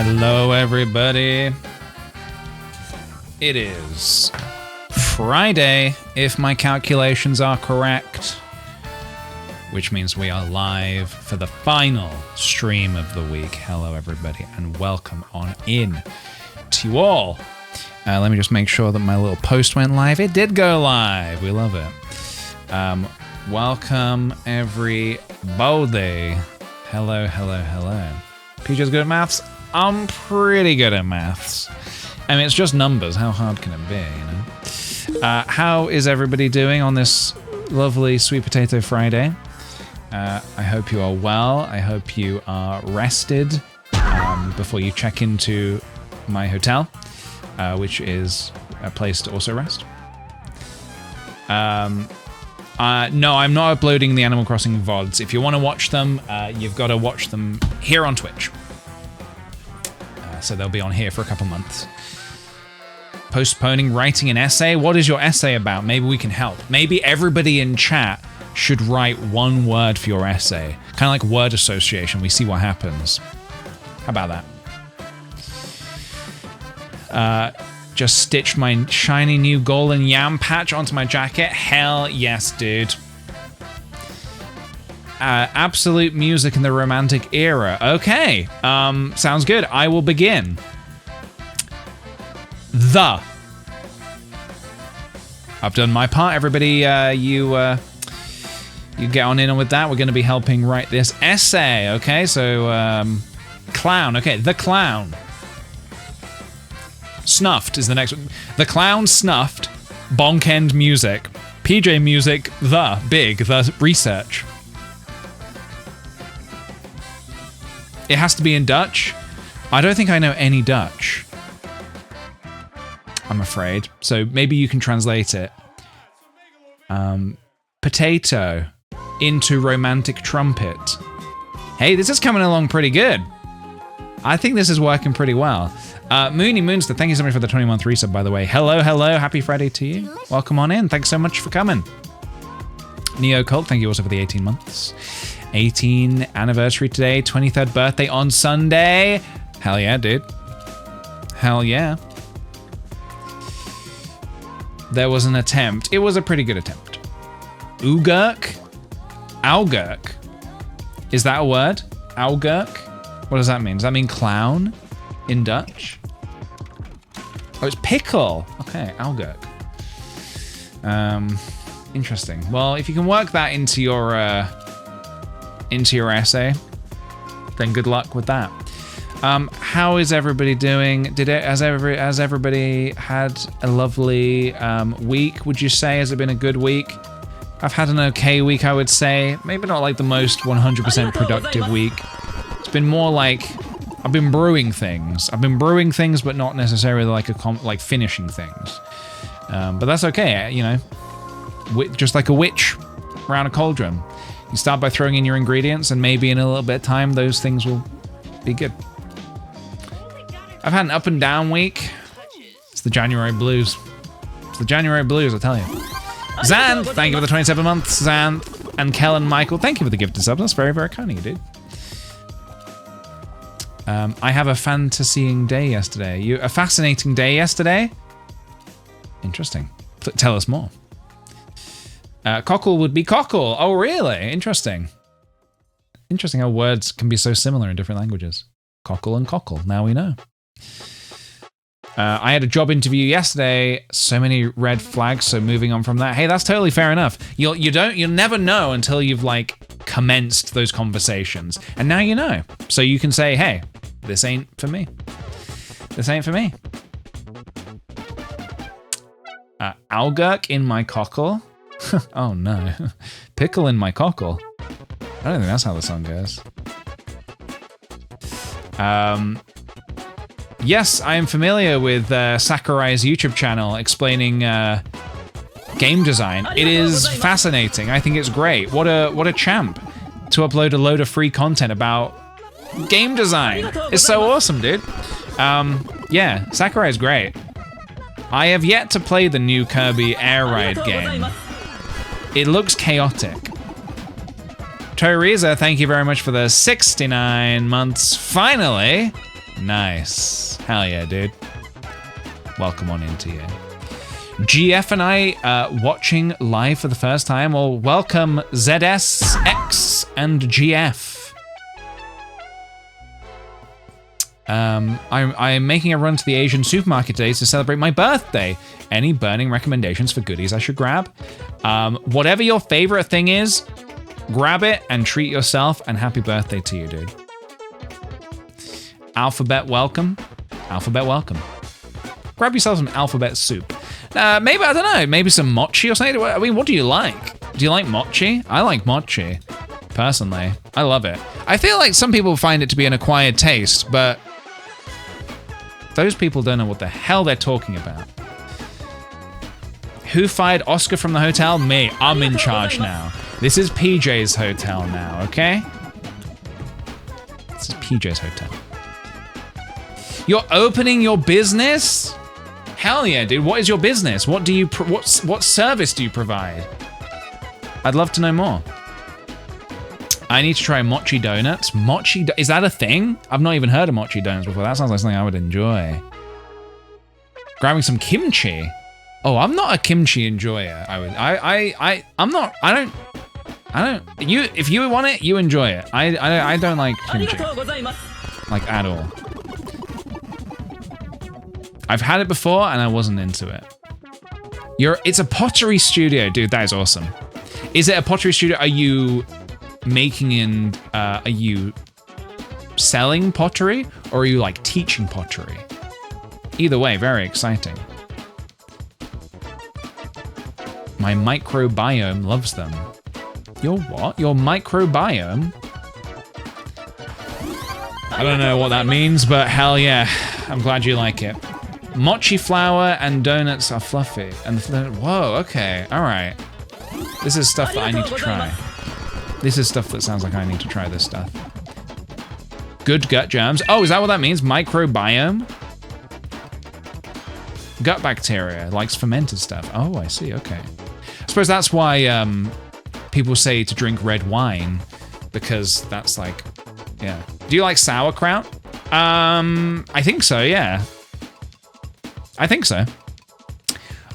Hello, everybody. It is Friday, if my calculations are correct, which means we are live for the final stream of the week. Hello, everybody, and welcome on in to you all. Let me just make sure that my little post went live. It did go live. We love it. Welcome, everybody. Hello, hello, hello. PJ's good at maths? I'm pretty good at maths. I mean, it's just numbers. How hard can it be, you know? How is everybody doing on this lovely Sweet Potato Friday? I hope you are well. I hope you are rested before you check into my hotel, which is a place to also rest. No, I'm not uploading the Animal Crossing VODs. If you want to watch them, you've got to watch them here on Twitch. So they'll be on here for a couple months. Postponing writing an essay? What is your essay about? Maybe we can help. Maybe everybody in chat should write one word for your essay. Kind of like word association. We see what happens. How about that? Just stitched my shiny new golden yam patch onto my jacket. Hell yes, dude. Absolute music in the romantic era. Okay. Sounds good. I will begin. I've done my part. Everybody, you get on in with that. We're going to be helping write this essay. Okay, so clown. Okay, the clown. Snuffed is the next one. The Clown Snuffed, Bonk End Music, PJ Music, the research. It has to be in Dutch. I don't think I know any Dutch, I'm afraid. So maybe you can translate it. Potato into romantic trumpet. Hey, this is coming along pretty good. I think this is working pretty well. Moony Moonster, thank you so much for the 21th resub, by the way. Hello, happy Friday to you. Welcome on in. Thanks so much for coming. Neo Cult, thank you also for the 18 months. 18 anniversary today, 23rd birthday on Sunday. Hell yeah, dude. Hell yeah. There was an attempt. It was a pretty good attempt. Ugurk? Augurk? Is that a word? Augurk? What does that mean? Does that mean clown in Dutch? Oh, it's pickle. Okay, Augurk. Interesting. Well, if you can work that into your essay, then good luck with that. How is everybody doing? Has everybody had a lovely week? Would you say? Has it been a good week? I've had an okay week, I would say. Maybe not like the most 100% productive week. It's been more like I've been brewing things. But not necessarily like finishing things. But that's okay, you know. Just like a witch around a cauldron. You start by throwing in your ingredients, and maybe in a little bit of time, those things will be good. I've had an up and down week. It's the January blues. It's the January blues, I tell you. Xanth, thank you for the 27 months. Xanth and Kellen Michael, thank you for the gifted subs. That's very, very kind of you, dude. I have a fantasying day yesterday. A fascinating day yesterday? Interesting. Tell us more. Cockle would be cockle. Oh, really? Interesting. Interesting how words can be so similar in different languages. Cockle and cockle. Now we know. I had a job interview yesterday. So many red flags. So moving on from that. Hey, that's totally fair enough. You'll never know until you've like commenced those conversations, and now you know. So you can say, hey, this ain't for me. This ain't for me. Augurk in my cockle. Oh no. Pickle in my cockle. I don't think that's how the song goes. Yes, I am familiar with Sakurai's YouTube channel explaining game design. It is fascinating. I think it's great. What a champ to upload a load of free content about game design. It's so awesome, dude. Yeah, Sakurai is great. I have yet to play the new Kirby Air Ride game. It looks chaotic. Toriza, thank you very much for the 69 months. Finally. Nice. Hell yeah, dude. Welcome on into you. GF and I watching live for the first time. Well, welcome ZSX and GF. I'm making a run to the Asian supermarket today to celebrate my birthday. Any burning recommendations for goodies I should grab? Whatever your favorite thing is, grab it and treat yourself, and happy birthday to you, dude. Alphabet welcome. Alphabet welcome. Grab yourself some alphabet soup. Maybe, I don't know, maybe some mochi or something. I mean, what do you like? Do you like mochi? I like mochi, personally. I love it. I feel like some people find it to be an acquired taste, but those people don't know what the hell they're talking about. Who fired Oscar from the hotel? Me. I'm in charge now. This is PJ's hotel now, okay? This is PJ's hotel. You're opening your business? Hell yeah, dude. What is your business? What do you what service do you provide? I'd love to know more. I need to try mochi donuts. Is that a thing? I've not even heard of mochi donuts before. That sounds like something I would enjoy. Grabbing some kimchi. Oh, I'm not a kimchi enjoyer. I'm not. I don't. If you want it, you enjoy it. I don't like kimchi. Like at all. I've had it before and I wasn't into it. It's a pottery studio, dude. That is awesome. Is it a pottery studio? Are you are you selling pottery, or are you like teaching pottery? Either way, very exciting. My microbiome loves them. Your what? Your microbiome? I don't know what that means, but hell yeah. I'm glad you like it. Mochi flour and donuts are fluffy. And whoa, okay, all right. This is stuff that I need to try. This is stuff that sounds like I need to try this stuff. Good gut germs. Oh, is that what that means? Microbiome? Gut bacteria likes fermented stuff. Oh, I see, okay. I suppose that's why people say to drink red wine, because that's like, yeah. Do you like sauerkraut? I think so, yeah. I think so.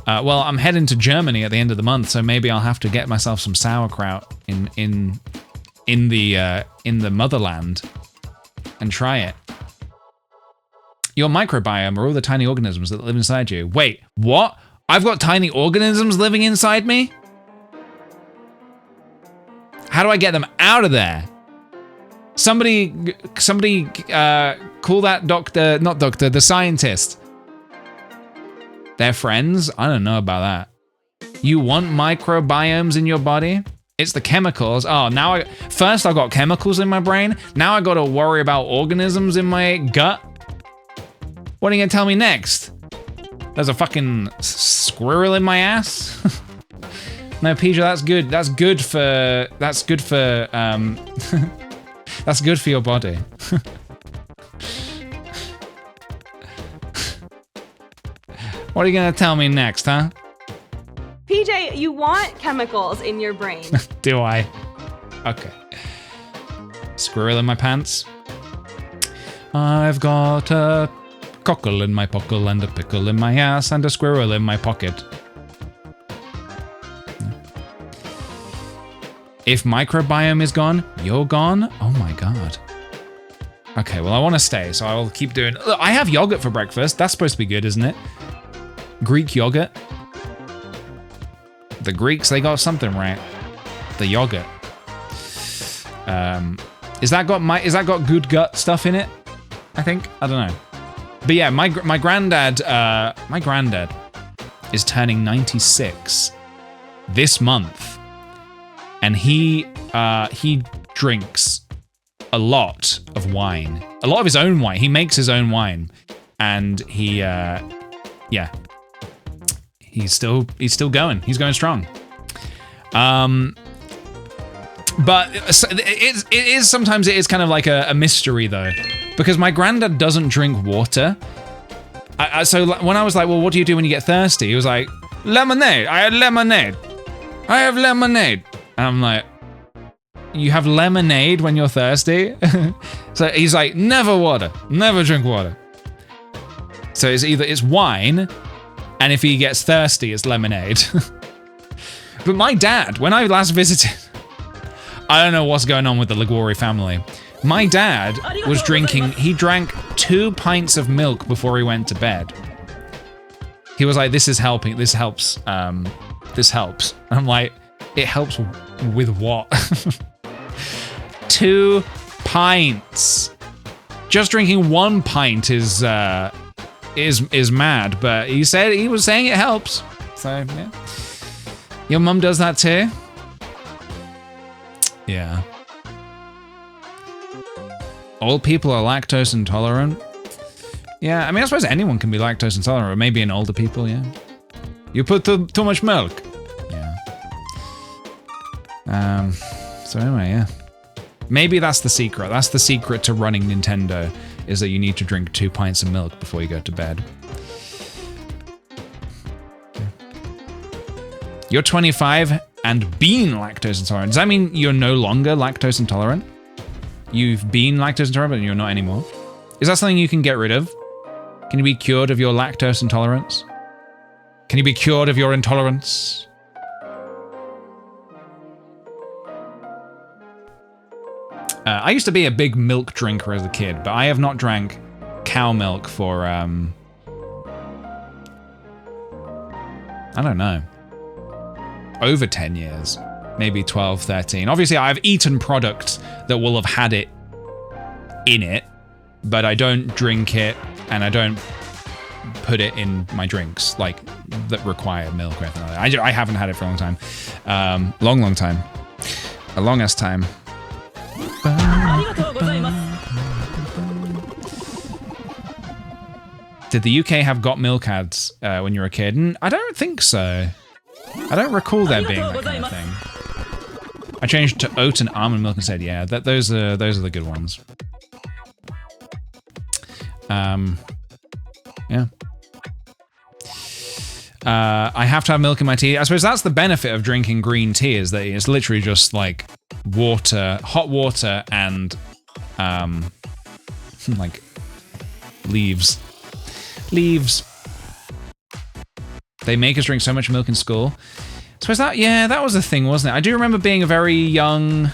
Well, I'm heading to Germany at the end of the month, so maybe I'll have to get myself some sauerkraut in the motherland and try it. Your microbiome are all the tiny organisms that live inside you. Wait, what? I've got tiny organisms living inside me? How do I get them out of there? Somebody call that doctor, not doctor, the scientist. They're friends? I don't know about that. You want microbiomes in your body? It's the chemicals. Oh, now first I got chemicals in my brain. Now I got to worry about organisms in my gut. What are you gonna tell me next? There's a fucking squirrel in my ass? No, PJ, that's good. That's good for that's good for your body. What are you gonna tell me next, huh? PJ, you want chemicals in your brain. Do I? Okay. Squirrel in my pants. I've got a cockle in my pockle and a pickle in my ass and a squirrel in my pocket. If microbiome is gone, you're gone? Oh my god. Okay, well I want to stay, so I will keep doing... Look, I have yogurt for breakfast. That's supposed to be good, isn't it? Greek yogurt. The Greeks, they got something right. The yogurt. Is that got good gut stuff in it? I think. I don't know. But yeah, my granddad is turning 96 this month, and he drinks a lot of wine, a lot of his own wine. He makes his own wine, and yeah. He's still going. He's going strong. But it is sometimes it is kind of like a mystery though, because my granddad doesn't drink water. So when I was like, well, what do you do when you get thirsty? He was like, lemonade. I had lemonade. I have lemonade. And I'm like, you have lemonade when you're thirsty? So he's like, never water. Never drink water. So it's wine. And if he gets thirsty, it's lemonade. But my dad, when I last visited, I don't know what's going on with the Liguori family. My dad was drinking, he drank 2 pints of milk before he went to bed. He was like, this is helping, this helps. This helps. And I'm like, it helps with what? 2 pints. Just drinking 1 pint is mad, but he was saying it helps. So yeah. Your mum does that too? Yeah. Old people are lactose intolerant. Yeah, I mean, I suppose anyone can be lactose intolerant, or maybe in older people, yeah. You put too much milk. Yeah. So anyway, yeah. Maybe that's the secret. That's the secret to running Nintendo, is that you need to drink 2 pints of milk before you go to bed. You're 25 and been lactose intolerant. Does that mean you're no longer lactose intolerant? You've been lactose intolerant, but you're not anymore? Is that something you can get rid of? Can you be cured of your lactose intolerance? Can you be cured of your intolerance? I used to be a big milk drinker as a kid, but I have not drank cow milk for, I don't know, over 10 years, maybe 12, 13. Obviously, I've eaten products that will have had it in it, but I don't drink it, and I don't put it in my drinks, like, that require milk or anything like that. I haven't had it for a long time. Long time. A long-ass time. Did the UK have got milk ads when you were a kid? I don't think so. I don't recall there being that kind of thing. I changed to oat and almond milk instead. Yeah, those are the good ones. Yeah. I have to have milk in my tea. I suppose that's the benefit of drinking green tea, is that it's literally just like water, hot water, and like leaves. They make us drink so much milk in school. I suppose that was a thing, wasn't it? I do remember being a very young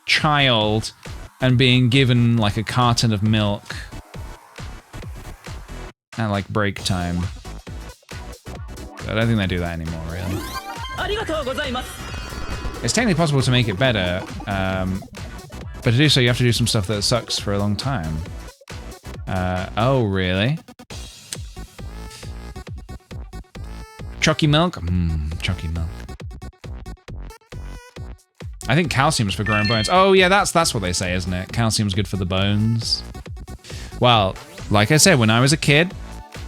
child and being given like a carton of milk at like break time. I don't think they do that anymore, really. It's technically possible to make it better, but to do so you have to do some stuff that sucks for a long time. Oh, really? Chalky milk? Chalky milk. I think calcium's for growing bones. Oh yeah, that's what they say, isn't it? Calcium's good for the bones. Well, like I said, when I was a kid,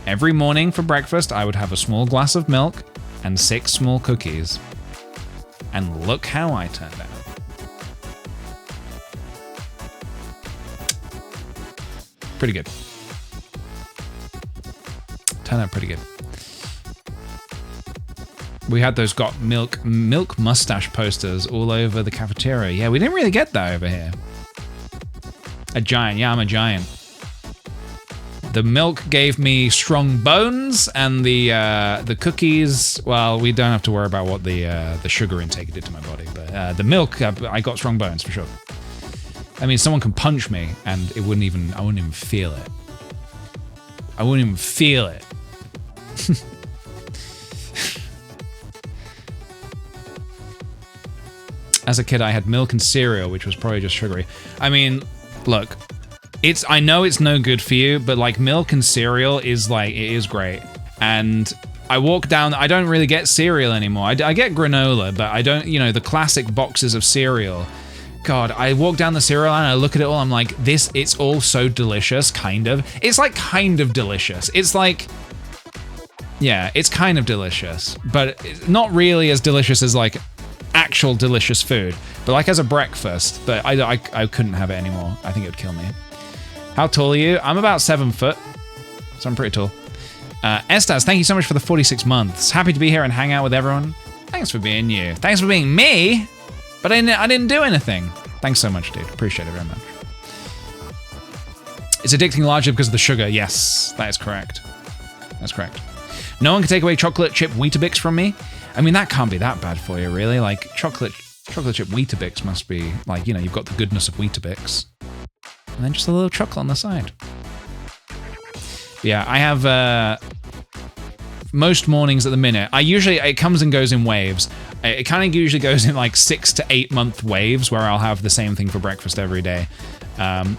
every morning for breakfast, I would have a small glass of milk and 6 small cookies. And look how I turned out. Pretty good. Turned out pretty good. We had those got milk mustache posters all over the cafeteria. Yeah, we didn't really get that over here. A giant. Yeah, I'm a giant. The milk gave me strong bones, and the cookies, well, we don't have to worry about what the sugar intake did to my body, but the milk, I got strong bones for sure. I mean, someone can punch me, and I wouldn't even feel it. I wouldn't even feel it. As a kid, I had milk and cereal, which was probably just sugary. I mean, look. I know it's no good for you, but like milk and cereal is like, it is great. And I walk down, I don't really get cereal anymore. I get granola, but I don't, the classic boxes of cereal. God, I walk down the cereal and I look at it all, I'm like, it's all so delicious, kind of. It's like kind of delicious. It's like, yeah, it's kind of delicious, but it's not really as delicious as like actual delicious food. But like as a breakfast, but I couldn't have it anymore. I think it would kill me. How tall are you? I'm about 7 foot, so I'm pretty tall. Estas, thank you so much for the 46 months. Happy to be here and hang out with everyone. Thanks for being you. Thanks for being me, but I didn't do anything. Thanks so much, dude. Appreciate it very much. It's addicting largely because of the sugar. Yes, that is correct. That's correct. No one can take away chocolate chip Weetabix from me. I mean, that can't be that bad for you, really. Like, chocolate chip Weetabix must be, like, you've got the goodness of Weetabix. And then just a little chocolate on the side. Yeah, I have most mornings at the minute. It comes and goes in waves. It kind of usually goes in like 6 to 8 month waves where I'll have the same thing for breakfast every day.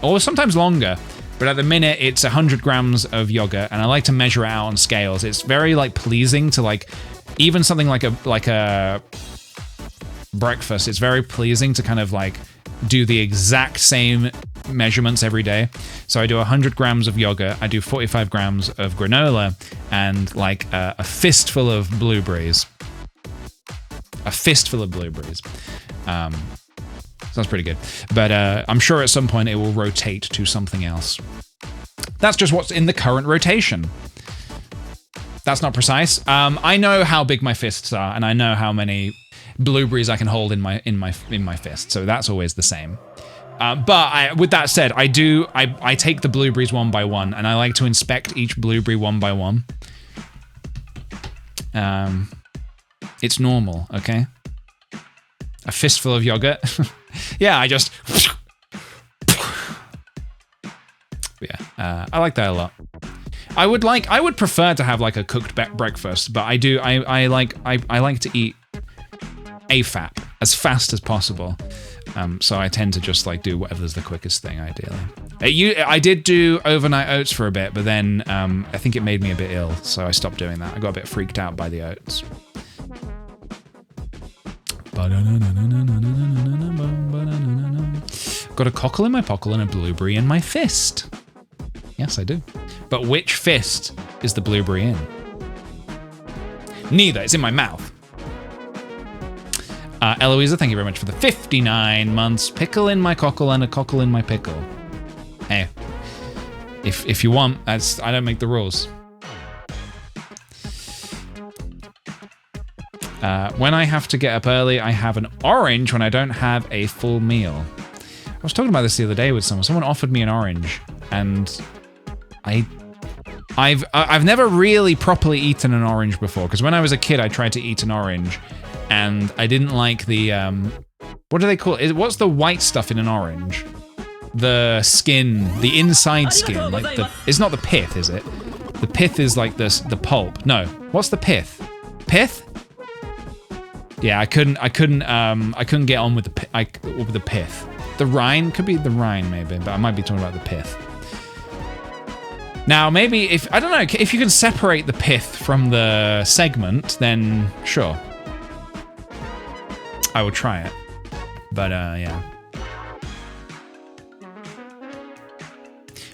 Or sometimes longer. But at the minute, it's 100 grams of yogurt, and I like to measure it out on scales. It's very like pleasing to like, even something like a breakfast, it's very pleasing to kind of like do the exact same measurements every day. So I do 100 grams of yogurt, I do 45 grams of granola, and like a fistful of blueberries. A fistful of blueberries. Sounds pretty good. But I'm sure at some point it will rotate to something else. That's just what's in the current rotation. That's not precise. I know how big my fists are, and I know how many blueberries I can hold in my fist. So that's always the same. But with that said, I take the blueberries one by one, and I like to inspect each blueberry one by one. It's normal, okay? A fistful of yogurt. Yeah, I just... Yeah, I like that a lot. I would prefer to have like a cooked breakfast, but I like to eat AFAP, as fast as possible. So I tend to just like do whatever's the quickest thing, ideally. I did do overnight oats for a bit, but then I think it made me a bit ill, so I stopped doing that. I got a bit freaked out by the oats. Got a cockle in my pockle and a blueberry in my fist. Yes, I do. But which fist is the blueberry in? Neither. It's in my mouth. Eloisa, thank you very much for the 59 months. Pickle in my cockle and a cockle in my pickle. Hey, if you want, I don't make the rules. When I have to get up early, I have an orange when I don't have a full meal. I was talking about this the other day with someone. Someone offered me an orange, and I've never really properly eaten an orange before, because when I was a kid, I tried to eat an orange, and I didn't like the what do they call it? What's the white stuff in an orange? The skin, the inside skin, like it's not the pith, is it? The pith is like the pulp. No, what's the pith? Pith? Yeah, I couldn't get on with the pith. The rind could be the rind maybe, but I might be talking about the pith. Now, maybe I don't know, if you can separate the pith from the segment, then sure. I will try it. But, yeah.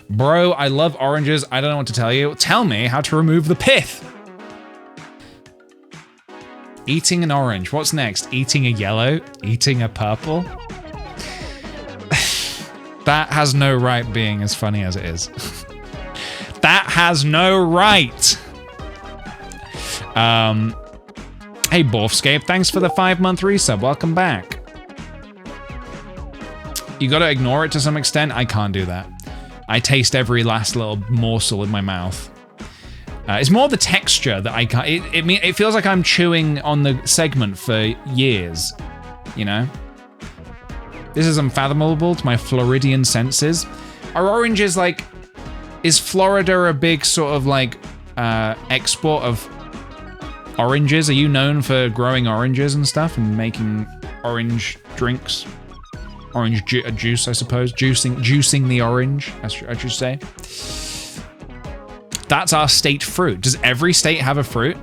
Bro, I love oranges. I don't know what to tell you. Tell me how to remove the pith. Eating an orange. What's next? Eating a yellow? Eating a purple? That has no right being as funny as it is. That has no right. Hey, Borfscape, thanks for the 5-month resub. Welcome back. You gotta ignore it to some extent. I can't do that. I taste every last little morsel in my mouth. It's more the texture that I can't. It feels like I'm chewing on the segment for years. You know? This is unfathomable to my Floridian senses. Are oranges like... Is Florida a big sort of like export of oranges? Are you known for growing oranges and stuff and making orange drinks? Orange juice, I suppose. Juicing the orange, I should say. That's our state fruit. Does every state have a fruit?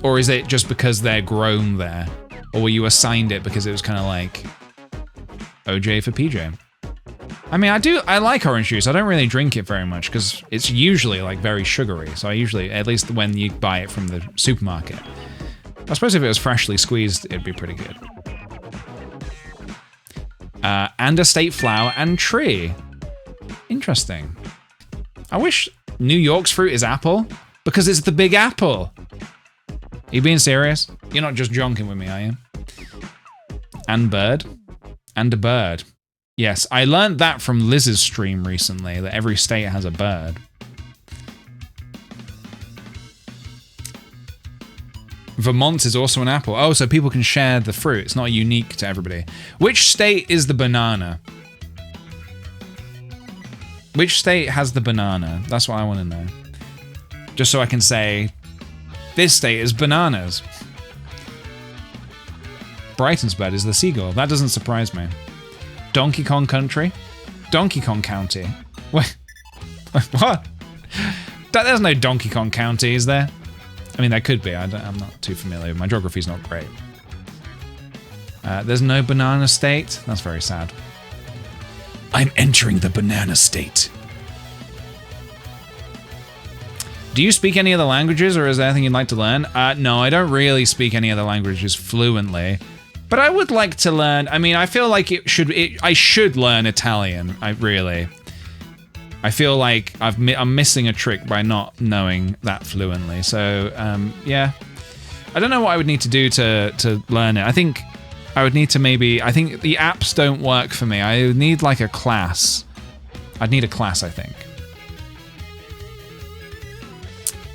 Or is it just because they're grown there? Or were you assigned it because it was kind of like OJ for PJ? I mean, I like orange juice. I don't really drink it very much because it's usually like very sugary. So I usually, at least when you buy it from the supermarket. I suppose if it was freshly squeezed, it'd be pretty good. And a state flower and tree. Interesting. I wish New York's fruit is apple because it's the Big Apple. Are you being serious? You're not just jonking with me, are you? And bird. And a bird. Yes, I learned that from Liz's stream recently, that every state has a bird. Vermont is also an apple. Oh, so people can share the fruit. It's not unique to everybody. Which state is the banana? Which state has the banana? That's what I want to know. Just so I can say, this state is bananas. Brighton's bird is the seagull. That doesn't surprise me. Donkey Kong Country? Donkey Kong County. What? What? There's no Donkey Kong County, is there? I mean, there could be. I'm not too familiar. My geography's not great. There's no banana state? That's very sad. I'm entering the banana state. Do you speak any other languages, or is there anything you'd like to learn? No, I don't really speak any other languages fluently. But I would like to learn. I mean, I feel like I should learn Italian. I feel like I'm missing a trick by not knowing that fluently. So yeah, I don't know what I would need to do to learn it. I think I would need to I think the apps don't work for me. I would need like a class. I'd need a class, I think.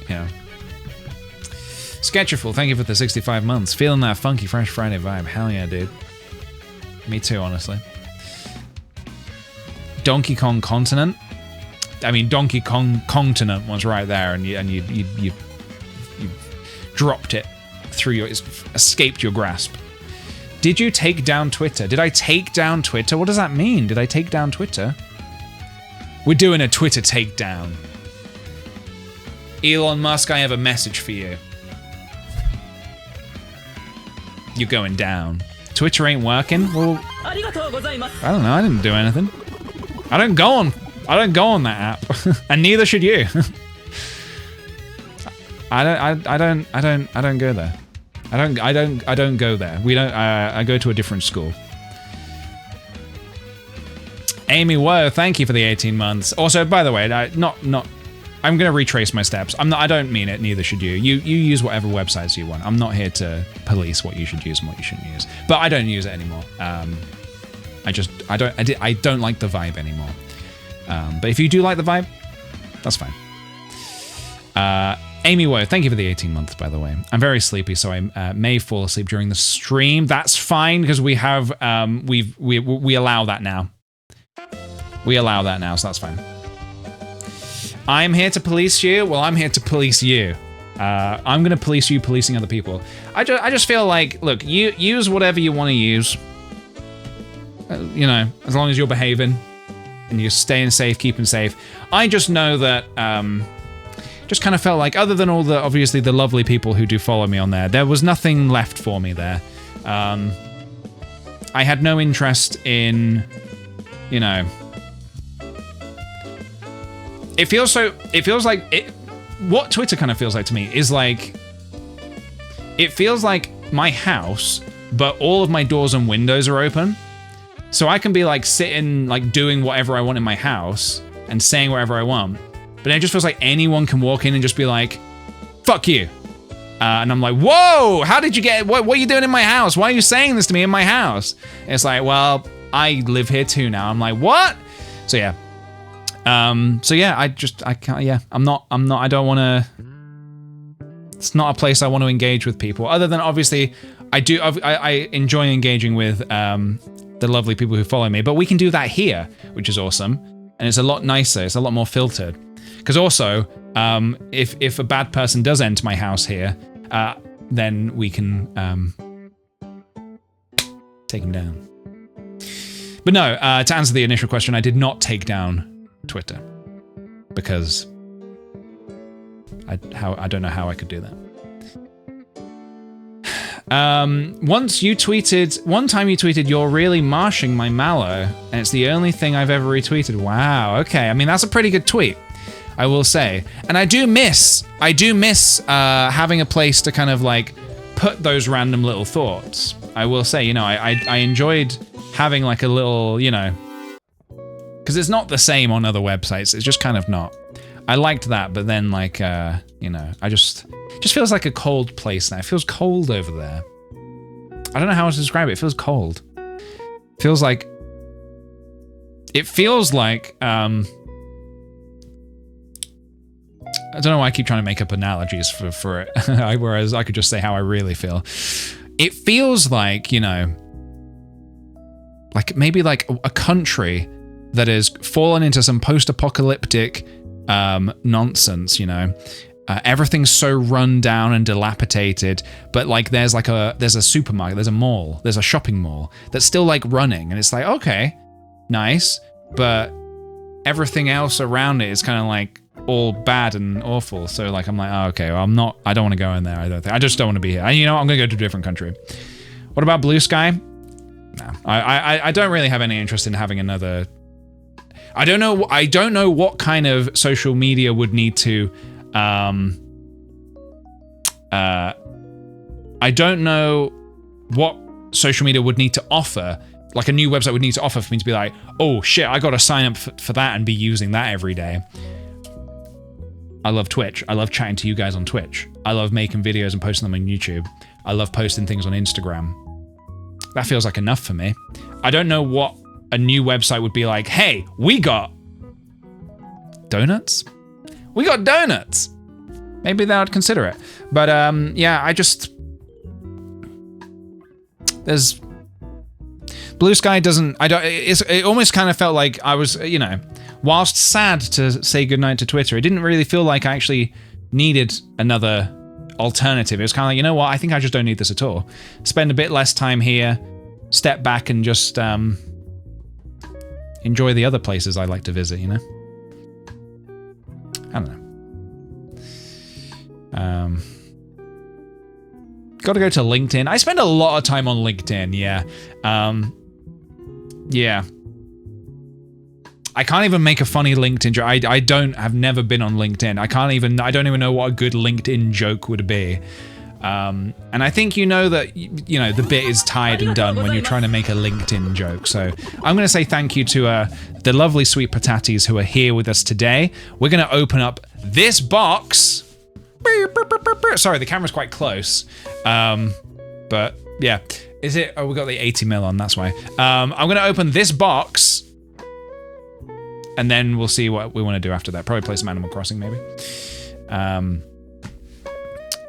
Yeah. Sketcherful, thank you for the 65 months. Feeling that funky Fresh Friday vibe. Hell yeah, dude. Me too, honestly. Donkey Kong Continent. I mean, Donkey Kong Continent was right there, and you dropped it through it's escaped your grasp. Did you take down Twitter? Did I take down Twitter? What does that mean? Did I take down Twitter? We're doing a Twitter takedown. Elon Musk, I have a message for you. You're going down. Twitter ain't working? Well, I don't know. I didn't do anything. I don't go on that app, and neither should you. I don't go there. I don't go there. We don't. I go to a different school. Amy Woe, thank you for the 18 months. Also, by the way, I'm gonna retrace my steps. I don't mean it. Neither should you. You use whatever websites you want. I'm not here to police what you should use and what you shouldn't use. But I don't use it anymore. I don't like the vibe anymore. But if you do like the vibe, that's fine. Amy Woe, thank you for the 18 months, by the way. I'm very sleepy, so I may fall asleep during the stream. That's fine, because we have we allow that now. We allow that now, so that's fine. I'm here to police you. Well, I'm here to police you. I'm gonna police you policing other people. I just feel like, look, you use whatever you want to use. You know, as long as you're behaving and you're staying safe, keeping safe. I just know that. Just kind of felt like, other than all the, obviously, the lovely people who do follow me on there was nothing left for me there. I had no interest in, you know... It feels like... What Twitter kind of feels like to me is like... It feels like my house, but all of my doors and windows are open. So I can be like sitting, like doing whatever I want in my house and saying whatever I want. But it just feels like anyone can walk in and just be like, fuck you. And I'm like, whoa, how did you get, what are you doing in my house? Why are you saying this to me in my house? And it's like, well, I live here too now. I'm like, what? So yeah. I can't, yeah, I don't want to, it's not a place I want to engage with people. Other than, obviously, I enjoy engaging with the lovely people who follow me. But we can do that here, which is awesome. And it's a lot nicer. It's a lot more filtered. Because also, if a bad person does enter my house here, then we can take him down. But no, to answer the initial question, I did not take down Twitter because I don't know how I could do that. One time you tweeted, "You're really marshing my mallow," and it's the only thing I've ever retweeted. Wow, okay. I mean, that's a pretty good tweet, I will say. And I do miss having a place to kind of like put those random little thoughts. I will say, you know, I enjoyed having like a little, you know, because it's not the same on other websites. It's just kind of not. I liked that, but then like, you know, it just feels like a cold place now. It feels cold over there. I don't know how else to describe it. It feels cold. It feels like I don't know why I keep trying to make up analogies for it, whereas I could just say how I really feel. It feels like, you know, like maybe like a country that has fallen into some post-apocalyptic nonsense, you know. Everything's so run down and dilapidated, but like there's a supermarket, there's a mall, there's a shopping mall that's still like running, and it's like, okay, nice, but everything else around it is kind of like all bad and awful. So like I'm like, oh, okay, well, I don't want to go in there. I just don't want to be here. And you know, I'm gonna go to a different country. What about Blue Sky? No, I don't really have any interest in having another. I don't know what kind of social media would need to. I don't know what social media would need to offer, like a new website would need to offer for me to be like, oh shit, I gotta sign up for that and be using that every day. I love Twitch. I love chatting to you guys on Twitch. I love making videos and posting them on YouTube. I love posting things on Instagram. That feels like enough for me. I don't know what a new website would be like. Hey, we got donuts? We got donuts. Maybe they would consider it. But yeah, there's Blue Sky doesn't, it almost kind of felt like I was, you know, whilst sad to say goodnight to Twitter, it didn't really feel like I actually needed another alternative. It was kind of like, you know what, I think I just don't need this at all. Spend a bit less time here, step back and just enjoy the other places I like to visit, you know? I don't know. Got to go to LinkedIn. I spend a lot of time on LinkedIn, yeah. Yeah. I can't even make a funny LinkedIn joke. I've never been on LinkedIn. I don't even know what a good LinkedIn joke would be. And I think you know that, you know, the bit is tired and done when you're trying to make a LinkedIn joke. So I'm going to say thank you to the lovely sweet patatis who are here with us today. We're going to open up this box. Sorry, the camera's quite close. But yeah, is it? Oh, we got the 80 mil on, that's why. I'm going to open this box and then we'll see what we want to do after that. Probably play some Animal Crossing, maybe.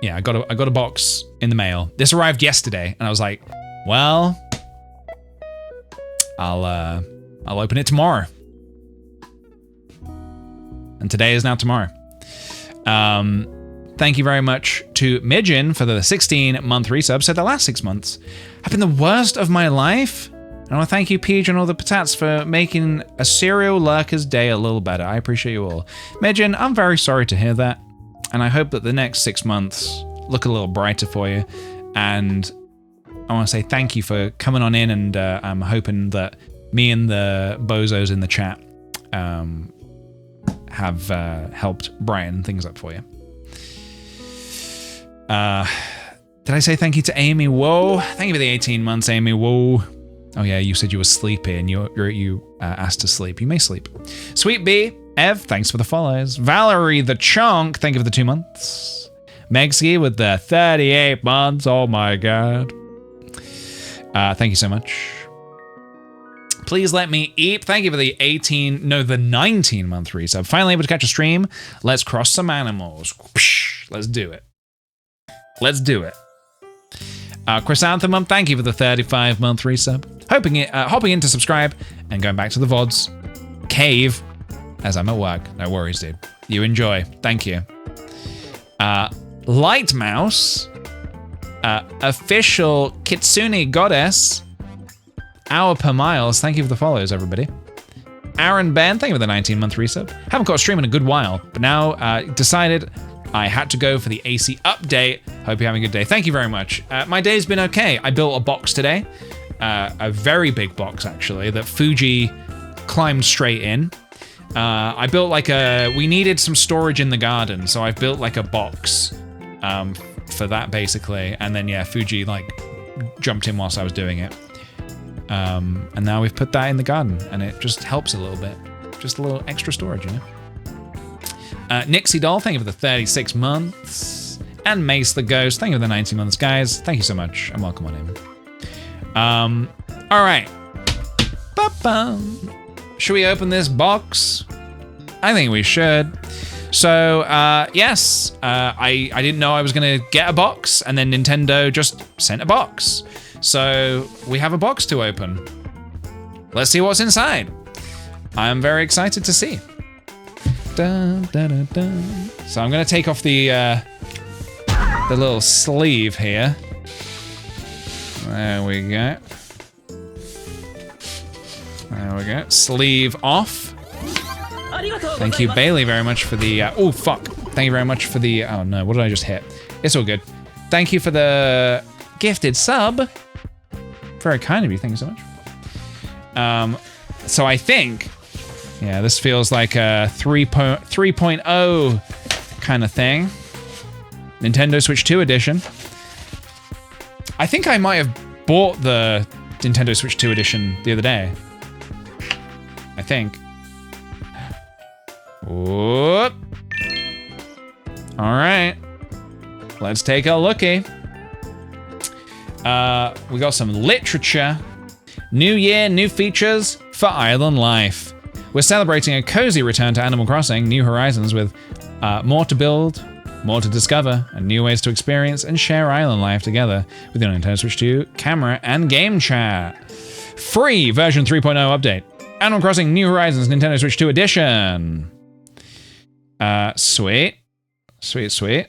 Yeah, I got a box in the mail. This arrived yesterday, and I was like, well, I'll open it tomorrow. And today is now tomorrow. Thank you very much to Midgen for the 16-month resub. So the last 6 months have been the worst of my life. And I want to thank you, Peach, and all the patats for making a serial lurker's day a little better. I appreciate you all. Midgen, I'm very sorry to hear that. And I hope that the next 6 months look a little brighter for you. And I want to say thank you for coming on in, and I'm hoping that me and the bozos in the chat have helped brighten things up for you. Did I say thank you to Amy? Whoa. Thank you for the 18 months, Amy. Whoa. Oh yeah, you said you were sleepy and you asked to sleep. You may sleep. Sweet B. Ev, thanks for the follows. Valerie the Chunk, thank you for the 2 months. Megski with the 38 months, oh my god. Thank you so much. Please let me eat, thank you for the 19-month resub. Finally able to catch a stream. Let's cross some animals. Let's do it. Let's do it. Chrysanthemum, thank you for the 35-month resub. Hopping in to subscribe and going back to the VODs. Cave. As I'm at work. No worries, dude. You enjoy. Thank you. Light Mouse. Official Kitsune Goddess. Hour per Miles. Thank you for the follows, everybody. Aaron Ben. Thank you for the 19-month resub. Haven't got a stream in a good while, but now decided I had to go for the AC update. Hope you're having a good day. Thank you very much. My day's been okay. I built a box today. A very big box, actually, that Fuji climbed straight in. I built like we needed some storage in the garden, so I've built like a box for that basically. And then yeah, Fuji like jumped in whilst I was doing it. And now we've put that in the garden and it just helps a little bit. Just a little extra storage, you know? Nixie Doll, thank you for the 36 months. And Mace the Ghost, thank you for the 19 months, guys. Thank you so much and welcome on in. All right. Ba-bum. Should we open this box? I think we should. So, yes, I didn't know I was gonna get a box, and then Nintendo just sent a box. So, we have a box to open. Let's see what's inside. I am very excited to see. Dun, dun, dun, dun. So I'm gonna take off the little sleeve here. There we go. There we go. Sleeve off. Thank you, Bailey, very much for the... oh, fuck. Thank you very much for the... oh, no. What did I just hit? It's all good. Thank you for the gifted sub. Very kind of you. Thank you so much. So I think... yeah, this feels like a 3.0 kind of thing. Nintendo Switch 2 edition. I think I might have bought the Nintendo Switch 2 edition the other day. I think. Whoop. All right. Let's take a lookie. We got some literature. New year, new features for Island Life. We're celebrating a cozy return to Animal Crossing New Horizons with more to build, more to discover, and new ways to experience and share Island Life together with your Nintendo Switch 2 camera and game chat. Free version 3.0 update. Animal Crossing New Horizons Nintendo Switch 2 edition. Sweet. Sweet, sweet.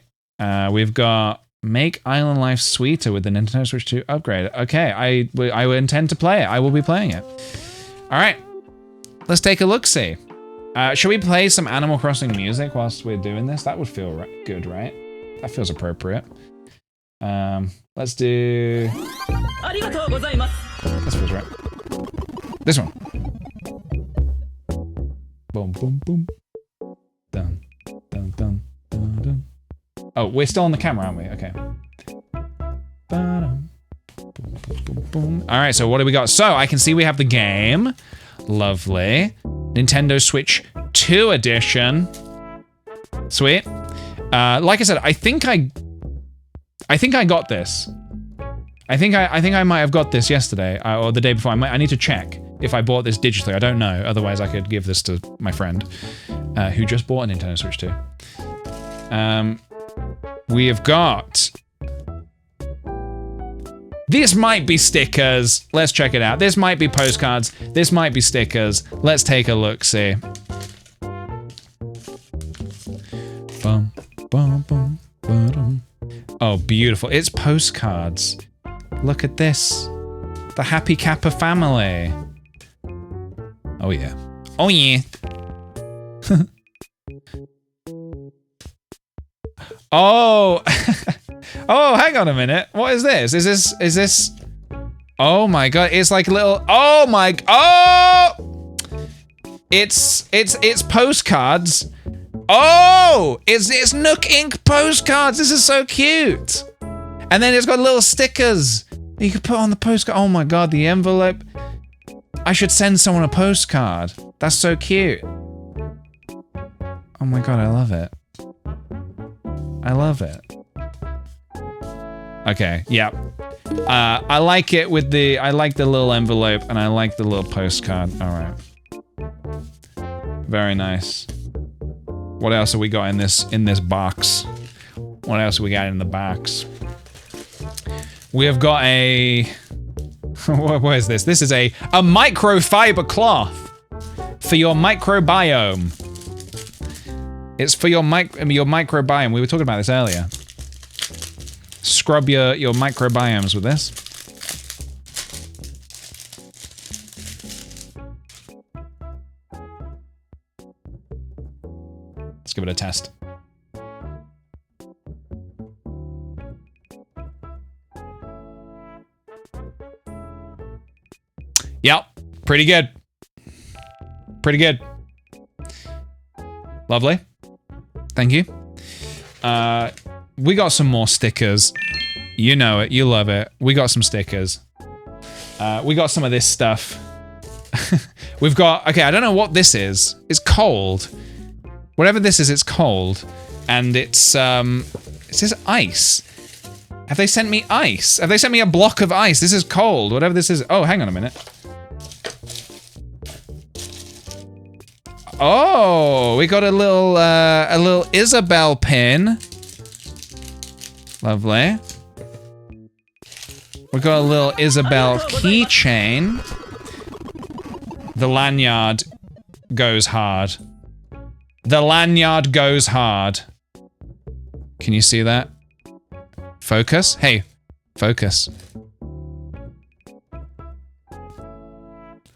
We've got Make island life sweeter with the Nintendo Switch 2 upgrade. Okay, I intend to play it. I will be playing it. All right, let's take a look-see. Should we play some Animal Crossing music whilst we're doing this? That would feel good, right? That feels appropriate. Let's do... This feels right. This one. Boom, boom, boom. Dun, dun, dun, dun, dun. Oh, we're still on the camera, aren't we? Okay. Boom, boom, boom, boom. All right, so what do we got? So I can see we have the game. Lovely. Nintendo Switch 2 edition. Sweet. Like I said, I think I got this. I think I might have got this yesterday or the day before. I need to check if I bought this digitally. I don't know. Otherwise, I could give this to my friend who just bought a Nintendo Switch 2. We have got... This might be stickers. Let's check it out. This might be postcards. This might be stickers. Let's take a look, see. Bum, bum, bum, ba-dum. Oh, beautiful. It's postcards. Look at this. The Happy Kappa family. Oh, yeah. Oh, yeah. Oh. Oh, hang on a minute. What is this? Is this... Oh my god, it's like a little... Oh my... Oh! It's postcards. Oh! It's Nook Ink postcards. This is so cute. And then it's got little stickers you could put on the postcard. Oh my god, the envelope. I should send someone a postcard. That's so cute. Oh my god, I love it. I love it. Okay, yeah. I like it with the... I like the little envelope and I like the little postcard. All right. Very nice. What else have we got in this box? What else have we got in the box? We have got a... What is this? This is a microfiber cloth for your microbiome. It's for your microbiome. We were talking about this earlier. Scrub your microbiomes with this. Let's give it a test. Yep, pretty good. Pretty good. Lovely. Thank you. We got some more stickers. You know it, you love it. We got some stickers. We got some of this stuff. We've got, okay, I don't know what this is. It's cold. Whatever this is, it's cold. And it's, it says ice. Have they sent me ice? Have they sent me a block of ice? This is cold, whatever this is. Oh, hang on a minute. Oh, we got a little Isabel pin. Lovely. We got a little Isabel keychain. The lanyard goes hard. The lanyard goes hard. Can you see that? Focus? Hey, focus.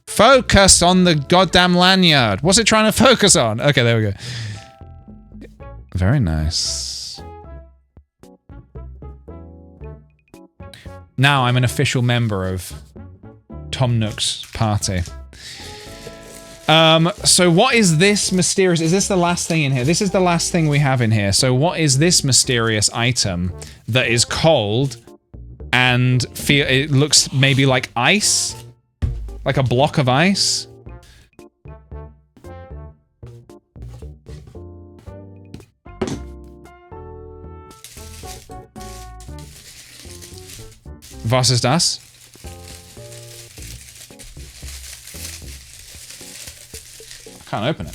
Focus on the goddamn lanyard. What's it trying to focus on? Okay, there we go. Very nice. Now I'm an official member of Tom Nook's party. So what is this mysterious... Is this the last thing in here? This is the last thing we have in here. So what is this mysterious item that is cold and it looks maybe like ice? Like a block of ice? Was ist das? I can't open it.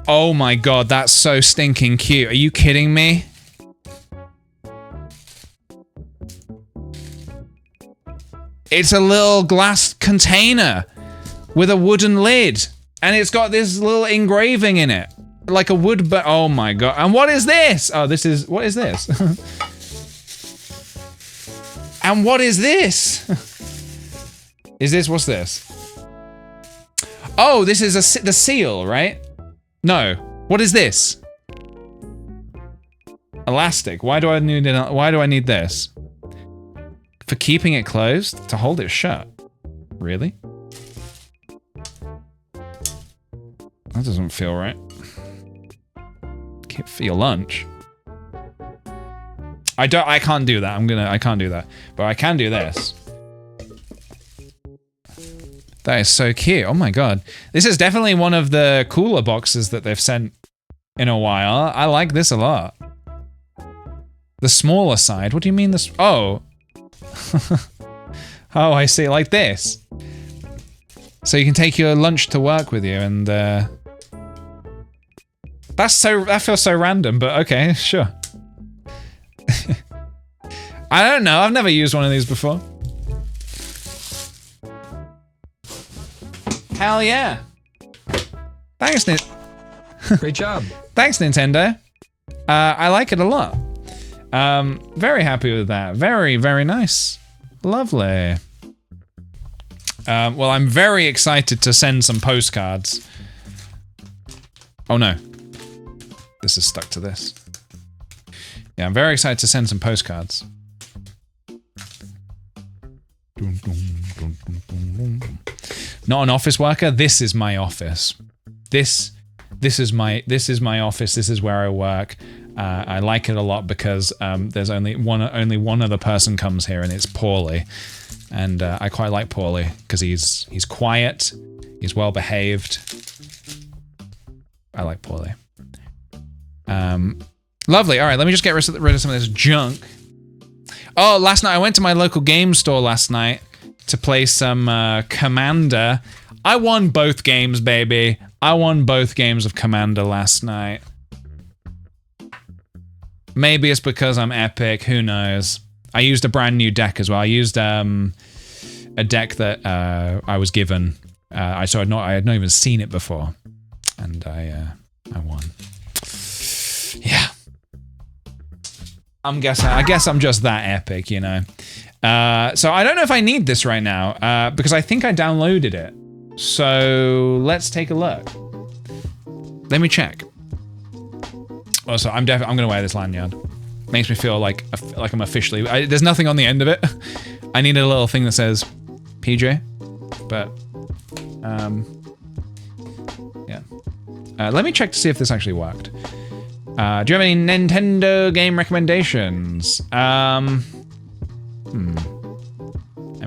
Oh my god, that's so stinking cute. Are you kidding me? It's a little glass container with a wooden lid, and it's got this little engraving in it. like a wood, but oh my god. And what is this? Oh, this is, what is this? And what is this? Is this, what's this? Oh, this is the seal, right? No. What is this? Elastic. Why do I need this? For keeping it closed? To hold it shut. Really? That doesn't feel right. For your lunch. I can't do that. I can't do that. But I can do this. That is so cute. Oh my god. This is definitely one of the cooler boxes that they've sent in a while. I like this a lot. The smaller side. What do you mean this? Oh. Oh, I see. Like this. So you can take your lunch to work with you and that feels so random, but okay, sure. I don't know. I've never used one of these before. Hell yeah. Thanks, Great job. Thanks, Nintendo. I like it a lot. Very happy with that. Very, very nice. Lovely. Well, I'm very excited to send some postcards. Oh no. This is stuck to this. Yeah, I'm very excited to send some postcards. Not an office worker. This is my office. This is my office. This is where I work. I like it a lot because there's only one other person comes here, and it's Paulie. And I quite like Paulie because he's quiet, he's well behaved. I like Paulie. Lovely. All right, let me just get rid of some of this junk. Oh, last night I went to my local game store last night to play some Commander. I won both games, baby. I won both games of Commander last night. Maybe it's because I'm epic. Who knows? I used a brand new deck as well. I used a deck that I was given. I had not even seen it before, and I won. Yeah. I guess I'm just that epic, you know. So I don't know if I need this right now because I think I downloaded it. So let's take a look. Let me check. Also, I'm gonna wear this lanyard. Makes me feel like I'm officially. There's nothing on the end of it. I need a little thing that says PJ, but yeah. Let me check to see if this actually worked. Do you have any Nintendo game recommendations? I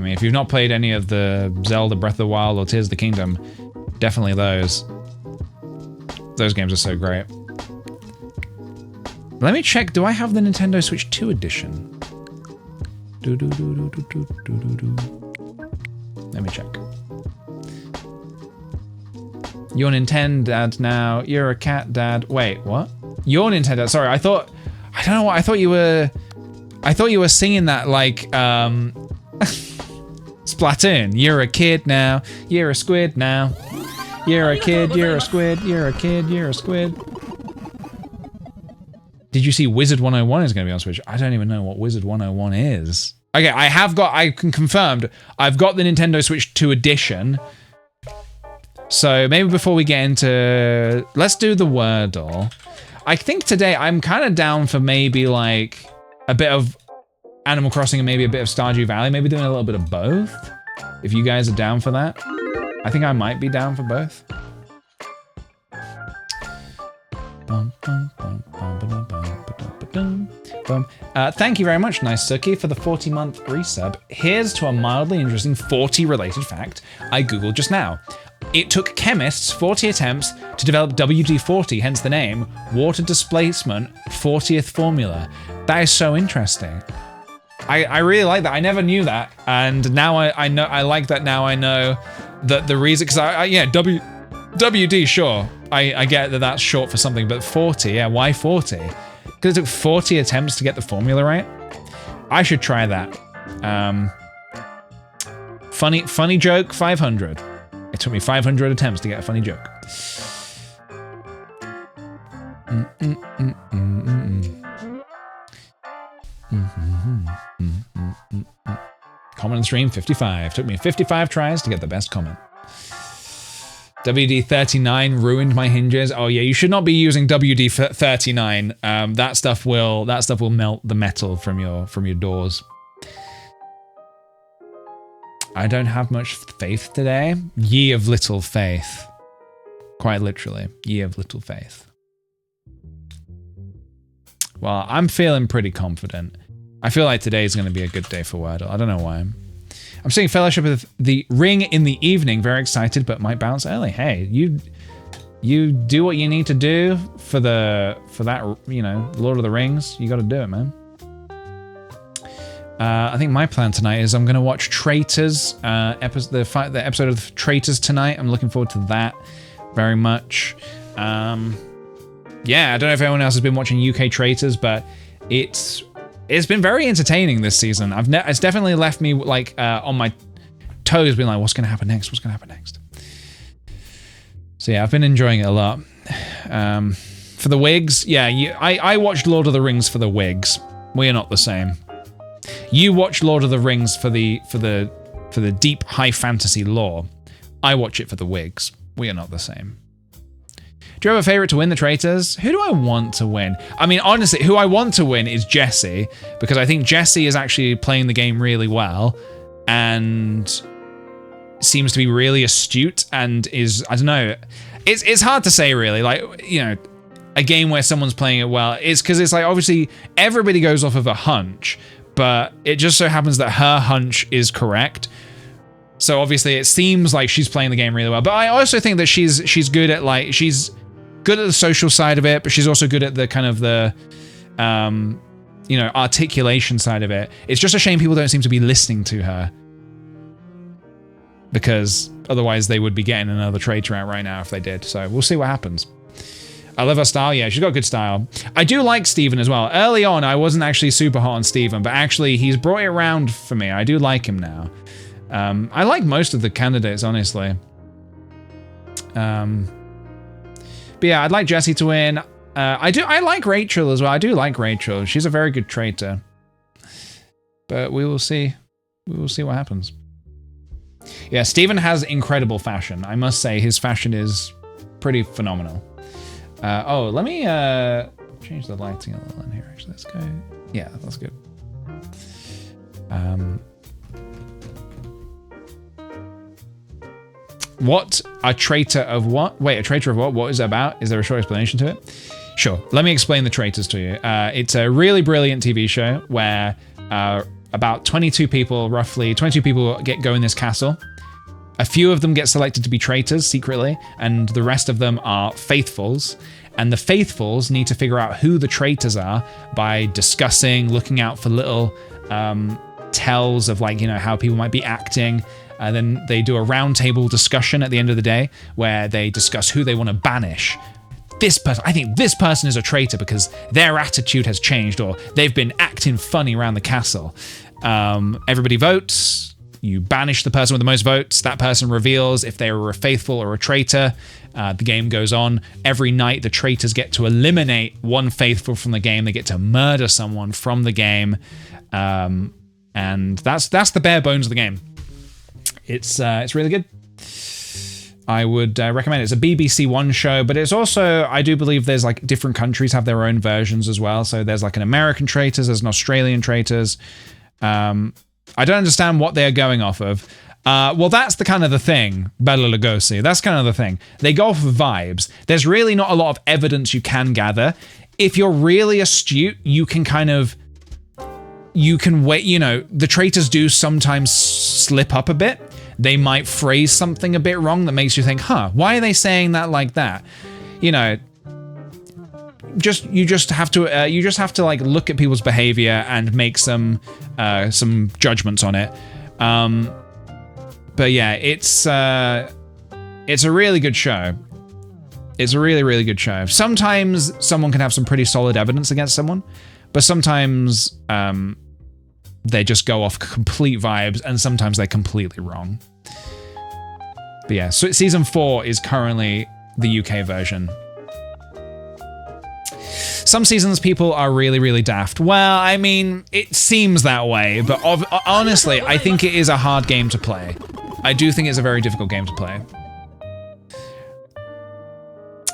mean, if you've not played any of the Zelda Breath of the Wild or Tears of the Kingdom, definitely those. Those games are so great. Let me check, do I have the Nintendo Switch 2 edition? Let me check. Your Nintendo dad now, you're a cat dad. Wait, what? Your Nintendo, sorry, I don't know what, I thought you were singing that like, Splatoon. You're a kid now, you're a squid now. You're a kid, you're a squid, you're a kid, you're a squid. Did you see Wizard 101 is going to be on Switch? I don't even know what Wizard 101 is. Okay, I can confirmed, I've got the Nintendo Switch 2 edition. So maybe before we get into, let's do the Wordle. I think today I'm kind of down for maybe like a bit of Animal Crossing and maybe a bit of Stardew Valley, maybe doing a little bit of both. If you guys are down for that. I think I might be down for both. Thank you very much, Nice Suki, for the 40-month resub. Here's to a mildly interesting 40-related fact I googled just now. It took chemists 40 attempts to develop WD-40, hence the name, water displacement 40th formula. That is so interesting. I really like that. I never knew that, and now I know. I like that now. I know that the reason, because yeah, WD, sure. I get that that's short for something, but 40, yeah, why 40? Because it took 40 attempts to get the formula right. I should try that. Funny joke, 500. It took me 500 attempts to get a funny joke. stream, 55. Took me 55 tries to get the best comment. WD-39 ruined my hinges. Oh yeah, you should not be using WD-39. That stuff will melt the metal from your doors. I don't have much faith today. Ye of little faith. Quite literally, ye of little faith. Well, I'm feeling pretty confident. I feel like today is going to be a good day for Wordle. I don't know why. I'm seeing Fellowship of the Ring in the evening. Very excited, but might bounce early. Hey, you do what you need to do for that, you know, Lord of the Rings. You got to do it, man. I think my plan tonight is I'm going to watch Traitors, the episode of Traitors tonight. I'm looking forward to that very much. Yeah, I don't know if anyone else has been watching UK Traitors, but it's been very entertaining this season. It's definitely left me like on my toes, being like, what's going to happen next? What's going to happen next? So yeah, I've been enjoying it a lot. For the wigs, yeah, I watched Lord of the Rings for the wigs. We are not the same. You watch Lord of the Rings for the deep high fantasy lore. I watch it for the wigs. We are not the same. Do you have a favorite to win the Traitors? Who do I want to win? I mean, honestly, who I want to win is Jesse, because I think Jesse is actually playing the game really well and seems to be really astute and is, I don't know, it's hard to say really, like, you know, a game where someone's playing it well. It's because it's like, obviously, everybody goes off of a hunch, but it just so happens that her hunch is correct. So obviously it seems like she's playing the game really well. But I also think that she's good at, like, she's good at the social side of it, but she's also good at the kind of the, you know, articulation side of it. It's just a shame people don't seem to be listening to her, because otherwise they would be getting another traitor out right now if they did. So we'll see what happens. I love her style. Yeah, she's got good style. I do like Steven as well. Early on, I wasn't actually super hot on Steven, but actually he's brought it around for me. I do like him now. I like most of the candidates, honestly. But yeah, I'd like Jesse to win. I like Rachel as well. I do like Rachel. She's a very good traitor. But we will see. We will see what happens. Yeah, Steven has incredible fashion. I must say, his fashion is pretty phenomenal. Oh, let me change the lighting a little in here, actually. Let's go. Yeah, that's good. What? A traitor of what? Wait, a traitor of what? What is it about? Is there a short explanation to it? Sure. Let me explain the Traitors to you. It's a really brilliant TV show where about 22 people, roughly 22 people go in this castle. A few of them get selected to be traitors secretly, and the rest of them are faithfuls. And the faithfuls need to figure out who the traitors are by discussing, looking out for little tells of, like, you know, how people might be acting. Then they do a roundtable discussion at the end of the day where they discuss who they want to banish. This person, I think this person is a traitor because their attitude has changed, or they've been acting funny around the castle. Everybody votes. You banish the person with the most votes. That person reveals if they were a faithful or a traitor. The game goes on. Every night, the traitors get to eliminate one faithful from the game. They get to murder someone from the game. And that's the bare bones of the game. It's really good. I would recommend it. It's a BBC One show, but it's also, I do believe there's, like, different countries have their own versions as well. So there's, like, an American Traitors, there's an Australian Traitors. I don't understand what they're going off of. Well, that's the kind of the thing, Bela Lugosi. That's kind of the thing. They go off of vibes. There's really not a lot of evidence you can gather. If you're really astute, you can kind of, you can wait, you know, the traitors do sometimes slip up a bit. They might phrase something a bit wrong that makes you think, huh, why are they saying that like that? You know, you just have to like look at people's behavior and make some judgments on it. But yeah, it's a really good show. It's a really, really good show. Sometimes someone can have some pretty solid evidence against someone, but sometimes they just go off complete vibes, and sometimes they're completely wrong. But yeah, so season 4 is currently the UK version. Some seasons people are really, really daft. Well, I mean, it seems that way, but honestly, I think it is a hard game to play. I do think it's a very difficult game to play.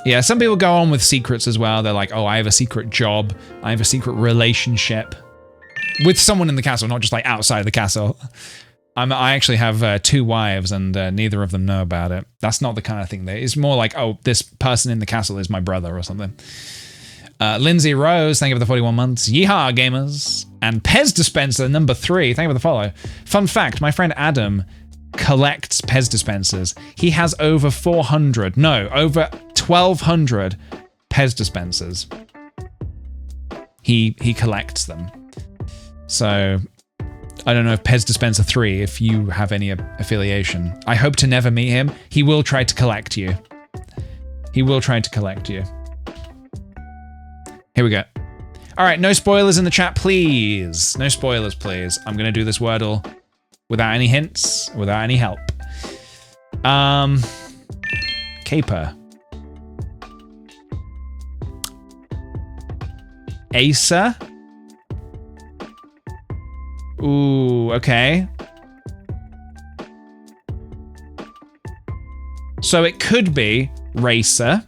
Yeah, some people go on with secrets as well. They're like, oh, I have a secret job. I have a secret relationship with someone in the castle, not just like outside the castle. I actually have 2 wives and neither of them know about it. That's not the kind of thing. It's more like, oh, this person in the castle is my brother or something. Lindsay Rose, thank you for the 41 months. Yeehaw, gamers. And Pez Dispenser, number 3, thank you for the follow. Fun fact, my friend Adam collects Pez dispensers. He has over 1,200 Pez dispensers. He collects them. So, I don't know if Pez Dispenser 3, if you have any affiliation. I hope to never meet him. He will try to collect you. He will try to collect you. Here we go. All right, no spoilers in the chat, please. No spoilers, please. I'm gonna do this Wordle without any hints, without any help. Caper. Asa. Ooh, okay. So it could be Racer,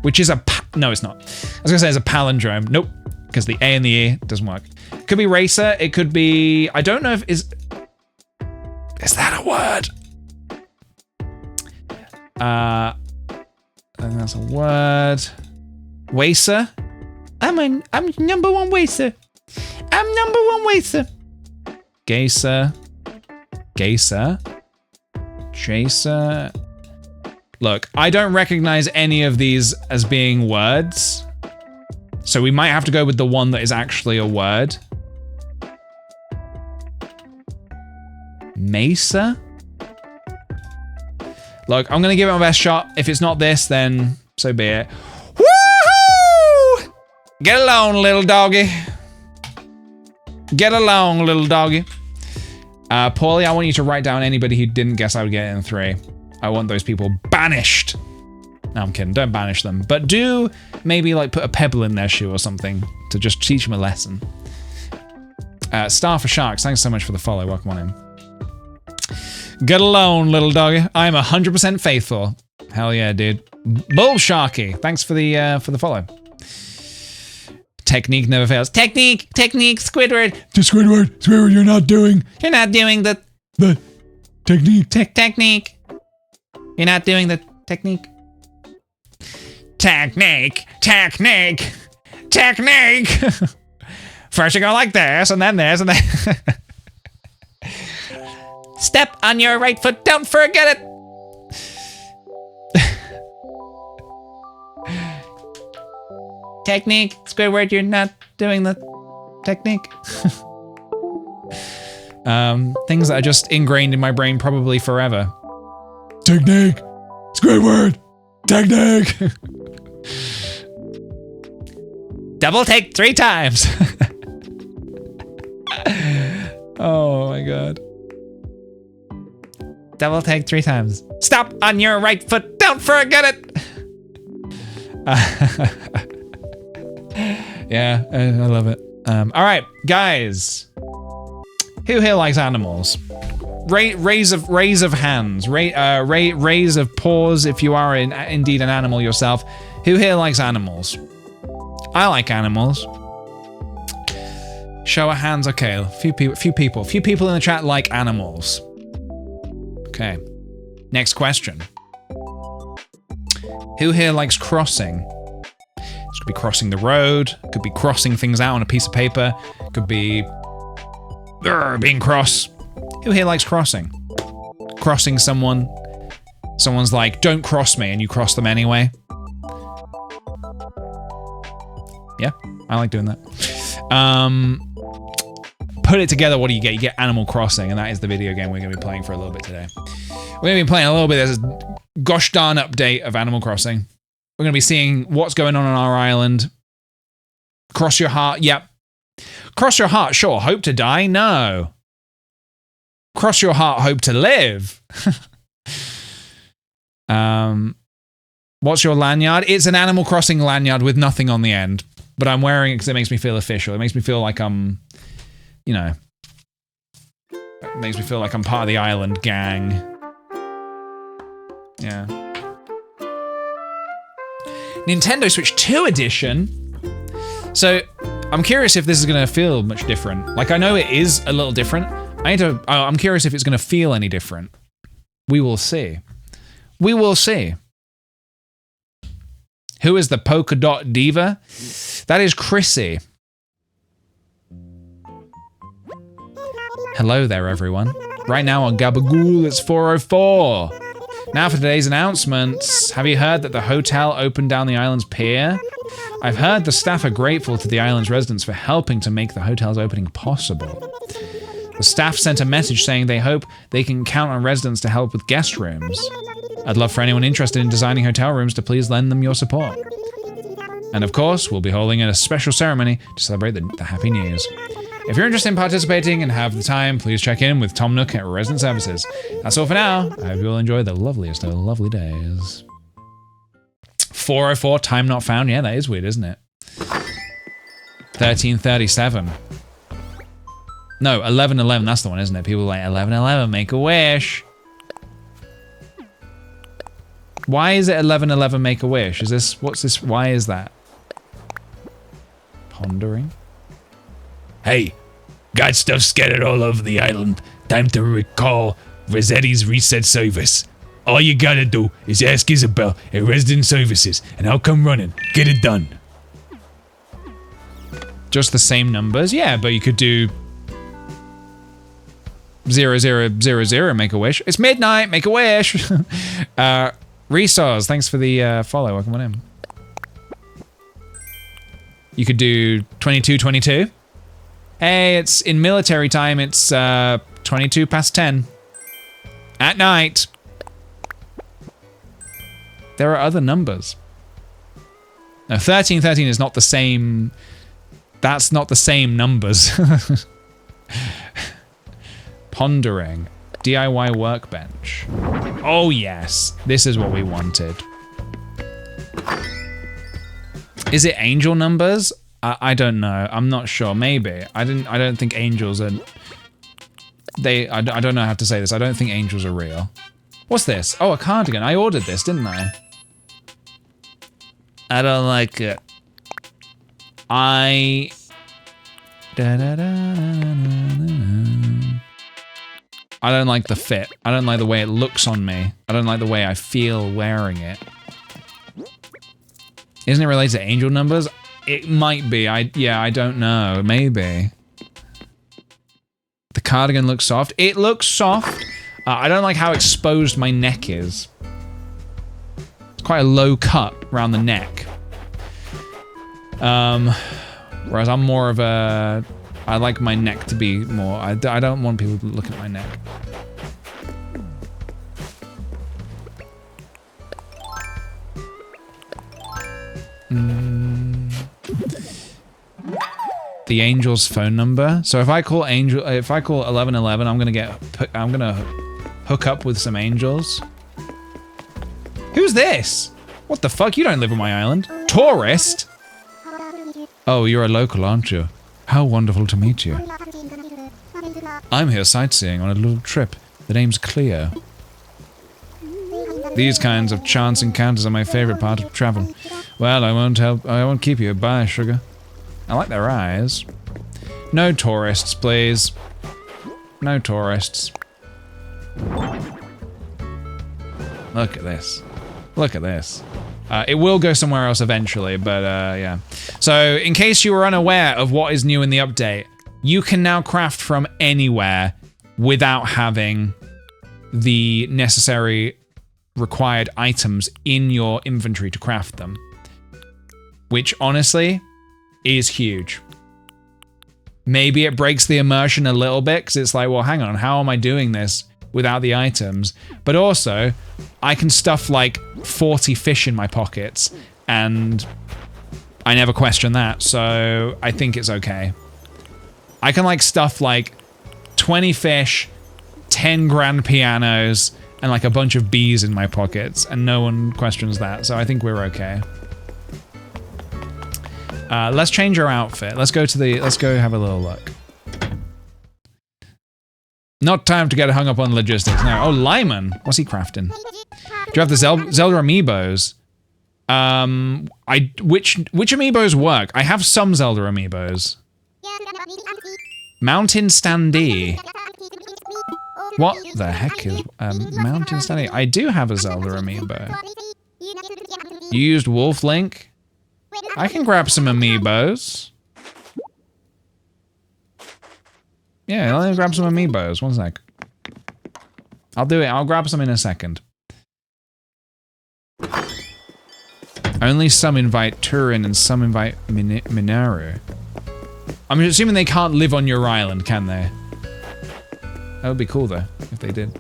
which is no, it's not. I was gonna say it's a palindrome. Nope, because the A and the E doesn't work. It could be Racer. It could be. I don't know if is that a word? I think that's a word. Wacer. I'm number 1 wacer. I'm number 1 wacer. Gayser. Gayser. Chaser. Look, I don't recognize any of these as being words. So we might have to go with the one that is actually a word. Mesa? Look, I'm gonna give it my best shot. If it's not this, then so be it. Woohoo! Get along, little doggy. Get along, little doggy. Paulie, I want you to write down anybody who didn't guess I would get it in 3. I want those people banished. No, I'm kidding. Don't banish them. But do maybe like put a pebble in their shoe or something to just teach them a lesson. Star for Sharks, thanks so much for the follow. Welcome on in. Get alone, little doggy. I'm 100% faithful. Hell yeah, dude. Bull Sharky, thanks for the follow. Technique never fails. Technique, Squidward. Squidward, you're not doing the technique. Technique. You're not doing the technique. Technique. First you go like this, and then this, and then... Step on your right foot, don't forget it! Technique, Squidward, you're not doing the technique. Things that are just ingrained in my brain probably forever. Technique, Squidward, technique. Double take 3 times. Oh my god. Double take 3 times. Stop on your right foot, don't forget it! Yeah, I love it. All right, guys. Who here likes animals? Raise of hands. Raise of paws if you are indeed an animal yourself. Who here likes animals? I like animals. Show of hands. Okay, a few people in the chat like animals. Okay. Next question. Who here likes crossing? This could be crossing the road, could be crossing things out on a piece of paper, could be being cross. Who here likes crossing? Crossing someone. Someone's like, don't cross me, and you cross them anyway. Yeah, I like doing that. Put it together, what do you get? You get Animal Crossing, and that is the video game we're going to be playing for a little bit today. We're going to be playing a little bit. There's a gosh darn update of Animal Crossing. We're going to be seeing what's going on our island. Cross your heart, yep. Cross your heart, sure. Hope to die? No. Cross your heart, hope to live. What's your lanyard? It's an Animal Crossing lanyard with nothing on the end. But I'm wearing it because it makes me feel official. It makes me feel like I'm, you know, it makes me feel like I'm part of the island gang. Yeah. Nintendo Switch 2 edition. So I'm curious if this is going to feel much different. Like, I know it is a little different. I'm curious if it's going to feel any different. We will see. We will see. Who is the polka dot diva? That is Chrissy. Hello there, everyone. Right now on Gabagool, it's 4:04. Now for today's announcements. Have you heard that the hotel opened down the island's pier? I've heard the staff are grateful to the island's residents for helping to make the hotel's opening possible. The staff sent a message saying they hope they can count on residents to help with guest rooms. I'd love for anyone interested in designing hotel rooms to please lend them your support. And of course, we'll be holding a special ceremony to celebrate the happy news. If you're interested in participating and have the time, please check in with Tom Nook at Resident Services. That's all for now. I hope you'll enjoy the loveliest of lovely days. 4:04, time not found. Yeah, that is weird, isn't it? 13:37. No, 11:11, that's the one, isn't it? People are like, 11:11, make a wish. Why is it 11:11, make a wish? Is this, what's this, why is that? Pondering. Hey, got stuff scattered all over the island. Time to recall Rossetti's reset service. All you gotta do is ask Isabel at Resident Services, and I'll come running. Get it done. Just the same numbers? Yeah, but you could do 0000, make a wish. It's midnight, make a wish. Resource, thanks for the follow. Welcome on in. You could do 22:22. Hey, it's in military time. It's 22 past 10 at night. There are other numbers. No, 1313 is not the same. That's not the same numbers. Pondering. DIY workbench. Oh yes, this is what we wanted. Is it angel numbers? I don't know. I'm not sure. Maybe. I don't think angels are. I don't know how to say this. I don't think angels are real. What's this? Oh, a cardigan. I ordered this, didn't I? I don't like it. I don't like the fit. I don't like the way it looks on me. I don't like the way I feel wearing it. Isn't it related to angel numbers? It might be. Yeah, I don't know. Maybe. The cardigan looks soft. It looks soft. I don't like how exposed my neck is. It's quite a low cut around the neck. Whereas I'm more of a... I like my neck to be more... I don't want people to look at my neck. The angel's phone number. So if I call 1111, I'm gonna hook up with some angels. Who's this? What the fuck? You don't live on my island. Tourist? Oh, you're a local, aren't you? How wonderful to meet you. I'm here sightseeing on a little trip. The name's Cleo. These kinds of chance encounters are my favorite part of travel. Well, I won't keep you. Bye, sugar. I like their eyes. No tourists, please. No tourists. Look at this. Look at this. It will go somewhere else eventually, but yeah. So, in case you were unaware of what is new in the update, you can now craft from anywhere without having the necessary required items in your inventory to craft them. Which, honestly, is huge. Maybe it breaks the immersion a little bit, because it's like, well, hang on, how am I doing this without the items? But also, I can stuff like 40 fish in my pockets, and I never question that, so I think it's okay. I can like stuff like 20 fish, 10 grand pianos, and like a bunch of bees in my pockets, and no one questions that, so I think we're okay. Let's change our outfit. Let's go have a little look. Not time to get hung up on logistics now. Oh, Lyman. What's he crafting? Do you have the Zelda amiibos? Which amiibos work? I have some Zelda amiibos. Mountain Standee. What the heck is Mountain Standee? I do have a Zelda amiibo. You used Wolf Link? I can grab some amiibos. Yeah, let me grab some amiibos. One sec. I'll do it. I'll grab some in a second. Only some invite Turin and some invite Minaru. I'm assuming they can't live on your island, can they? That would be cool, though, if they did.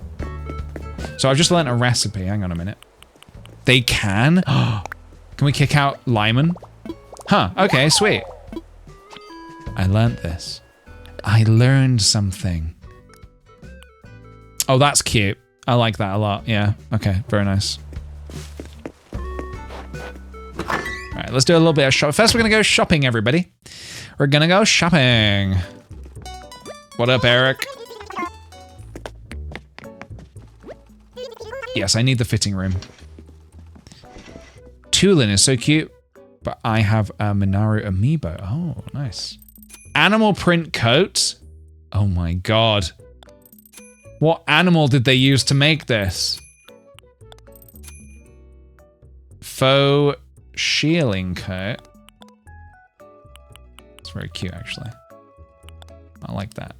So I've just learnt a recipe. Hang on a minute. They can? Can we kick out Lyman? Huh, okay, sweet. I learnt this. I learned something. Oh, that's cute. I like that a lot. Yeah, okay, very nice. Alright, let's do a little bit of shopping. First, we're gonna go shopping, everybody. We're gonna go shopping. What up, Eric? Yes, I need the fitting room. Tulin is so cute, but I have a Minaru amiibo. Oh, nice. Animal print coat? Oh my god. What animal did they use to make this? Faux shearling coat. It's very cute, actually. I like that.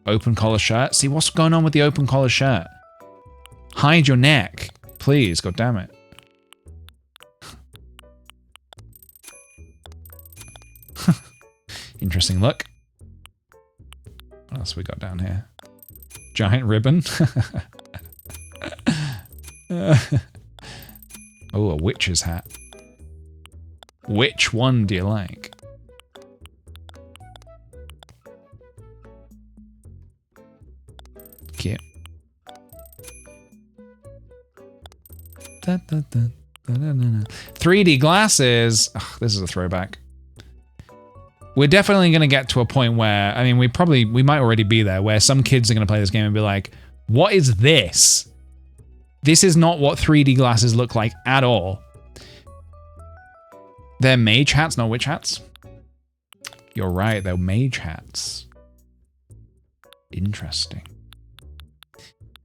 Open collar shirt. See, what's going on with the open collar shirt? Hide your neck. Please, god damn it. Interesting look. What else we got down here? Giant ribbon. Oh, a witch's hat. Which one do you like? Cute. 3D glasses. Ugh, this is a throwback. We're definitely going to get to a point where, I mean, we might already be there, where some kids are going to play this game and be like, what is this? This is not what 3D glasses look like at all. They're mage hats, not witch hats. You're right, they're mage hats. Interesting.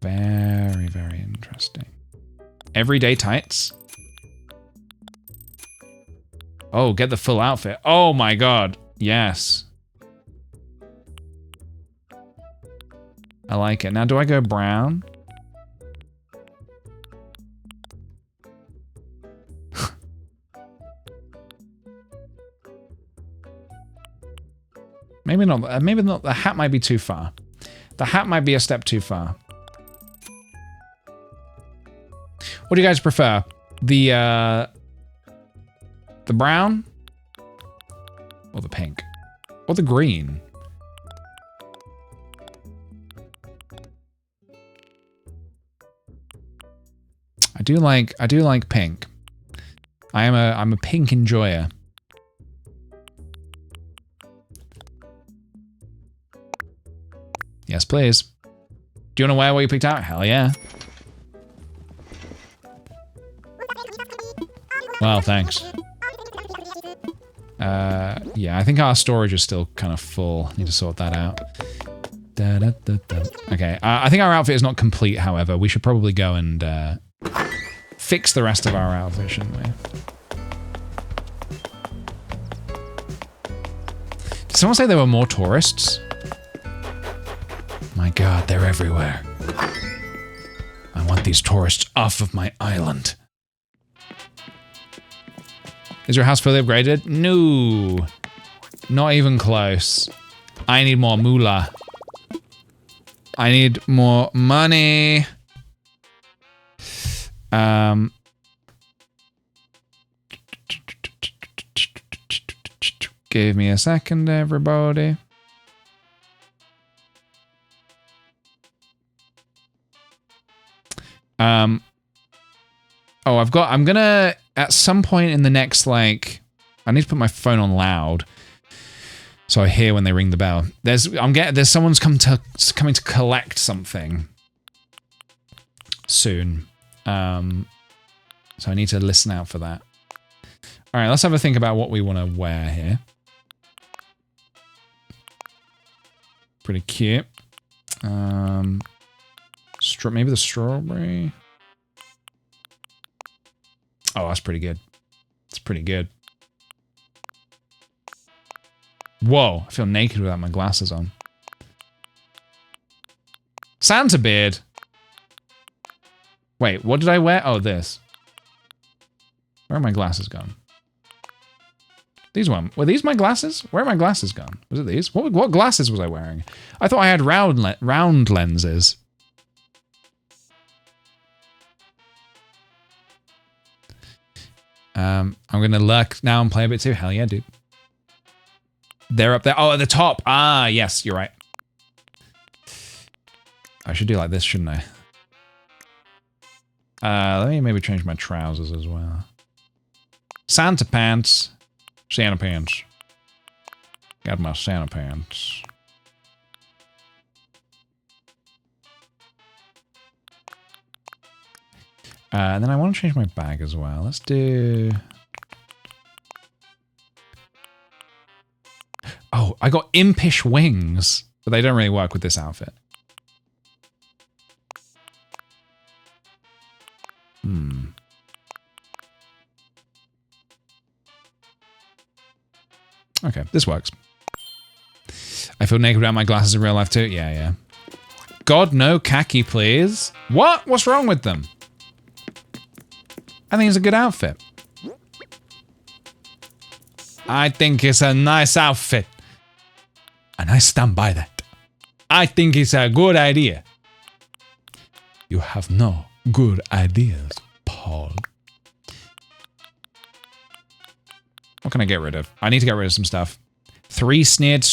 Very, very interesting. Everyday tights. Oh, get the full outfit. Oh my god. Yes. I like it. Now, do I go brown? Maybe not. Maybe not. The hat might be too far. The hat might be a step too far. What do you guys prefer? The brown? Or the pink? Or the green? I do like pink. I'm a pink enjoyer. Yes, please. Do you want to wear what you picked out? Hell yeah. Well, thanks. Yeah, I think our storage is still kind of full. Need to sort that out. Okay, I think our outfit is not complete, however. We should probably go and fix the rest of our outfit, shouldn't we? Did someone say there were more tourists? My god, they're everywhere. I want these tourists off of my island. Is your house fully upgraded? No. Not even close. I need more moolah. I need more money. Give me a second, everybody. Oh, I'm gonna, at some point in the next, like, I need to put my phone on loud so I hear when they ring the bell. There's someone's coming to collect something soon. So I need to listen out for that. All right, let's have a think about what we want to wear here. Pretty cute. Maybe the strawberry. Oh, that's pretty good. It's pretty good. Whoa, I feel naked without my glasses on. Santa beard. Wait, what did I wear? Oh, this. Where are my glasses gone? These one. Were these my glasses? Where are my glasses gone? Was it these? What glasses was I wearing? I thought I had round lenses. I'm gonna lurk now and play a bit too. Hell yeah, dude. They're up there. Oh, at the top. Ah, yes, you're right. I should do like this, shouldn't I? Let me maybe change my trousers as well. Santa pants. Santa pants. Got my Santa pants. And then I want to change my bag as well. Let's do... Oh, I got impish wings, but they don't really work with this outfit. Okay, this works. I feel naked without my glasses in real life too. Yeah. God, no khaki, please. What? What's wrong with them? I think it's a good outfit. I think it's a nice outfit. And I stand by that. I think it's a good idea. You have no good ideas, Paul. What can I get rid of? I need to get rid of some stuff. Three-tiered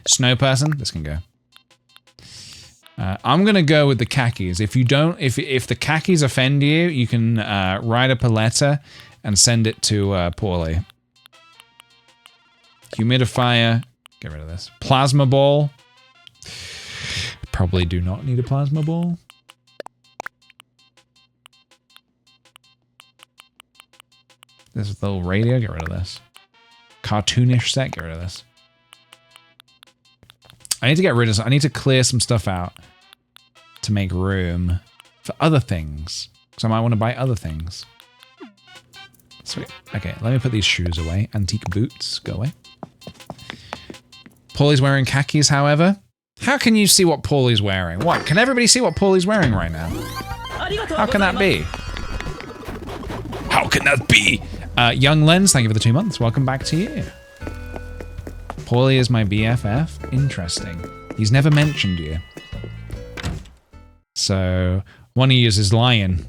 snow person. This can go. I'm gonna go with the khakis. If the khakis offend you, you can write up a letter and send it to Paulie. Humidifier. Get rid of this. Plasma ball. Probably do not need a plasma ball. This little radio, get rid of this. Cartoonish set, get rid of this. I need to get rid of, I need to clear some stuff out to make room for other things. So I might want to buy other things. Sweet. Okay, let me put these shoes away. Antique boots, go away. Paulie's wearing khakis, however. How can you see what Paulie's wearing? What? Can everybody see what Paulie's wearing right now? How can that be? How can that be? Young Lens, thank you for the 2 months. Welcome back to you. Paulie is my BFF. Interesting. He's never mentioned you. So, one of you is lying.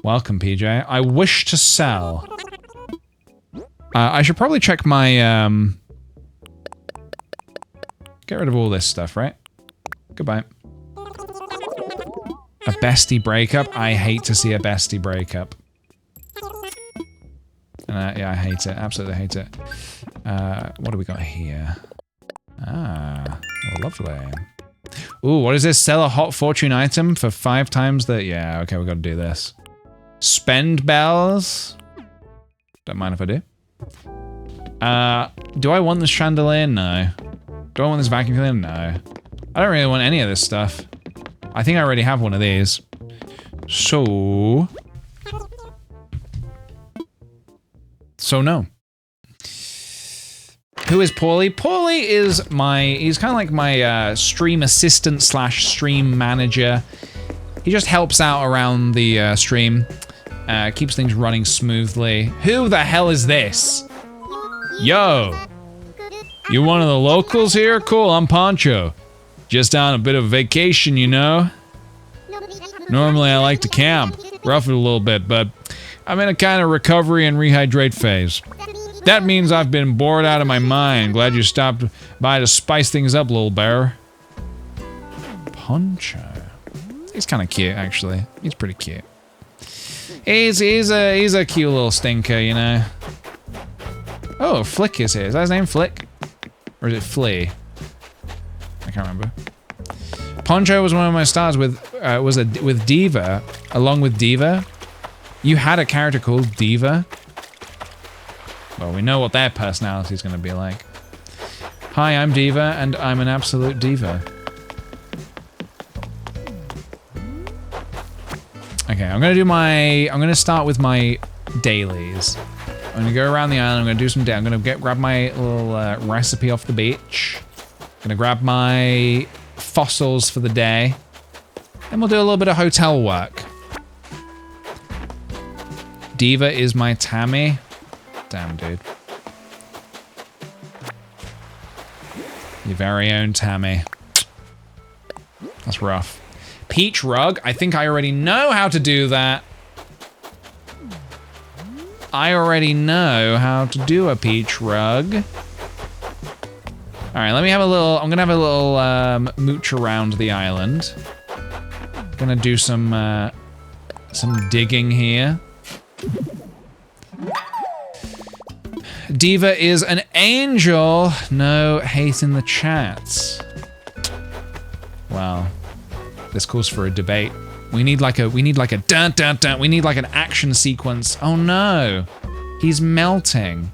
Welcome, PJ. I wish to sell. I should probably check my, get rid of all this stuff, right? Goodbye. A bestie breakup? I hate to see a bestie breakup. Yeah, I hate it. Absolutely hate it. What do we got here? Ah, oh, lovely. Ooh, what is this? Sell a hot fortune item for 5 times the... Yeah, okay, we got to do this. Spend bells. Don't mind if I do. Do I want this chandelier? No. Do I want this vacuum cleaner? No. I don't really want any of this stuff. I think I already have one of these. So no. Who is Paulie? Paulie is he's kind of like my stream assistant / stream manager. He just helps out around the stream. Keeps things running smoothly. Who the hell is this? Yo! You one of the locals here? Cool, I'm Poncho. Just on a bit of vacation, you know? Normally I like to camp. Rough it a little bit, but I'm in a kind of recovery and rehydrate phase. That means I've been bored out of my mind. Glad you stopped by to spice things up, little bear. Poncho. He's kind of cute, actually. He's pretty cute. He's a cute little stinker, you know. Oh, Flick is here. Is that his name, Flick? Or is it Flea? I can't remember. Poncho was one of my stars with with Diva. Along with Diva, you had a character called Diva. Well, we know what their personality is going to be like. Hi, I'm Diva, and I'm an absolute diva. Okay, I'm gonna start with my dailies. I'm gonna go around the island. I'm gonna do some. I'm gonna grab my little recipe off the beach. Gonna grab my fossils for the day. And we'll do a little bit of hotel work. Diva is my Tammy. Damn, dude. Your very own Tammy. That's rough. Peach rug. I think I already know how to do that. I already know how to do a peach rug. All right, let me have a little. I'm gonna have a little mooch around the island. Gonna do some digging here. Diva is an angel. No hate in the chat. Wow. This calls for a debate. We need like a dun dun dun. We need like an action sequence. Oh no, he's melting.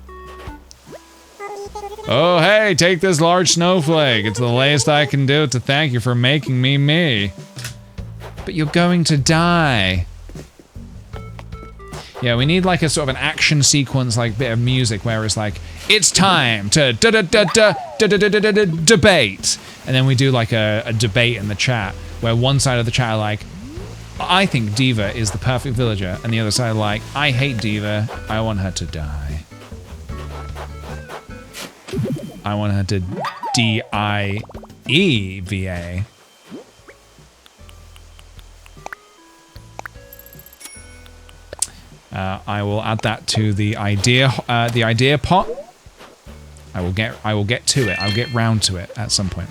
Oh hey, take this large snowflake. It's the least I can do to thank you for making me me. But you're going to die. Yeah, we need like a sort of an action sequence, like bit of music where it's like, it's time to debate. And then we do like a debate in the chat where one side of the chat are like, I think Diva is the perfect villager. And the other side are like, I hate Diva. I want her to die. I want her to D-I-E-V-A. I will add that to the idea pot. I will get to it. I'll get round to it at some point.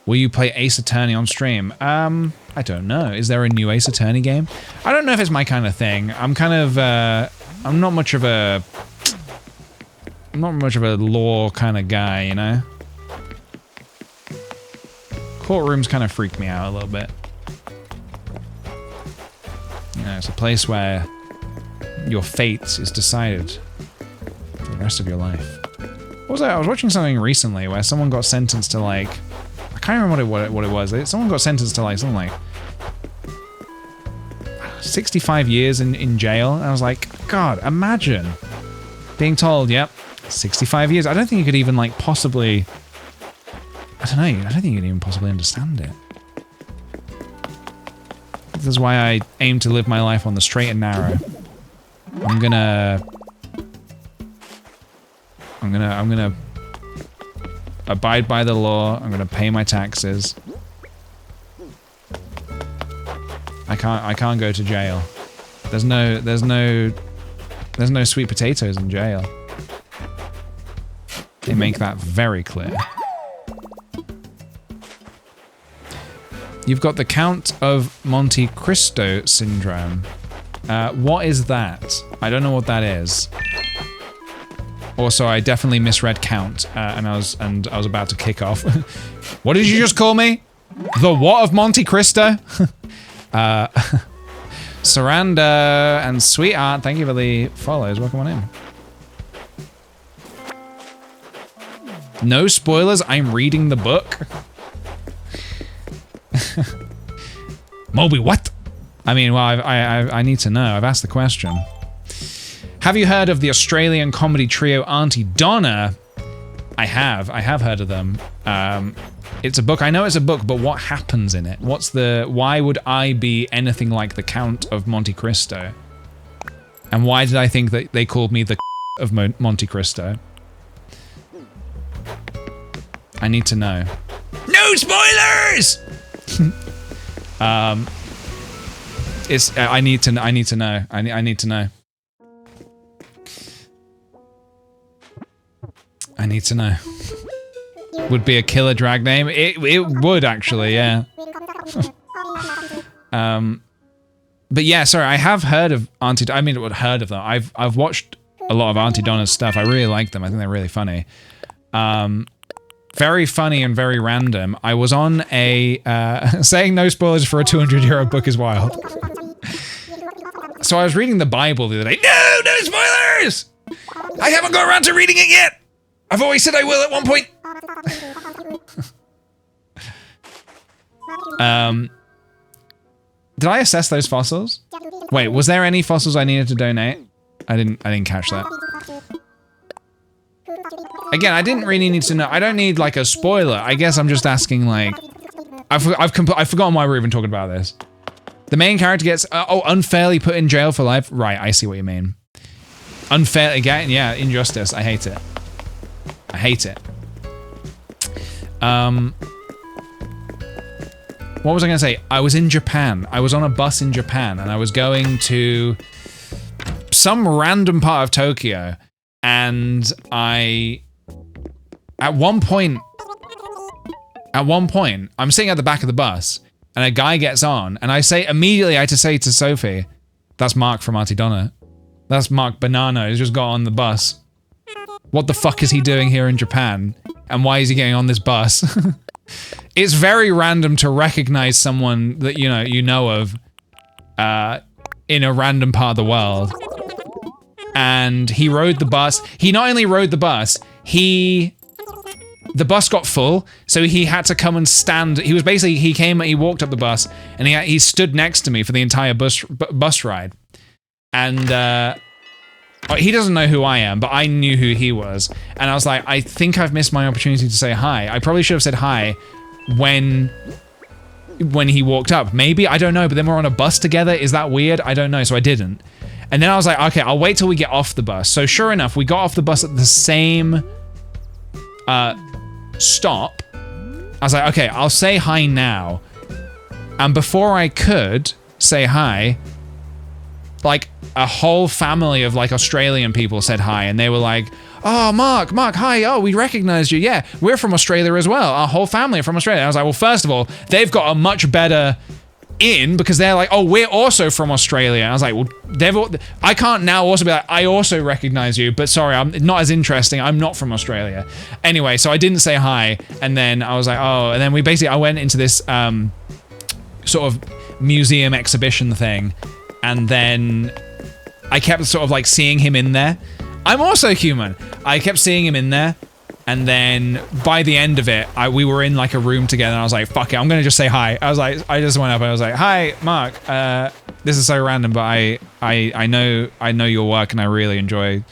Will you play Ace Attorney on stream? I don't know. Is there a new Ace Attorney game? I don't know if it's my kind of thing. I'm kind of I'm not much of a lore kind of guy, you know? Courtrooms kind of freak me out a little bit. You know, it's a place where your fate is decided for the rest of your life. What was that? I was watching something recently where someone got sentenced to like, I can't remember what it was. Someone got sentenced to like something like 65 years in jail. And I was like, God, imagine being told, yep, 65 years. I don't think you could even like possibly, I don't know, I don't think you can even possibly understand it. This is why I aim to live my life on the straight and narrow. I'm gonna abide by the law. I'm gonna pay my taxes. I can't go to jail. There's no sweet potatoes in jail. They make that very clear. You've got the Count of Monte Cristo syndrome. What is that? I don't know what that is. Also, I definitely misread Count, and I was about to kick off. What did you just call me? The what of Monte Cristo? Saranda and Sweetheart, thank you for the follows. Welcome on in. No spoilers. I'm reading the book. Moby, what? I mean, well, I need to know. I've asked the question. Have you heard of the Australian comedy trio Auntie Donna? I have heard of them. It's a book. I know it's a book, but what happens in it? Why would I be anything like the Count of Monte Cristo? And why did I think that they called me the of Monte Cristo? I need to know. No spoilers! It's. I need to know. I need to know. I need to know. I need to know. Would be a killer drag name. It would actually, yeah. But yeah, sorry. I have heard of Auntie. I mean, heard of them. I've watched a lot of Auntie Donna's stuff. I really like them. I think they're really funny. Very funny and very random. I was on a saying no spoilers for a 200-year-old book is wild. So I was reading the Bible the other day. No spoilers! I haven't got around to reading it yet. I've always said I will at one point. Did I assess those fossils? Wait, was there any fossils I needed to donate? I didn't catch that. Again, I didn't really need to know. I don't need like a spoiler. I guess I'm just asking like, I've forgotten why we're even talking about this. The main character gets unfairly put in jail for life. Right, I see what you mean. Unfair again, yeah, injustice. I hate it. I hate it. What was I gonna say? I was in Japan. I was on a bus in Japan and I was going to some random part of Tokyo, and at one point, I'm sitting at the back of the bus and a guy gets on and I say immediately, I had to say to Sophie, that's Mark from Auntie Donna. That's Mark Banana, who's just got on the bus. What the fuck is he doing here in Japan? And why is he getting on this bus? It's very random to recognize someone that you know of in a random part of the world. And he rode the bus. He not only rode the bus, the bus got full, so he had to come and stand. He walked up the bus and he stood next to me for the entire bus ride. And he doesn't know who I am, but I knew who he was. And I was like, I think I've missed my opportunity to say hi. I probably should have said hi when he walked up. Maybe, I don't know, but then we're on a bus together. Is that weird? I don't know, so I didn't. And then I was like, okay, I'll wait till we get off the bus. So sure enough, we got off the bus at the same stop. I was like, okay, I'll say hi now. And before I could say hi, like a whole family of like Australian people said hi, and they were like, oh, Mark, hi, oh, we recognized you. Yeah, we're from Australia as well. Our whole family are from Australia. I was like, well, first of all, they've got a much better in because they're like, oh, we're also from Australia. And I was like, well, I can't now also be like, I also recognize you, but sorry, I'm not as interesting. I'm not from Australia. Anyway, so I didn't say hi, and then I was like, oh, and then I went into this sort of museum exhibition thing, and then I kept sort of like seeing him in there. I'm also human. I kept seeing him in there, and then by the end of it, we were in like a room together, and I was like, fuck it, I'm gonna just say hi. I just went up and I was like, hi, Mark. This is so random, but I know your work, and I really enjoy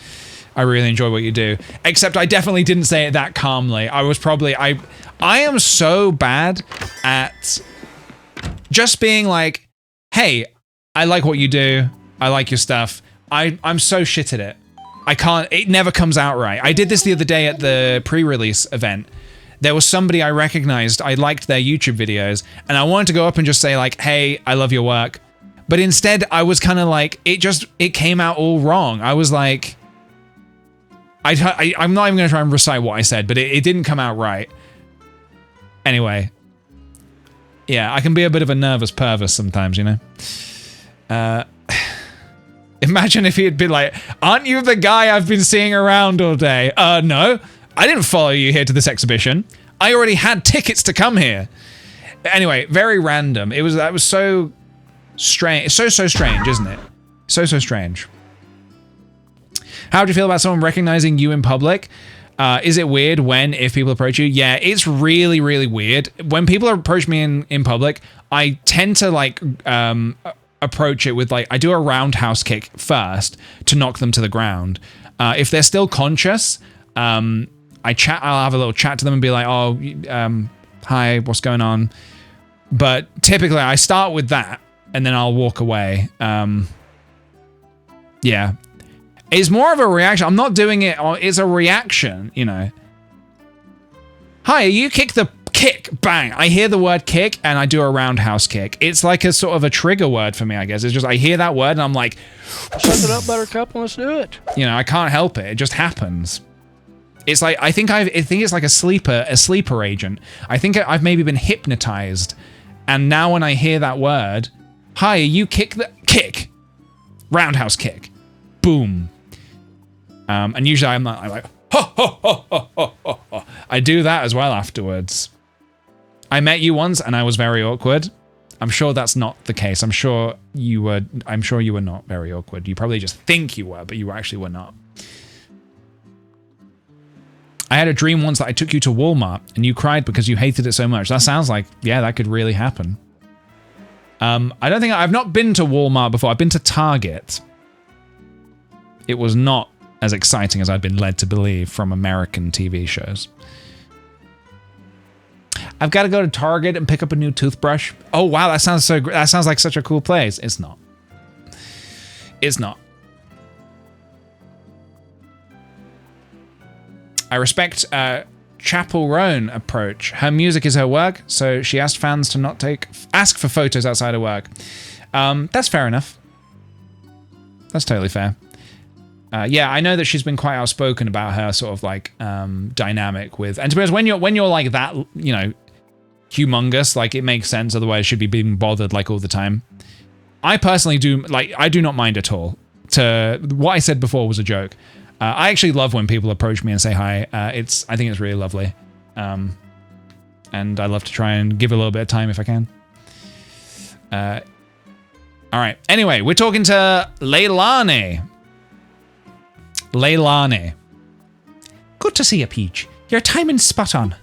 what you do. Except I definitely didn't say it that calmly. I was probably, I am so bad at just being like, hey, I like what you do. I like your stuff. I'm so shit at it. It never comes out right. I did this the other day at the pre-release event. There was somebody I recognized. I liked their YouTube videos, and I wanted to go up and just say like, hey, I love your work. But instead I was kind of like, it came out all wrong. I was like, I'm not even gonna try and recite what I said, but it didn't come out right. Anyway. Yeah, I can be a bit of a nervous pervert sometimes, you know? Imagine if he had been like, aren't you the guy I've been seeing around all day? No, I didn't follow you here to this exhibition. I already had tickets to come here. Anyway, very random. That was so strange. So strange, isn't it? So strange. How do you feel about someone recognizing you in public? Is it weird if people approach you? Yeah, it's really, really weird. When people approach me in public, I tend to like, approach it with like, I do a roundhouse kick first to knock them to the ground. If they're still conscious, I'll have a little chat to them and be like, oh, hi, what's going on? But typically I start with that and then I'll walk away. Yeah. It's more of a reaction. I'm not doing it, it's a reaction, you know. Hi, are you Kickthepj? kick, bang. I hear the word kick and I do a roundhouse kick. It's like a sort of a trigger word for me, I guess. It's just I hear that word and I'm like, shut it up, Buttercup. Let's do it. You know, I can't help it. It just happens. It's like I think it's like a sleeper agent. I think I've maybe been hypnotized, and now when I hear that word, hi, you kick, roundhouse kick, boom. And usually I'm like, ho, ho, ho, ho, ho, ho, ho. I do that as well afterwards. I met you once and I was very awkward. I'm sure that's not the case. I'm sure you were not very awkward. You probably just think you were, but you actually were not. I had a dream once that I took you to Walmart and you cried because you hated it so much. That sounds like, yeah, that could really happen. I've not been to Walmart before. I've been to Target. It was not as exciting as I'd been led to believe from American TV shows. I've got to go to Target and pick up a new toothbrush. Oh, wow, that sounds so great. That sounds like such a cool place. It's not. It's not. I respect Chapel Roan approach. Her music is her work, so she asked fans to not ask for photos outside of work. That's fair enough. That's totally fair. Yeah, I know that she's been quite outspoken about her sort of like dynamic with, and to be honest, when you're like that, you know, humongous, like it makes sense. Otherwise, she'd be being bothered like all the time. I personally I do not mind at all. What I said before was a joke. I actually love when people approach me and say hi. I think it's really lovely. And I love to try and give a little bit of time if I can. All right. Anyway, we're talking to Leilani. Leilani. Good to see you, Peach. Your timing's spot on.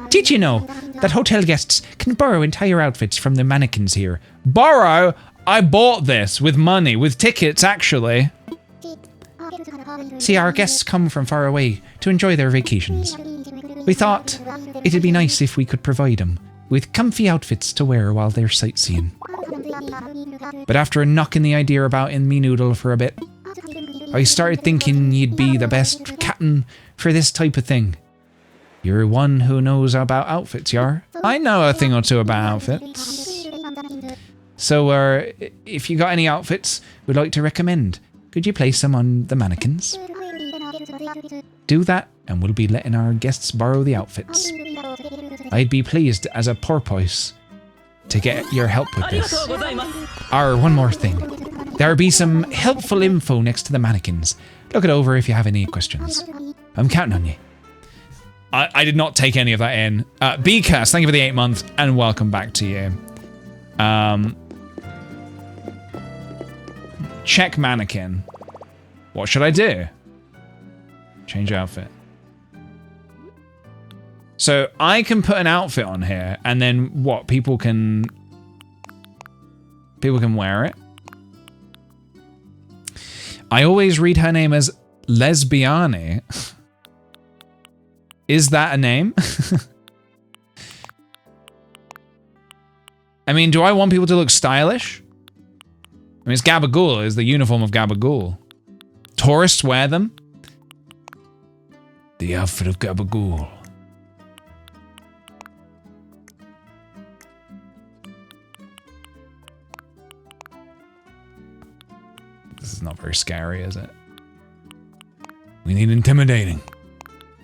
Did you know that hotel guests can borrow entire outfits from the mannequins here? Borrow? I bought this with money, with tickets, actually. See, our guests come from far away to enjoy their vacations. We thought it'd be nice if we could provide them with comfy outfits to wear while they're sightseeing. But after knocking the idea about in me noodle for a bit, I started thinking you'd be the best captain for this type of thing. You're one who knows about outfits, Yar. I know a thing or two about outfits. So, if you got any outfits we'd like to recommend, could you place them on the mannequins? Do that, and we'll be letting our guests borrow the outfits. I'd be pleased as a porpoise to get your help with this. One more thing. There'll be some helpful info next to the mannequins. Look it over if you have any questions. I'm counting on you. I did not take any of that in. Bcast, thank you for the 8 months, and welcome back to you. Check mannequin. What should I do? Change outfit. So I can put an outfit on here, and then what? People can wear it. I always read her name as Lesbiane. Is that a name? I mean, do I want people to look stylish? I mean, it's Gabagool. It's the uniform of Gabagool. Tourists wear them. The outfit of Gabagool. This is not very scary, is it? We need intimidating.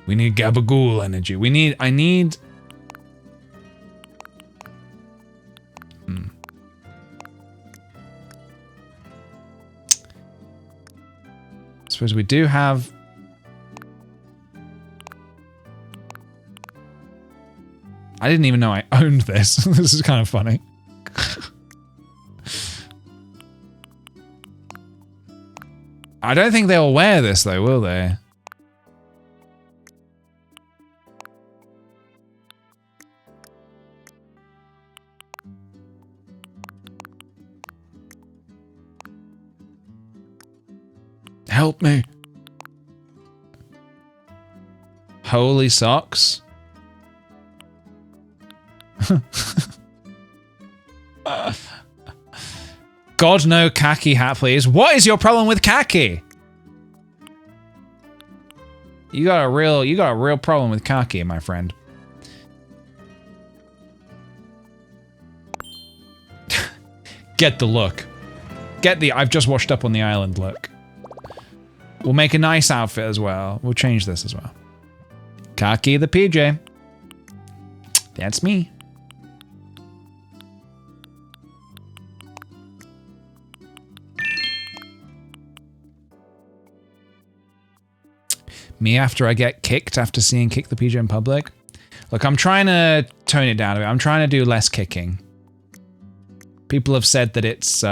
We need Gabagool energy. I need... I suppose we do have... I didn't even know I owned this. This is kind of funny. I don't think they'll wear this though, will they? Help me. Holy socks. God, no khaki hat, please. What is your problem with khaki? You got a real problem with khaki, my friend. get the look. Get the I've just washed up on the island look. We'll make a nice outfit as well. We'll change this as well. Khaki the PJ. That's me. Me after I get kicked after seeing Kick the PJ in public. Look, I'm trying to tone it down a bit. I'm trying to do less kicking. People have said that it's, you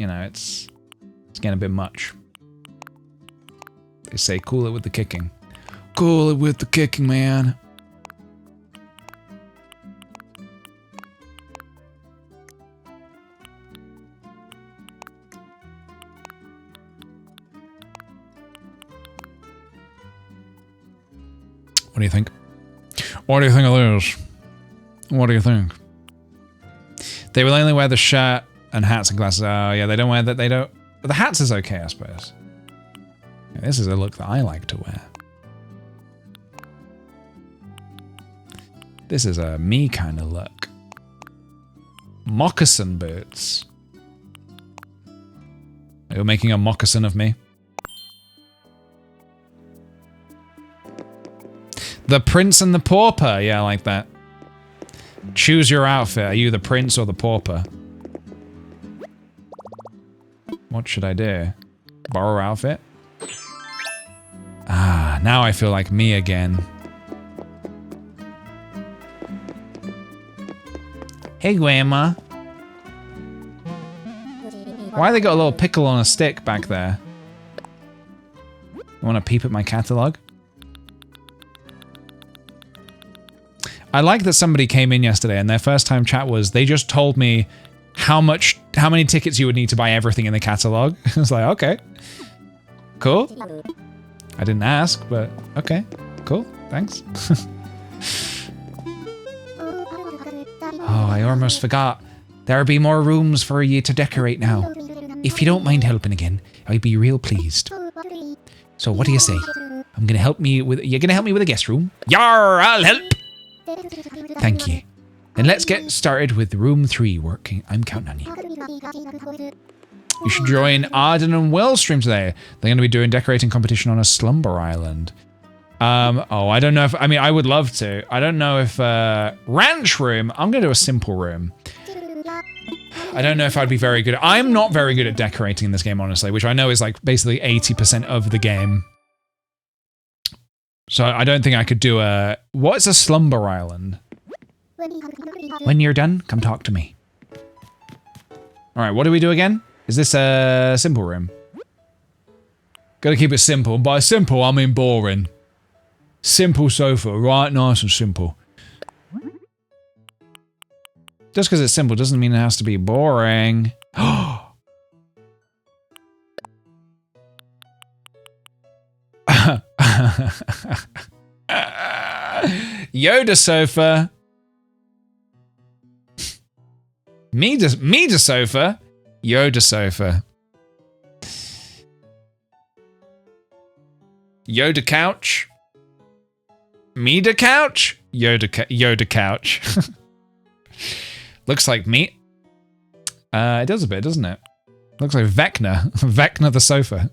know, it's getting a bit much. They say cool it with the kicking. Cool it with the kicking, man. What do you think? What do you think of this? What do you think? They will only wear the shirt and hats and glasses. Oh yeah, they don't wear that. They don't. But the hats is okay, I suppose. Yeah, this is a look that I like to wear. This is a me kind of look. Moccasin boots. You're making a moccasin of me. The Prince and the Pauper. Yeah, I like that. Choose your outfit. Are you the prince or the pauper? What should I do? Borrow outfit? Ah, now I feel like me again. Hey, Grandma. Why they got a little pickle on a stick back there? You want to peep at my catalog? I like that somebody came in yesterday and their first time chat was, they just told me how many tickets you would need to buy everything in the catalog. I was like, okay, cool. I didn't ask, but okay, cool, thanks. Oh, I almost forgot. There'll be more rooms for you to decorate now. If you don't mind helping again, I'd be real pleased. So what do you say? You're gonna help me with a guest room? Yar, I'll help! Thank you. Then let's get started with room 3 working. I'm counting on you. You should join Arden and Will stream today. They're going to be doing decorating competition on a slumber island. Oh, I don't know if, I mean, I would love to. I don't know if, ranch room. I'm going to do a simple room. I don't know if I'd be very good. I'm not very good at decorating in this game, honestly, which I know is like basically 80% of the game. So I don't think I could do a... What's a slumber island? When you're done, come talk to me. Alright, what do we do again? Is this a simple room? Gotta keep it simple. And by simple, I mean boring. Simple sofa, right? Nice and simple. Just because it's simple doesn't mean it has to be boring. Yoda sofa. Mida sofa. Yoda sofa. Yoda couch. Mida couch. Yoda couch. Looks like meat. It does a bit, doesn't it? Looks like Vecna. Vecna the sofa.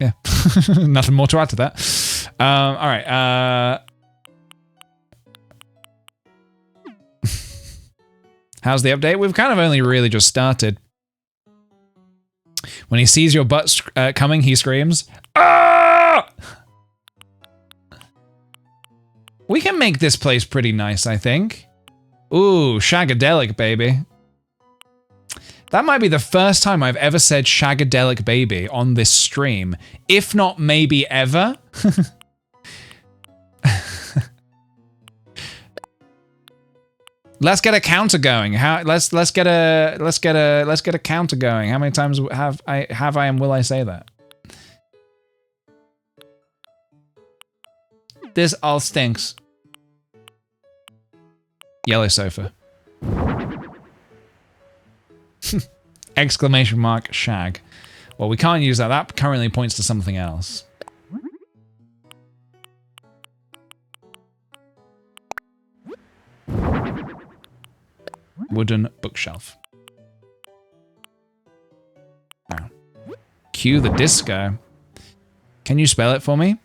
Yeah. Nothing more to add to that. Alright, how's the update? We've kind of only really just started. When he sees your butt coming, he screams, "Ah!" We can make this place pretty nice, I think. Ooh, shagadelic, baby. That might be the first time I've ever said shagadelic baby on this stream. If not maybe ever. Let's get a counter going. Let's get a counter going. How many times have I and will I say that? This all stinks. Yellow sofa. Exclamation mark shag. Well, we can't use that. That currently points to something else. Wooden bookshelf. Now, cue the disco. Can you spell it for me?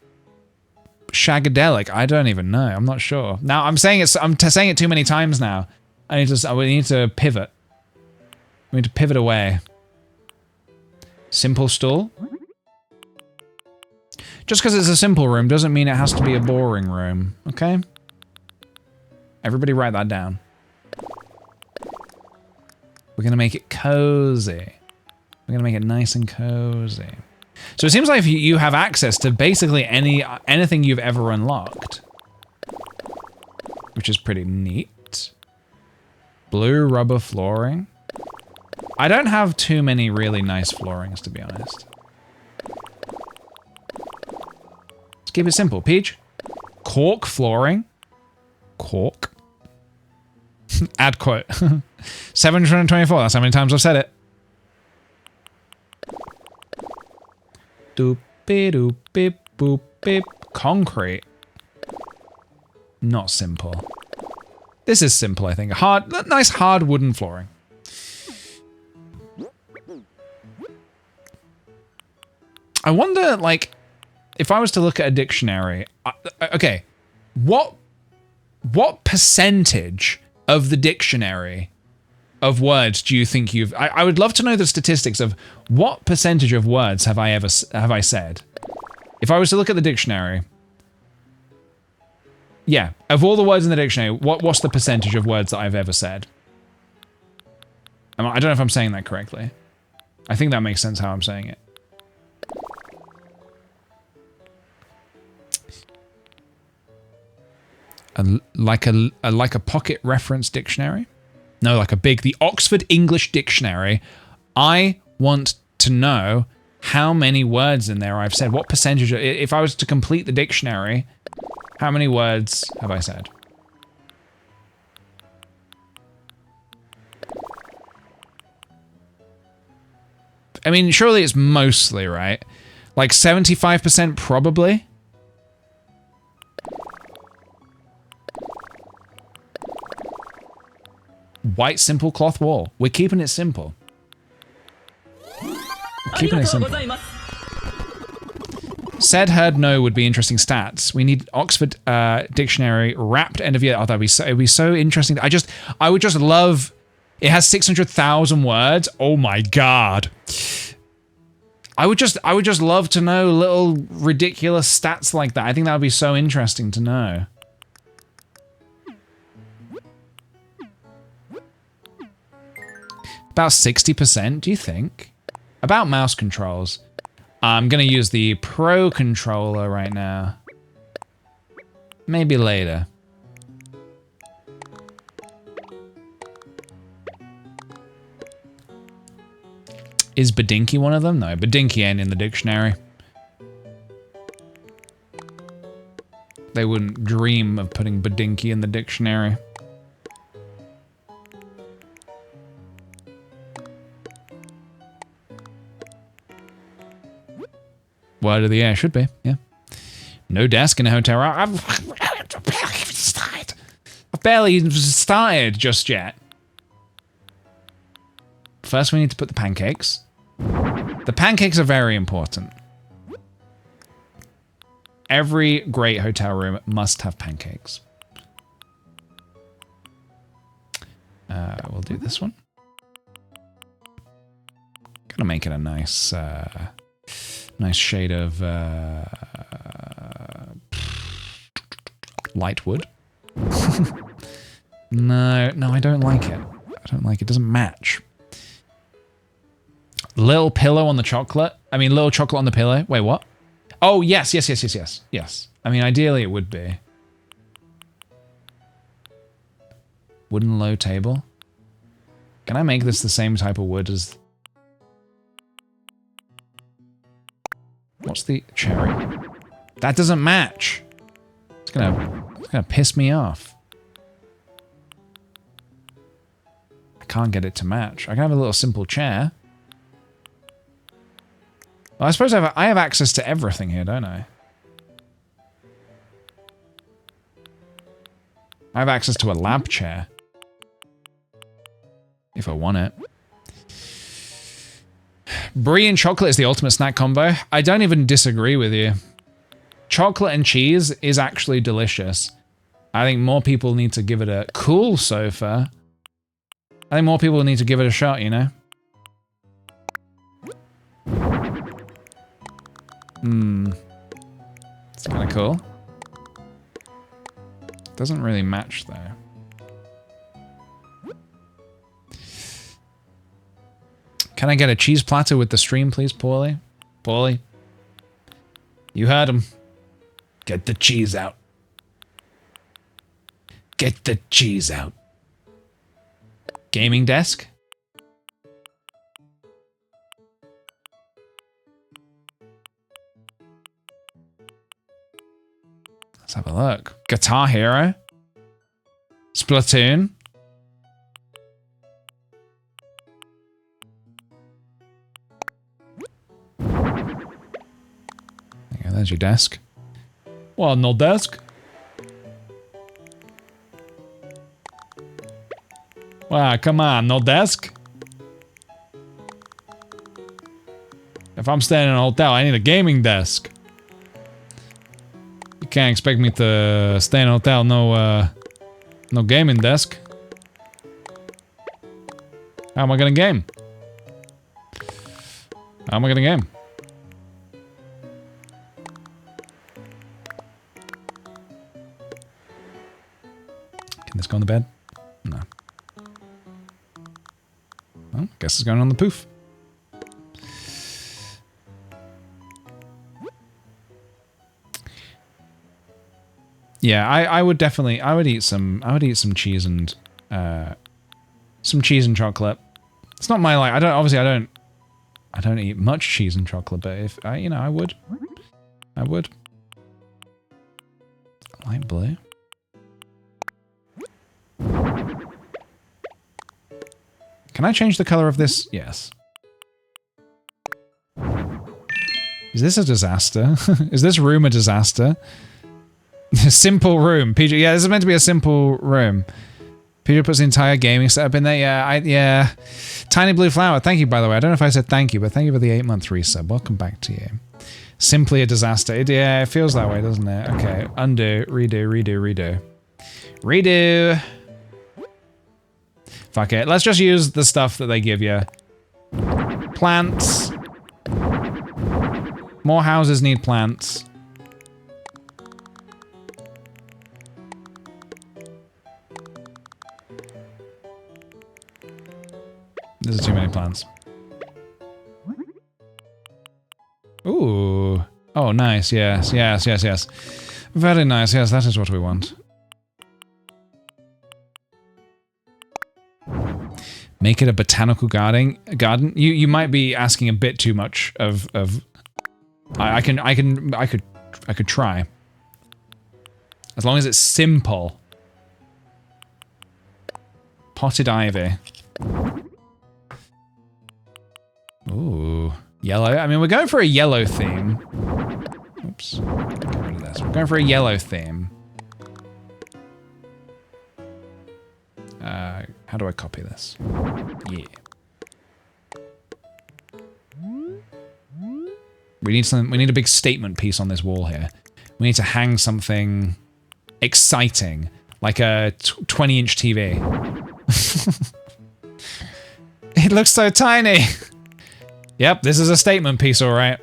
Shagadelic. I don't even know. I'm not sure. Now I'm saying it. I'm saying it too many times now. We need to pivot. We need to pivot away. Simple stool. Just because it's a simple room doesn't mean it has to be a boring room. Okay. Everybody write that down. We're gonna make it cozy. We're gonna make it nice and cozy. So it seems like you have access to basically anything you've ever unlocked, which is pretty neat. Blue rubber flooring. I don't have too many really nice floorings, to be honest. Let's keep it simple. Peach. Cork flooring. Cork. Add quote. 724. That's how many times I've said it. Doop doop beep boop beep. Concrete. Not simple. This is simple, I think. Nice hard wooden flooring. I wonder, like, if I was to look at a dictionary, okay, what percentage of the dictionary of words do you think you've? I would love to know the statistics of what percentage of words have I said. If I was to look at the dictionary, yeah, of all the words in the dictionary, what's the percentage of words that I've ever said? I don't know if I'm saying that correctly. I think that makes sense how I'm saying it. Like a pocket reference dictionary? No, like the Oxford English Dictionary. I want to know how many words in there I've said. What percentage, if I was to complete the dictionary, how many words have I said? I mean, surely it's mostly, right? Like 75% probably? White simple cloth wall. We're keeping it simple. We're keeping it simple. Said heard no would be interesting stats. We need Oxford Dictionary wrapped end of year. Oh, it'd be so interesting. I would just love. It has 600,000 words. Oh my god. I would just love to know little ridiculous stats like that. I think that would be so interesting to know. About 60%, do you think? About mouse controls. I'm gonna use the Pro controller right now. Maybe later. Is Badinky one of them? No, Badinky ain't in the dictionary. They wouldn't dream of putting Badinky in the dictionary. Word of the year, should be, yeah. No desk in a hotel. I've barely even started just yet. First, we need to put the pancakes. The pancakes are very important. Every great hotel room must have pancakes. We'll do this one. Gonna make it a nice, nice shade of light wood. No, I don't like it. I don't like it. It doesn't match. Little pillow on the chocolate. I mean, little chocolate on the pillow. Wait, what? Oh, yes. Yes. I mean, ideally it would be. Wooden low table. Can I make this the same type of wood as... What's the cherry? That doesn't match. It's gonna piss me off. I can't get it to match. I can have a little simple chair. Well, I suppose I have access to everything here, don't I? I have access to a lab chair. If I want it. Brie and chocolate is the ultimate snack combo. I don't even disagree with you. Chocolate and cheese is actually delicious. I think more people need to give it a cool sofa. I think more people need to give it a shot, you know? It's kind of cool. Doesn't really match though. Can I get a cheese platter with the stream, please, Paulie? Paulie? You heard him. Get the cheese out. Get the cheese out. Gaming desk? Let's have a look. Guitar Hero? Splatoon? Yeah, there's your desk. Well, no desk. Wow, come on, no desk? If I'm staying in a hotel, I need a gaming desk. You can't expect me to stay in a hotel, no gaming desk. How am I gonna game? How am I gonna game? Can this go on the bed? No. Well, guess it's going on the poof. Yeah, I would definitely, I would eat some cheese and, chocolate. It's not my, like, I don't eat much cheese and chocolate, but if, you know, I would. Light blue. Can I change the color of this? Yes. Is this a disaster? Is this room a disaster? Simple room. PJ, yeah, this is meant to be a simple room. PJ puts the entire gaming setup in there. Yeah, Tiny Blue Flower, thank you, by the way. I don't know if I said thank you, but thank you for the 8-month resub. Welcome back to you. Simply a disaster. Yeah, it feels that way, doesn't it? Okay, undo, redo. Redo. Fuck it. Let's just use the stuff that they give you. Plants. More houses need plants. There's too many plants. Ooh. Oh, nice. Yes. Very nice. Yes, that is what we want. Make it a botanical garden. You might be asking a bit too much of. I could try. As long as it's simple. Potted ivy. Ooh, yellow. I mean, we're going for a yellow theme. Oops. Get rid of this. We're going for a yellow theme. How do I copy this? Yeah. We need something. We need a big statement piece on this wall here. We need to hang something exciting, like a 20-inch TV. It looks so tiny. Yep, this is a statement piece, all right.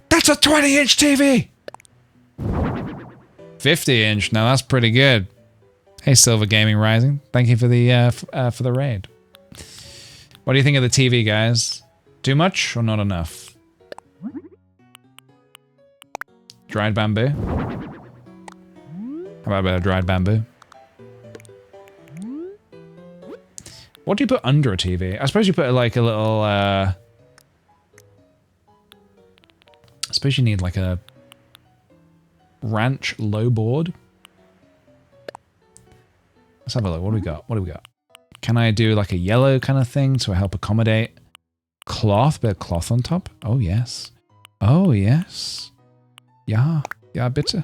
That's a 20-inch TV. 50-inch. Now that's pretty good. Hey, Silver Gaming Rising. Thank you for the raid. What do you think of the TV, guys? Too much or not enough? Dried bamboo. How about a bit of dried bamboo? What do you put under a TV? I suppose you put like a little, I suppose you need like a ranch low board. Let's have a look. What do we got? Can I do like a yellow kind of thing to help accommodate cloth? Bit of cloth on top? Oh, yes. Oh, yes. Yeah, bitte.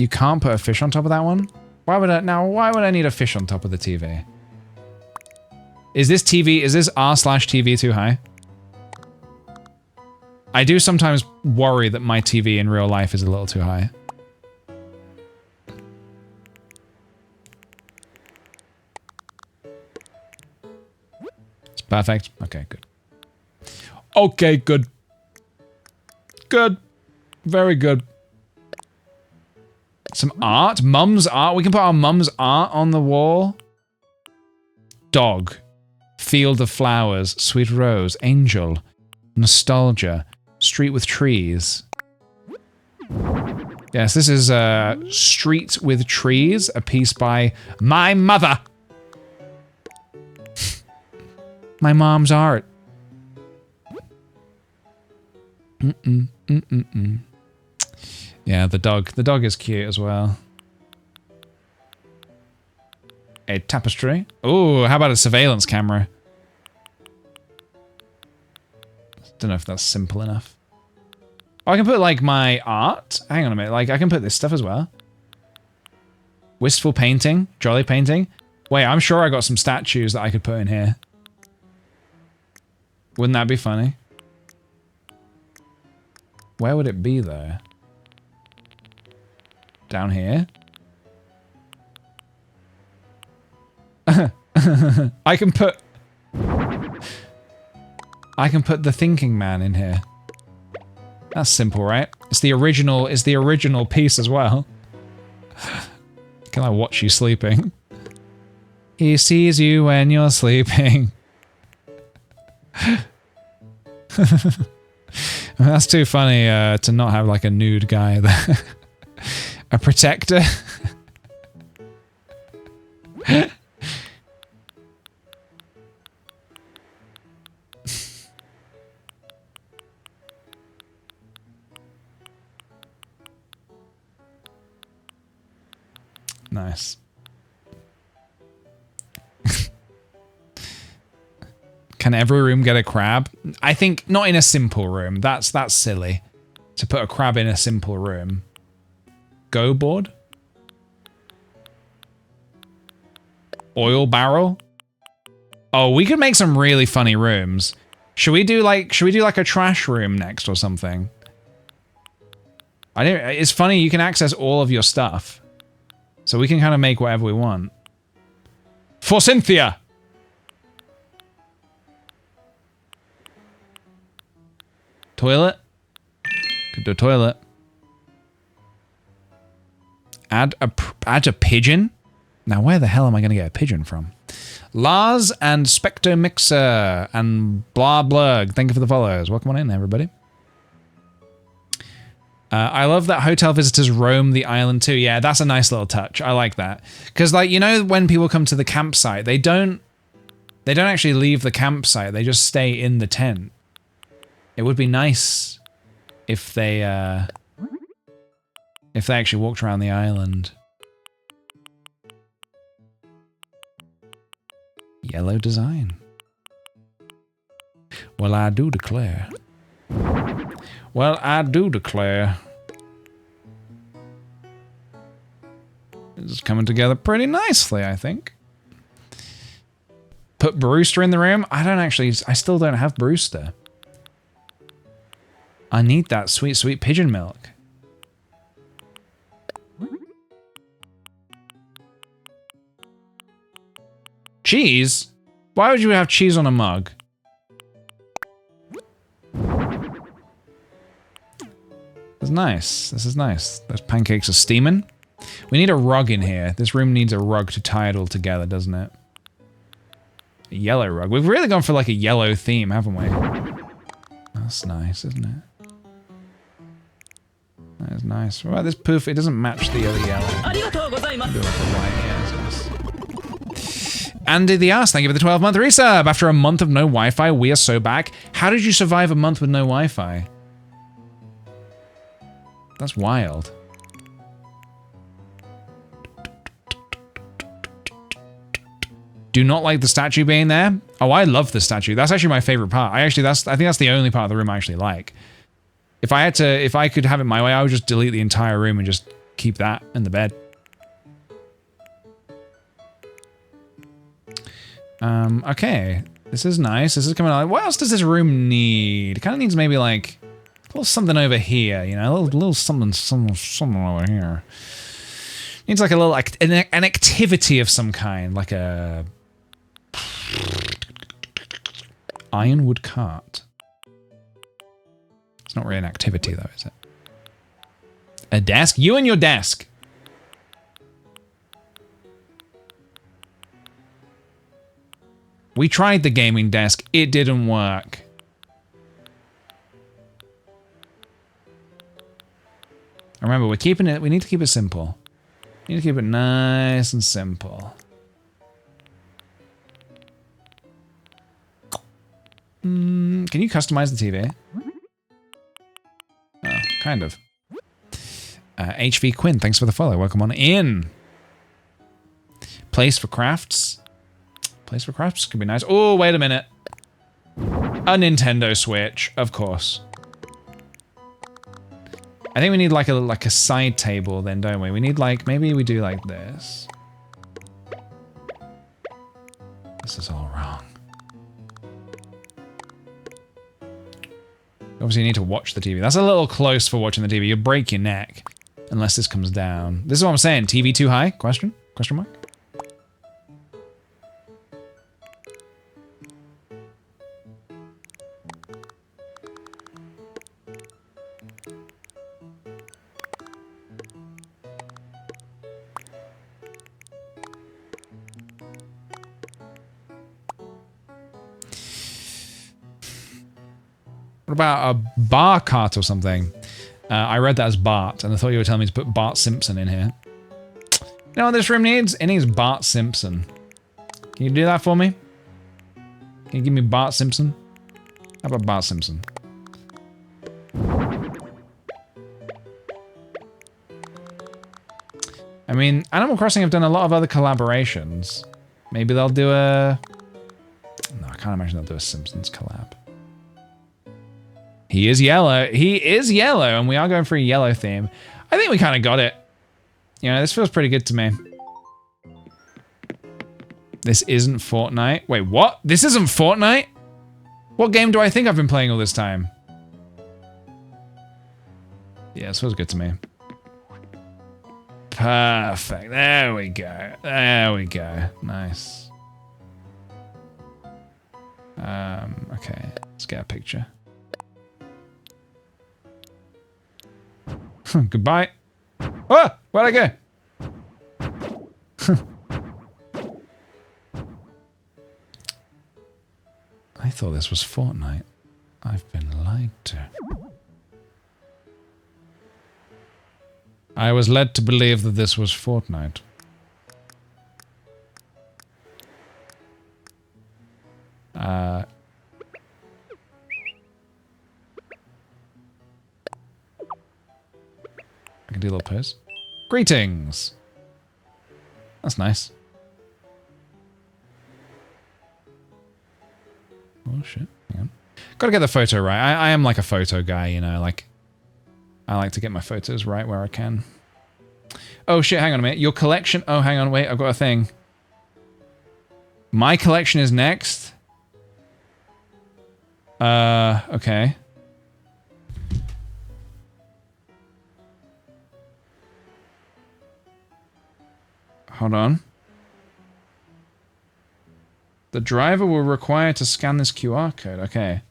You can't put a fish on top of that one? Why would I need a fish on top of the TV? Is this r/TV too high? I do sometimes worry that my TV in real life is a little too high. It's perfect. Okay, good. Okay, good. Good. Very good. Some art? Mum's art? We can put our mum's art on the wall. Dog. Field of flowers. Sweet rose. Angel. Nostalgia. Street with trees. Yes, this is Street with Trees, a piece by my mother. My mom's art. Yeah, the dog. The dog is cute as well. A tapestry. Oh, how about a surveillance camera? Don't know if that's simple enough. Oh, I can put like my art. Hang on a minute. Like I can put this stuff as well. Wistful painting. Jolly painting. Wait, I'm sure I got some statues that I could put in here. Wouldn't that be funny? Where would it be though? Down here? I can put the thinking man in here. That's simple, right? It's the original piece as well. Can I watch you sleeping? He sees you when you're sleeping. That's too funny to not have like a nude guy there. A protector. Nice. Can every room get a crab? I think not in a simple room. That's silly. To put a crab in a simple room. Go board? Oil barrel? Oh, we could make some really funny rooms. Should we do like a trash room next or something? It's funny, you can access all of your stuff. So we can kind of make whatever we want. For Cynthia! Toilet? Could do a toilet. Add a pigeon? Now where the hell am I going to get a pigeon from? Lars and Spectre Mixer and blah blurg. Thank you for the follows. Welcome on in, everybody. I love that hotel visitors roam the island too. Yeah, that's a nice little touch. I like that. Because, like, you know, when people come to the campsite, they don't actually leave the campsite. They just stay in the tent. It would be nice if they actually walked around the island. Yellow design. Well, I do declare. Well, I do declare. It's coming together pretty nicely, I think. Put Brewster in the room? I still don't have Brewster. I need that sweet, sweet pigeon milk. Cheese? Why would you have cheese on a mug? This is nice. This is nice. Those pancakes are steaming. We need a rug in here. This room needs a rug to tie it all together, doesn't it? A yellow rug. We've really gone for like a yellow theme, haven't we? That's nice, isn't it? That is nice. What about this poof? It doesn't match the other yellow. Do like a white, yeah, nice. Andy the Ass, thank you for the 12-month resub. After a month of no Wi-Fi, we are so back. How did you survive a month with no Wi-Fi? That's wild. Do not like the statue being there? Oh, I love the statue. That's actually my favorite part. I think that's the only part of the room I actually like. If I could have it my way, I would just delete the entire room and just keep that in the bed. Okay. This is nice. This is coming out. What else does this room need? It kind of needs maybe like a little something over here, you know, a little something over here. Needs like a little an activity of some kind, like a ironwood cart. It's not really an activity though, is it? A desk? You and your desk. We tried the gaming desk. It didn't work. Remember, we're keeping it. We need to keep it simple. We need to keep it nice and simple. Can you customize the TV? Oh, kind of. HV Quinn, thanks for the follow. Welcome on in. Place for crafts. Place for crafts could be nice. Oh, wait a minute. A Nintendo Switch, of course. I think we need like a side table then, don't we? We need like, maybe we do like this. This is all wrong. Obviously you need to watch the TV. That's a little close for watching the TV. You'll break your neck unless this comes down. This is what I'm saying. TV too high? Question? Question mark? What about a bar cart or something? I read that as Bart, and I thought you were telling me to put Bart Simpson in here. You know what this room needs? It needs Bart Simpson. Can you do that for me? Can you give me Bart Simpson? How about Bart Simpson? I mean, Animal Crossing have done a lot of other collaborations. Maybe they'll do a... No, I can't imagine they'll do a Simpsons collab. He is yellow. He is yellow, and we are going for a yellow theme. I think we kind of got it. You know, this feels pretty good to me. This isn't Fortnite. Wait, what? This isn't Fortnite? What game do I think I've been playing all this time? Yeah, this feels good to me. Perfect. There we go. There we go. Nice. Okay, let's get a picture. Goodbye. Oh, where'd I go? I thought this was Fortnite. I've been lied to. I was led to believe that this was Fortnite. I can do a little pose. Greetings! That's nice. Oh shit, hang on. Gotta get the photo right. I am like a photo guy, you know, like... I like to get my photos right where I can. Oh shit, hang on a minute. Your collection... Oh, hang on, wait, I've got a thing. My collection is next? Okay. Hold on. The driver will require to scan this QR code. Okay.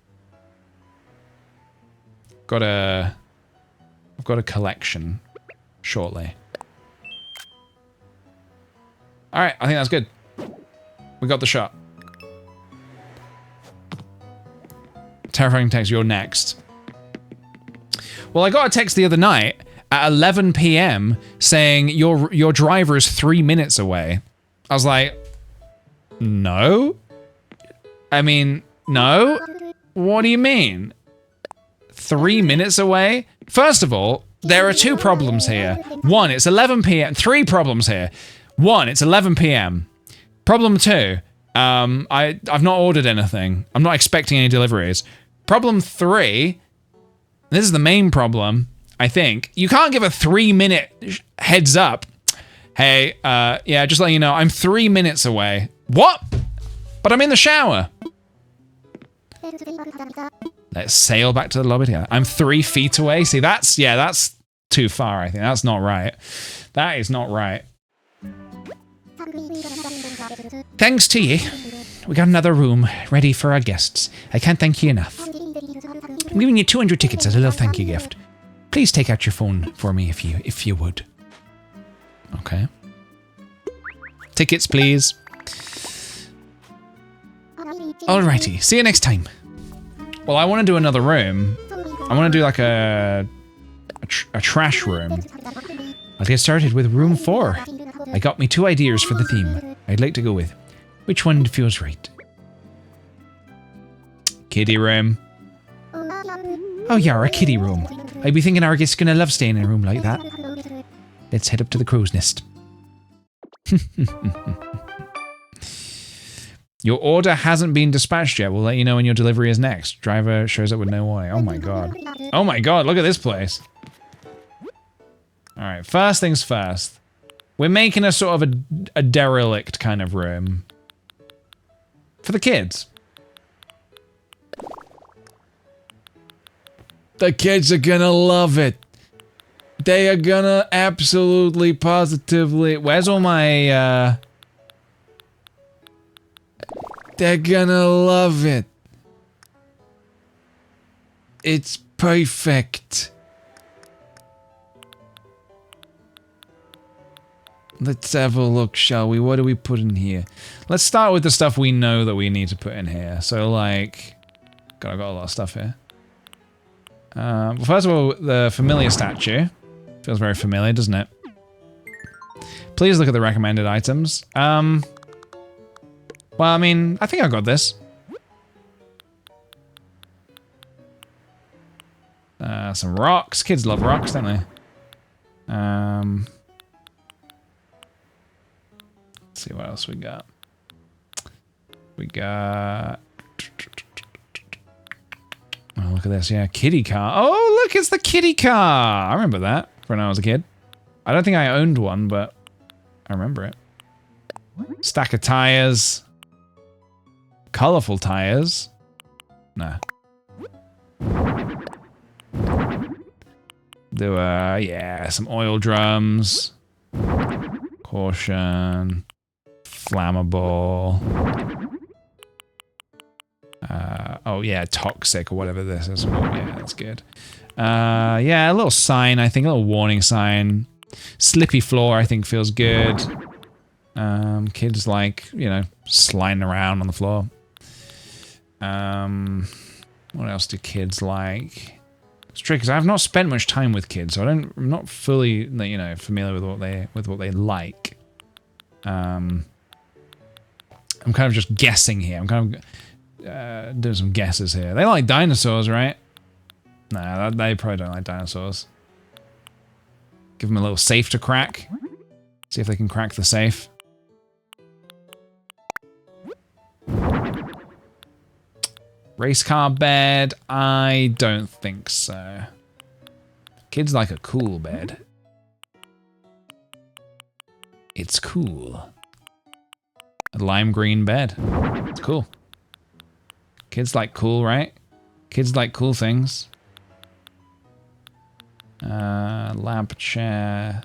I've got a collection shortly. Alright, I think that's good. We got the shot. Terrifying text, you're next. Well, I got a text the other night at 11 PM saying your driver is 3 minutes away. I was like, no? I mean, no? What do you mean? 3 minutes away? First of all, there are two problems here. One, it's 11 PM. Three problems here. One, it's 11 PM. Problem two, I've not ordered anything. I'm not expecting any deliveries. Problem three, this is the main problem. I think. You can't give a 3-minute heads up. Hey, yeah, just letting you know, I'm 3 minutes away. What? But I'm in the shower. Let's sail back to the lobby together. I'm 3 feet away. See, that's too far, I think. That's not right. That is not right. Thanks to you. We got another room ready for our guests. I can't thank you enough. I'm giving you 200 tickets as a little thank you gift. Please take out your phone for me if you would. Okay. Tickets, please. Alrighty. See you next time. Well, I want to do another room. I want to do like a trash room. I'll get started with room 4. I got me 2 ideas for the theme I'd like to go with. Which one feels right? Kiddie room. Oh yeah, a kiddie room. I'd be thinking our guests gonna love staying in a room like that. Let's head up to the crow's nest. Your order hasn't been dispatched yet. We'll let you know when your delivery is next. Driver shows up with no why. Oh my god. Oh my god, look at this place. Alright, first things first. We're making a sort of a derelict kind of room. For the kids. The kids are gonna love it. They are gonna absolutely, positively... Where's all my, They're gonna love it. It's perfect. Let's have a look, shall we? What do we put in here? Let's start with the stuff we know that we need to put in here. So, like... God, I've got a lot of stuff here. Well, first of all, the familiar statue. Feels very familiar, doesn't it? Please look at the recommended items. Well, I mean, I think I got this. Some rocks. Kids love rocks, don't they? Let's see what else we got. We got... Oh, look at this. Yeah, kitty car. Oh, look, it's the kitty car. I remember that from when I was a kid. I don't think I owned one, but I remember it. Stack of tires. Colorful tires. Nah. Do yeah, some oil drums. Caution. Flammable. Oh yeah, toxic or whatever this is. Yeah, that's good. Yeah, a little sign, I think, a little warning sign. Slippy floor, I think, feels good. Kids like, you know, sliding around on the floor. What else do kids like? It's tricky because I've not spent much time with kids, so I'm not fully, you know, familiar with what they like. I'm kind of just guessing here. I'm kind of doing some guesses here. They like dinosaurs, right? Nah, they probably don't like dinosaurs. Give them a little safe to crack. See if they can crack the safe. Race car bed? I don't think so. Kids like a cool bed. It's cool. A lime green bed. It's cool. Kids like cool, right? Kids like cool things. Lamp chair.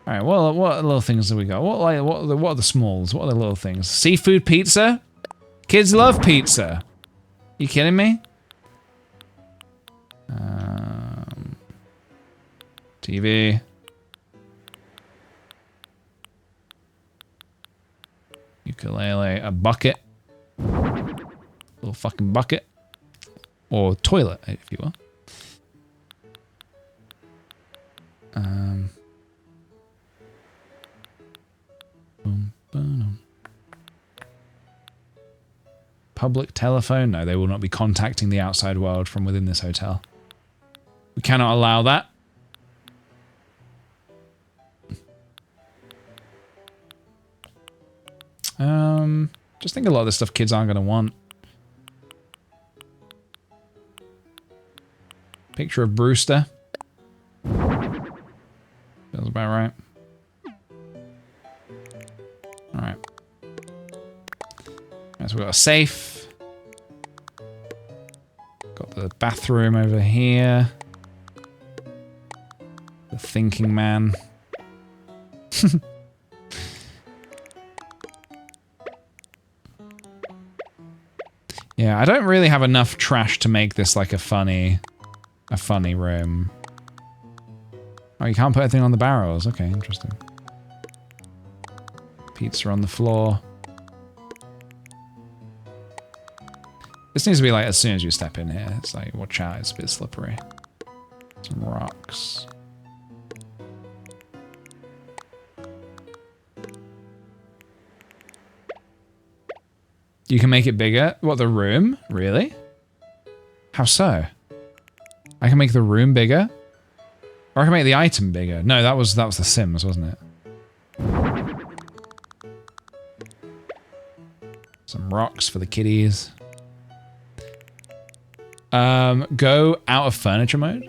All right, what little things have we got? What are the smalls? What are the little things? Seafood pizza? Kids love pizza. You kidding me? TV. Ukulele. A bucket. Little fucking bucket. Or toilet, if you will. Public telephone? No, they will not be contacting the outside world from within this hotel. We cannot allow that. Just think a lot of this stuff kids aren't going to want. Picture of Brewster. Feels about right. Alright. So we've got a safe. Got the bathroom over here. The thinking man. Yeah, I don't really have enough trash to make this like a funny room. Oh, you can't put anything on the barrels. Okay, interesting. Pizza on the floor. This needs to be like as soon as you step in here. It's like, watch out, it's a bit slippery. Some rocks. You can make it bigger? What, the room? Really? How so? I can make the room bigger? Or I can make the item bigger. No, that was the Sims, wasn't it? Some rocks for the kitties. Go out of furniture mode.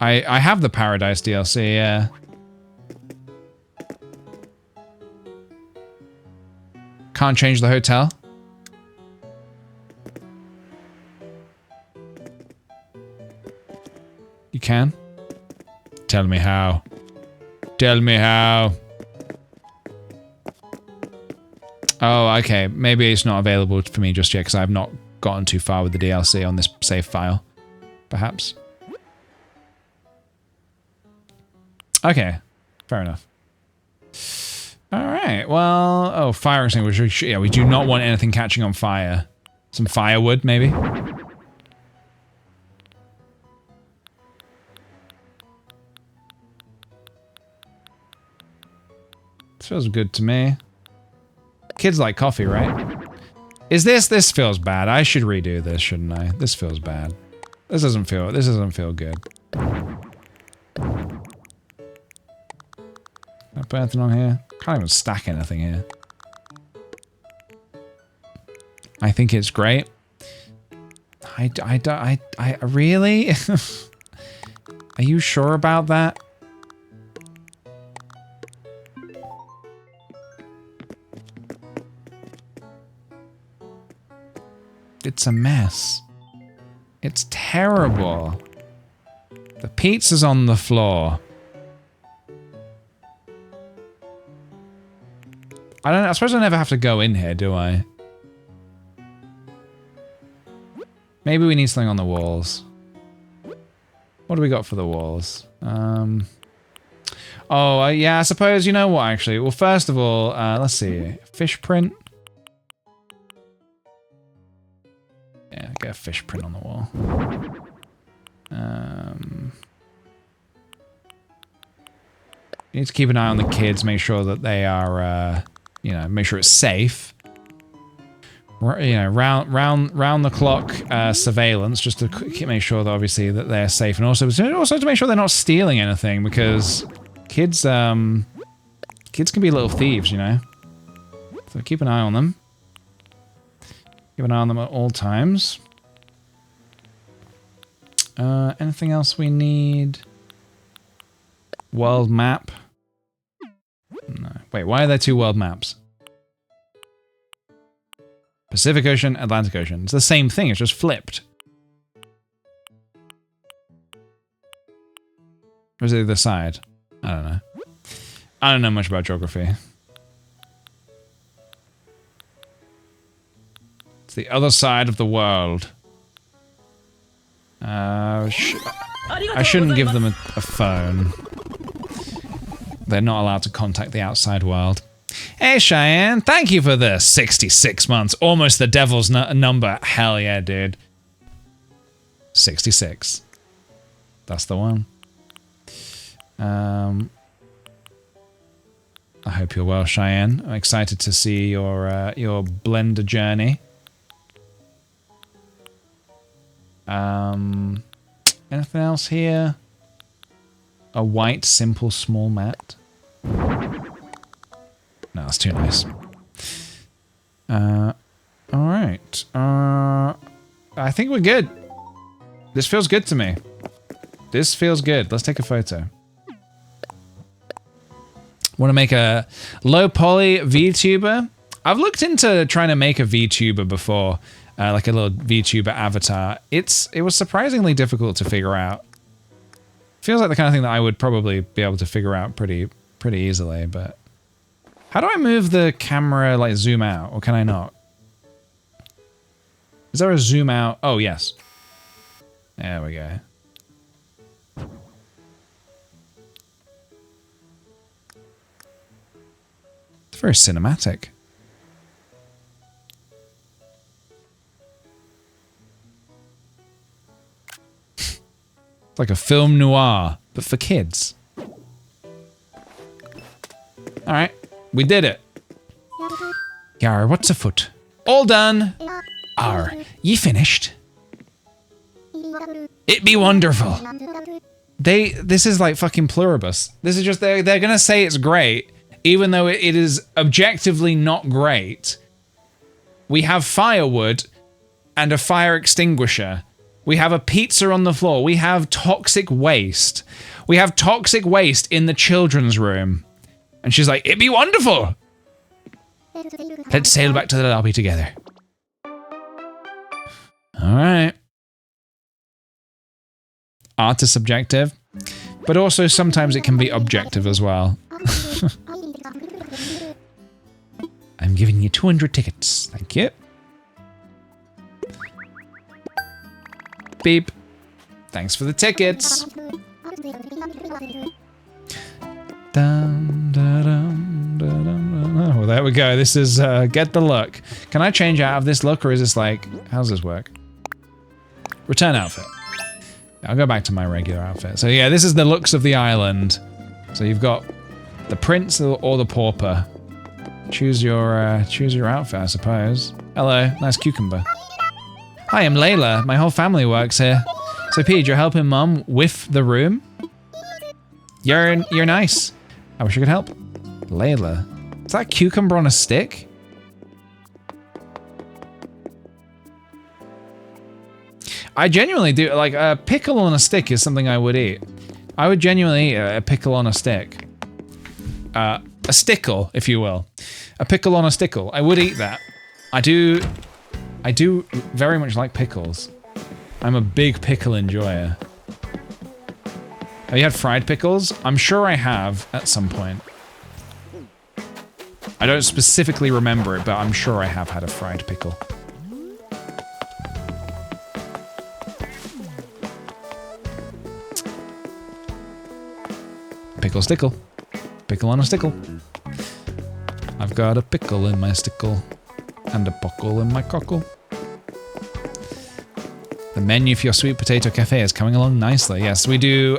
I have the Paradise DLC, yeah. Can't change the hotel. You can? Tell me how. Tell me how. Oh, okay. Maybe it's not available for me just yet because I've not gotten too far with the DLC on this save file. Perhaps. Okay. Fair enough. Alright, well... Oh, fire extinguisher. Yeah, we do not want anything catching on fire. Some firewood, maybe? This feels good to me. Kids like coffee, right? Is this... This feels bad. I should redo this, shouldn't I? This feels bad. This doesn't feel good. Can I put anything on here? Can't even stack anything here. I think it's great. I really? Are you sure about that? It's a mess. It's terrible. The pizza's on the floor. I suppose I never have to go in here, do I? Maybe we need something on the walls. What do we got for the walls? Oh, yeah, I suppose, you know what, actually? Well, first of all, let's see. Fish print. Yeah, get a fish print on the wall. You need to keep an eye on the kids, make sure that they are, you know, make sure it's safe. You know, round the clock surveillance, just to make sure that obviously that they're safe, and also to make sure they're not stealing anything, because kids can be little thieves, you know. So keep an eye on them. Keep an eye on them at all times. Anything else we need? World map. No. Wait, why are there two world maps? Pacific Ocean, Atlantic Ocean. It's the same thing, it's just flipped. Or is it the other side? I don't know. I don't know much about geography. It's the other side of the world. I shouldn't give them a phone. They're not allowed to contact the outside world. Hey, Cheyenne, thank you for the 66 months. Almost the devil's number. Hell yeah, dude. 66. That's the one. I hope you're well, Cheyenne. I'm excited to see your Blender journey. Anything else here? A white, simple, small mat. No, that's too nice. All right. I think we're good. This feels good to me. This feels good. Let's take a photo. Want to make a low poly VTuber? I've looked into trying to make a VTuber before, like a little VTuber avatar. It was surprisingly difficult to figure out. Feels like the kind of thing that I would probably be able to figure out pretty easily, but how do I move the camera, like zoom out, or can I not? Is there a zoom out? Oh, yes. There we go. It's very cinematic. It's like a film noir, but for kids. Alright, we did it. Yar, what's afoot? All done. Ar, ye finished? It be wonderful. This is like fucking pluribus. This is just, they're gonna say it's great, even though it is objectively not great. We have firewood and a fire extinguisher. We have a pizza on the floor. We have toxic waste. We have toxic waste in the children's room. And she's like, it'd be wonderful. Let's sail back to the lobby together. All right. Art is subjective, but also sometimes it can be objective as well. I'm giving you 200 tickets. Thank you. Beep. Thanks for the tickets. Dun, da, dum, da, dum, oh, there we go. This is get the look. Can I change out of this look, or is this like, how's this work? Return outfit. I'll go back to my regular outfit. So yeah, this is the looks of the island. So you've got the prince or the pauper. Choose your outfit, I suppose. Hello, nice cucumber. Hi, I'm Layla. My whole family works here. So Pete, you're helping Mum whiff the room? You're nice. I wish I could help. Layla. Is that cucumber on a stick? I genuinely do, like, a pickle on a stick is something I would eat. I would genuinely eat a pickle on a stick. A stickle, if you will. A pickle on a stickle. I would eat that. I do very much like pickles. I'm a big pickle enjoyer. Have you had fried pickles? I'm sure I have at some point. I don't specifically remember it, but I'm sure I have had a fried pickle. Pickle stickle. Pickle on a stickle. I've got a pickle in my stickle. And a puckle in my cockle. The menu for your sweet potato cafe is coming along nicely. Yes, we do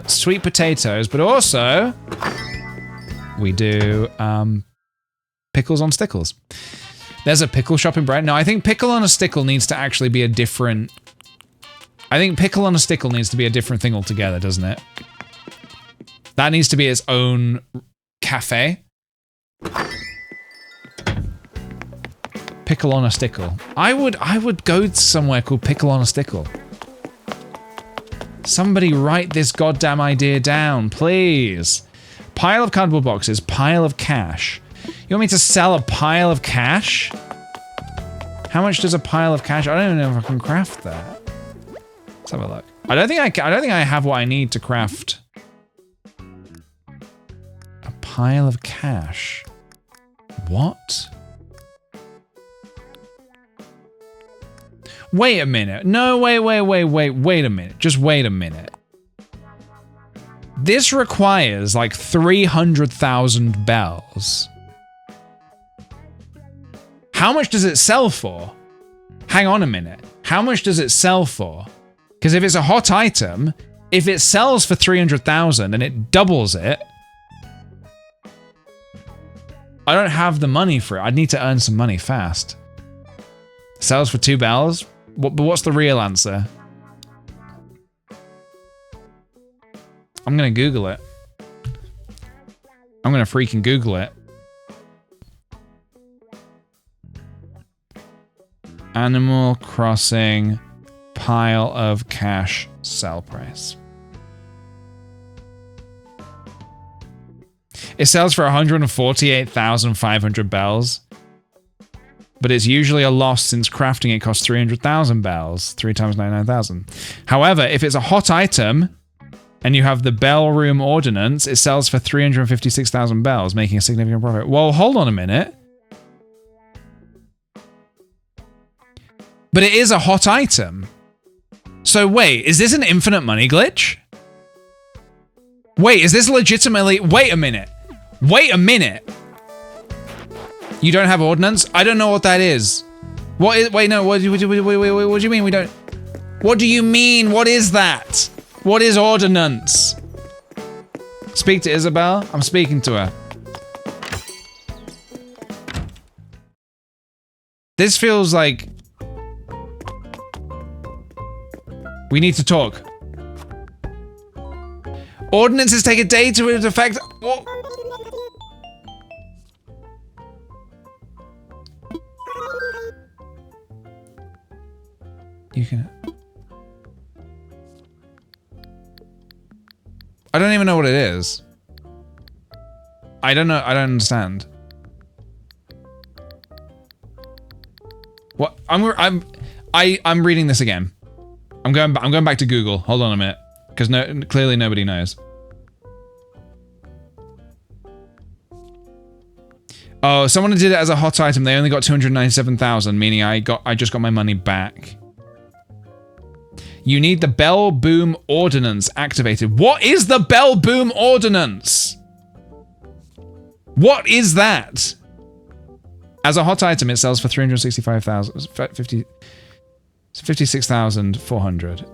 sweet potatoes, but also we do pickles on stickles. There's a pickle shop in Brighton. No, I think pickle on a stickle needs to actually be a different... I think pickle on a stickle needs to be a different thing altogether, doesn't it? That needs to be its own cafe. Pickle on a stickle. I would go to somewhere called Pickle on a Stickle. Somebody write this goddamn idea down, please. Pile of cardboard boxes, pile of cash. You want me to sell a pile of cash? How much does a pile of cash? I don't even know if I can craft that. Let's have a look. I don't think I have what I need to craft a pile of cash. What? Wait a minute. No, wait a minute. Just wait a minute. This requires like 300,000 bells. How much does it sell for? Hang on a minute. How much does it sell for? Because if it's a hot item, if it sells for 300,000 and it doubles it, I don't have the money for it. I'd need to earn some money fast. Sells for 2 bells? But what's the real answer? I'm gonna Google it. I'm gonna freaking Google it. Animal Crossing pile of cash sell price. It sells for 148,500 bells. But it's usually a loss since crafting it costs 300,000 bells. 3 times 99,000. However, if it's a hot item and you have the Bell Room Ordnance, it sells for 356,000 bells, making a significant profit. Well, hold on a minute. But it is a hot item. So wait, is this an infinite money glitch? Wait, is this legitimately... Wait a minute. Wait a minute. You don't have ordnance? I don't know what that is. What is... Wait, no. What do you mean we don't... What do you mean? What is that? What is ordnance? Speak to Isabel? I'm speaking to her. This feels like... We need to talk. Ordinances take a day to affect... What? You can... I don't even know what it is. I don't know. I don't understand. What? I'm reading this again. I'm going back to Google. Hold on a minute, because clearly nobody knows. Oh, someone did it as a hot item. They only got 297,000, meaning I just got my money back. You need the Bell Boom Ordnance activated. What is the Bell Boom Ordnance? What is that? As a hot item, it sells for 365,000, 56,400.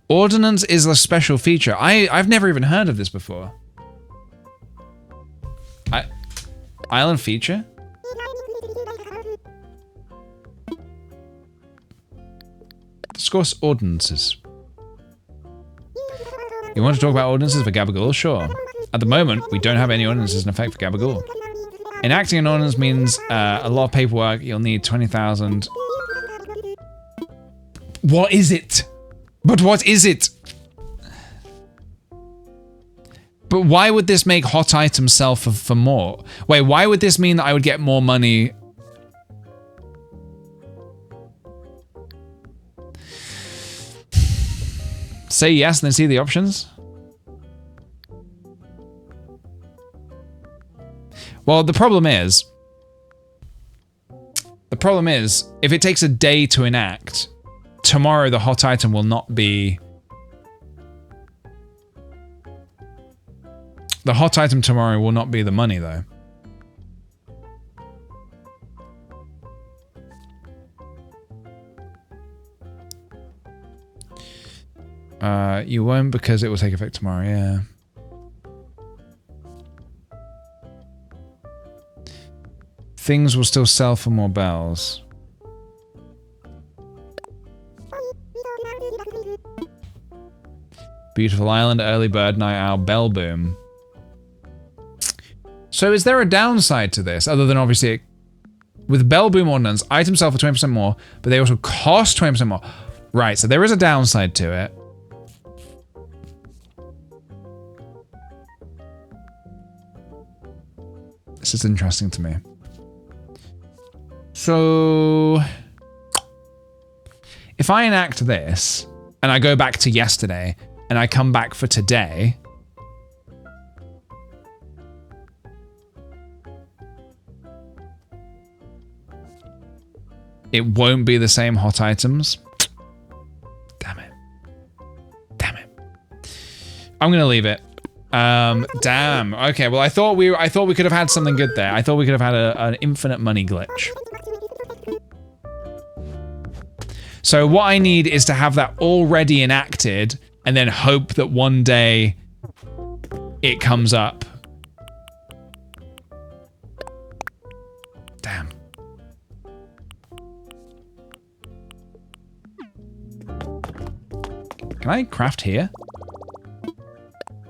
Ordnance is a special feature. I've never even heard of this before. Island feature? Discuss ordinances. You want to talk about ordinances for Gabagool? Sure. At the moment, we don't have any ordinances in effect for Gabagool. Enacting an ordinance means a lot of paperwork. You'll need 20,000. What is it? But what is it? But why would this make hot items sell for more? Wait, why would this mean that I would get more money? Say yes and then see the options? Well, the problem is, if it takes a day to enact, tomorrow the hot item will not be... The hot item tomorrow will not be the money, though. You won't because it will take effect tomorrow, yeah. Things will still sell for more bells. Beautiful island, early bird, night owl, bell boom. So is there a downside to this, other than obviously, with Bell Boom Ordnance, items sell for 20% more, but they also cost 20% more. Right, so there is a downside to it. This is interesting to me. So, if I enact this, and I go back to yesterday, and I come back for today, it won't be the same hot items. Damn it. Damn it. I'm gonna leave it. Damn. Okay, well I thought we could have had something good there. I thought we could have had an infinite money glitch. So what I need is to have that already enacted and then hope that one day it comes up. Damn. Can I craft here?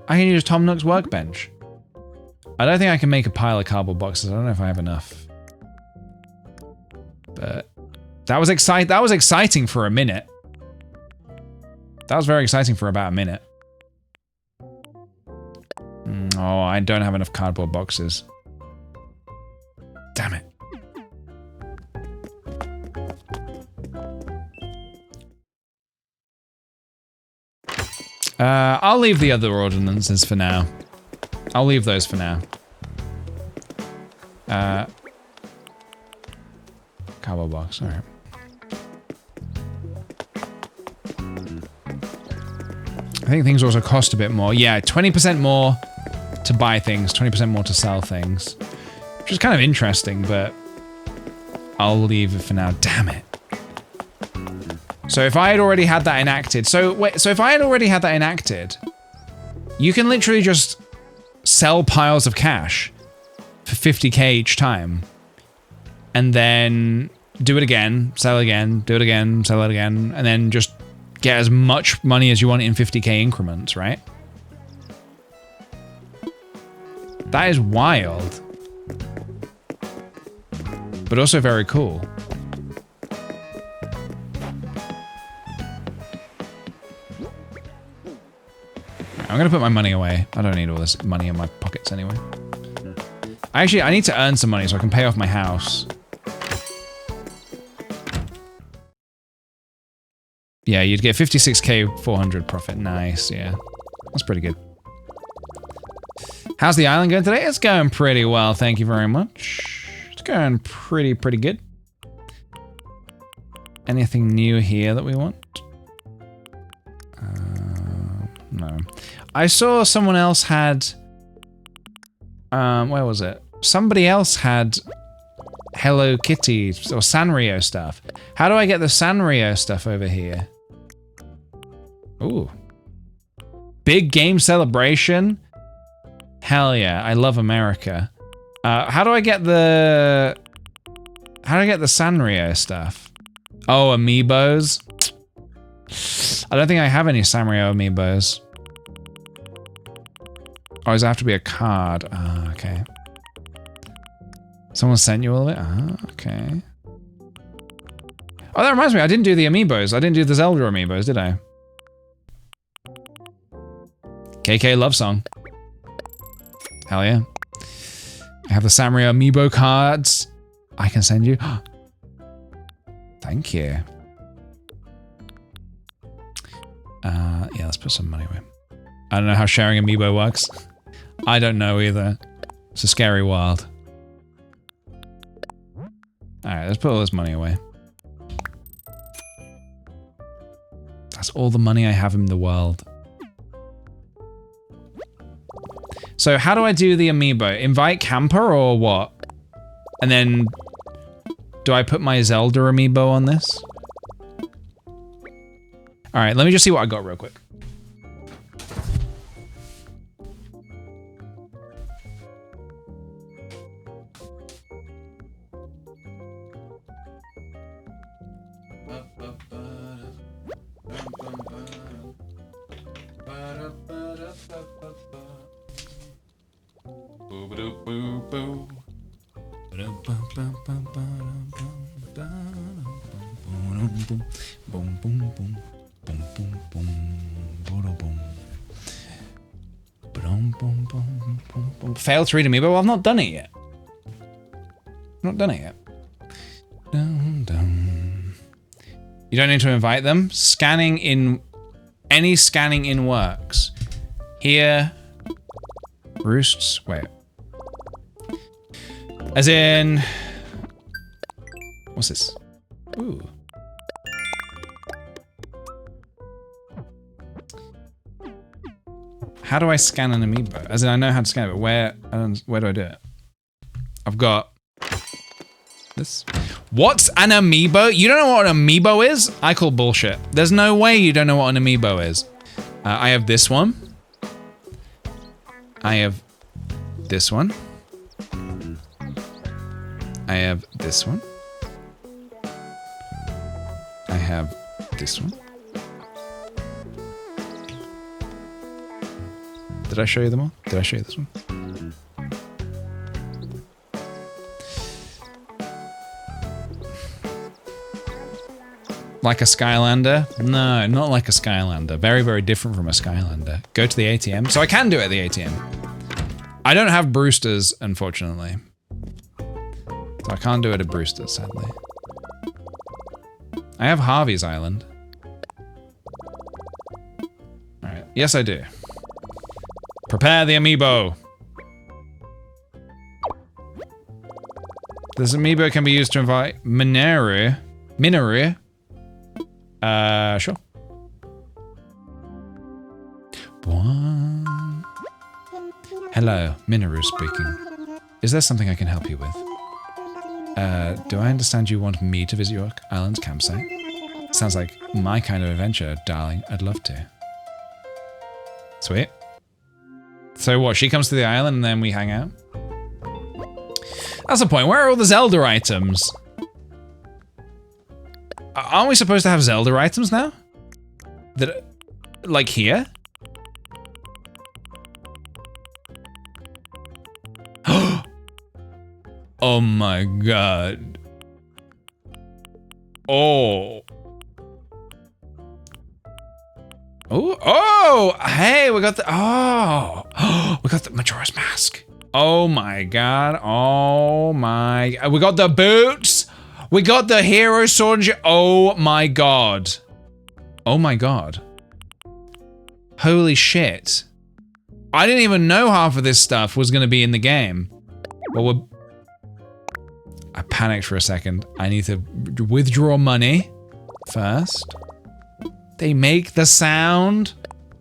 I can use Tom Nook's workbench. I don't think I can make a pile of cardboard boxes. I don't know if I have enough. But that was exciting for a minute. That was very exciting for about a minute. Oh, I don't have enough cardboard boxes. Damn it. I'll leave the other ordinances for now. I'll leave those for now. Cardboard box, alright. I think things also cost a bit more. Yeah, 20% more to buy things, 20% more to sell things. Which is kind of interesting, but I'll leave it for now. Damn it. So if I had already had that enacted, so if I had already had that enacted, you can literally just sell piles of cash for 50k each time, and then do it again, sell again, do it again, sell it again, and then just get as much money as you want in 50k increments, right? That is wild, but also very cool. I'm gonna put my money away. I don't need all this money in my pockets anyway. I need to earn some money so I can pay off my house. Yeah, you'd get 56k 400 profit. Nice, yeah. That's pretty good. How's the island going today? It's going pretty well, thank you very much. It's going pretty good. Anything new here that we want? No. I saw someone else had... where was it? Somebody else had Hello Kitty or Sanrio stuff. How do I get the Sanrio stuff over here? Ooh. Big game celebration? Hell yeah, I love America. How do I get the Sanrio stuff? Oh, amiibos? I don't think I have any Sanrio amiibos. Or does it have to be a card? Ah, okay. Someone sent you all of it? Ah, okay. Oh, that reminds me, I didn't do the amiibos. I didn't do the Zelda amiibos, did I? KK love song. Hell yeah. I have the Sanrio amiibo cards. I can send you. Thank you. Yeah, let's put some money away. I don't know how sharing amiibo works. I don't know either. It's a scary world. Alright, let's put all this money away. That's all the money I have in the world. So how do I do the amiibo? Invite camper or what? And then do I put my Zelda amiibo on this? Alright, let me just see what I got real quick. Failed to read amiibo? Well, I've not done it yet. Not done it yet. You don't need to invite them. Scanning in... Any scanning in works. Here... Roosts? Wait. As in... What's this? Ooh. How do I scan an amiibo? As in, I know how to scan it, but where do I do it? I've got this. What's an amiibo? You don't know what an amiibo is? I call bullshit. There's no way you don't know what an amiibo is. I have this one. I have this one. I have this one. I have this one. Did I show you them all? Did I show you this one? Like a Skylander? No, not like a Skylander. Very, very different from a Skylander. Go to the ATM. So I can do it at the ATM. I don't have Brewster's, unfortunately. So I can't do it at Brewster's, sadly. I have Harvey's Island. Alright. Yes, I do. Prepare the amiibo. This amiibo can be used to invite Minoru. Sure. What? Hello, Minoru speaking. Is there something I can help you with? Do I understand you want me to visit your island's campsite? Sounds like my kind of adventure, darling. I'd love to. Sweet. So what, she comes to the island and then we hang out? That's the point. Where are all the Zelda items? Aren't we supposed to have Zelda items now? That, like here? Oh my god. Oh. Oh, hey, we got the, we got the Majora's Mask. Oh my god, we got the boots. We got the hero sword. Oh my god. Oh my god. Holy shit. I didn't even know half of this stuff was gonna be in the game. Well, I panicked for a second. I need to withdraw money first. They make the sound.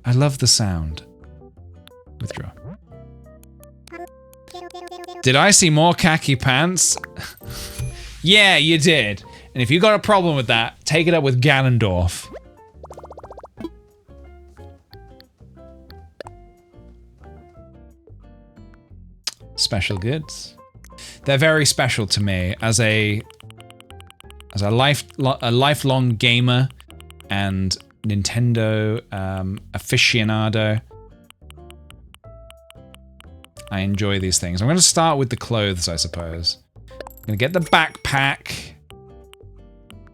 I love the sound. Withdraw. Did I see more khaki pants? Yeah, you did. And if you got a problem with that, take it up with Ganondorf. Special goods. They're very special to me as a lifelong gamer and Nintendo aficionado. I enjoy these things. I'm going to start with the clothes, I suppose. I'm going to get the backpack.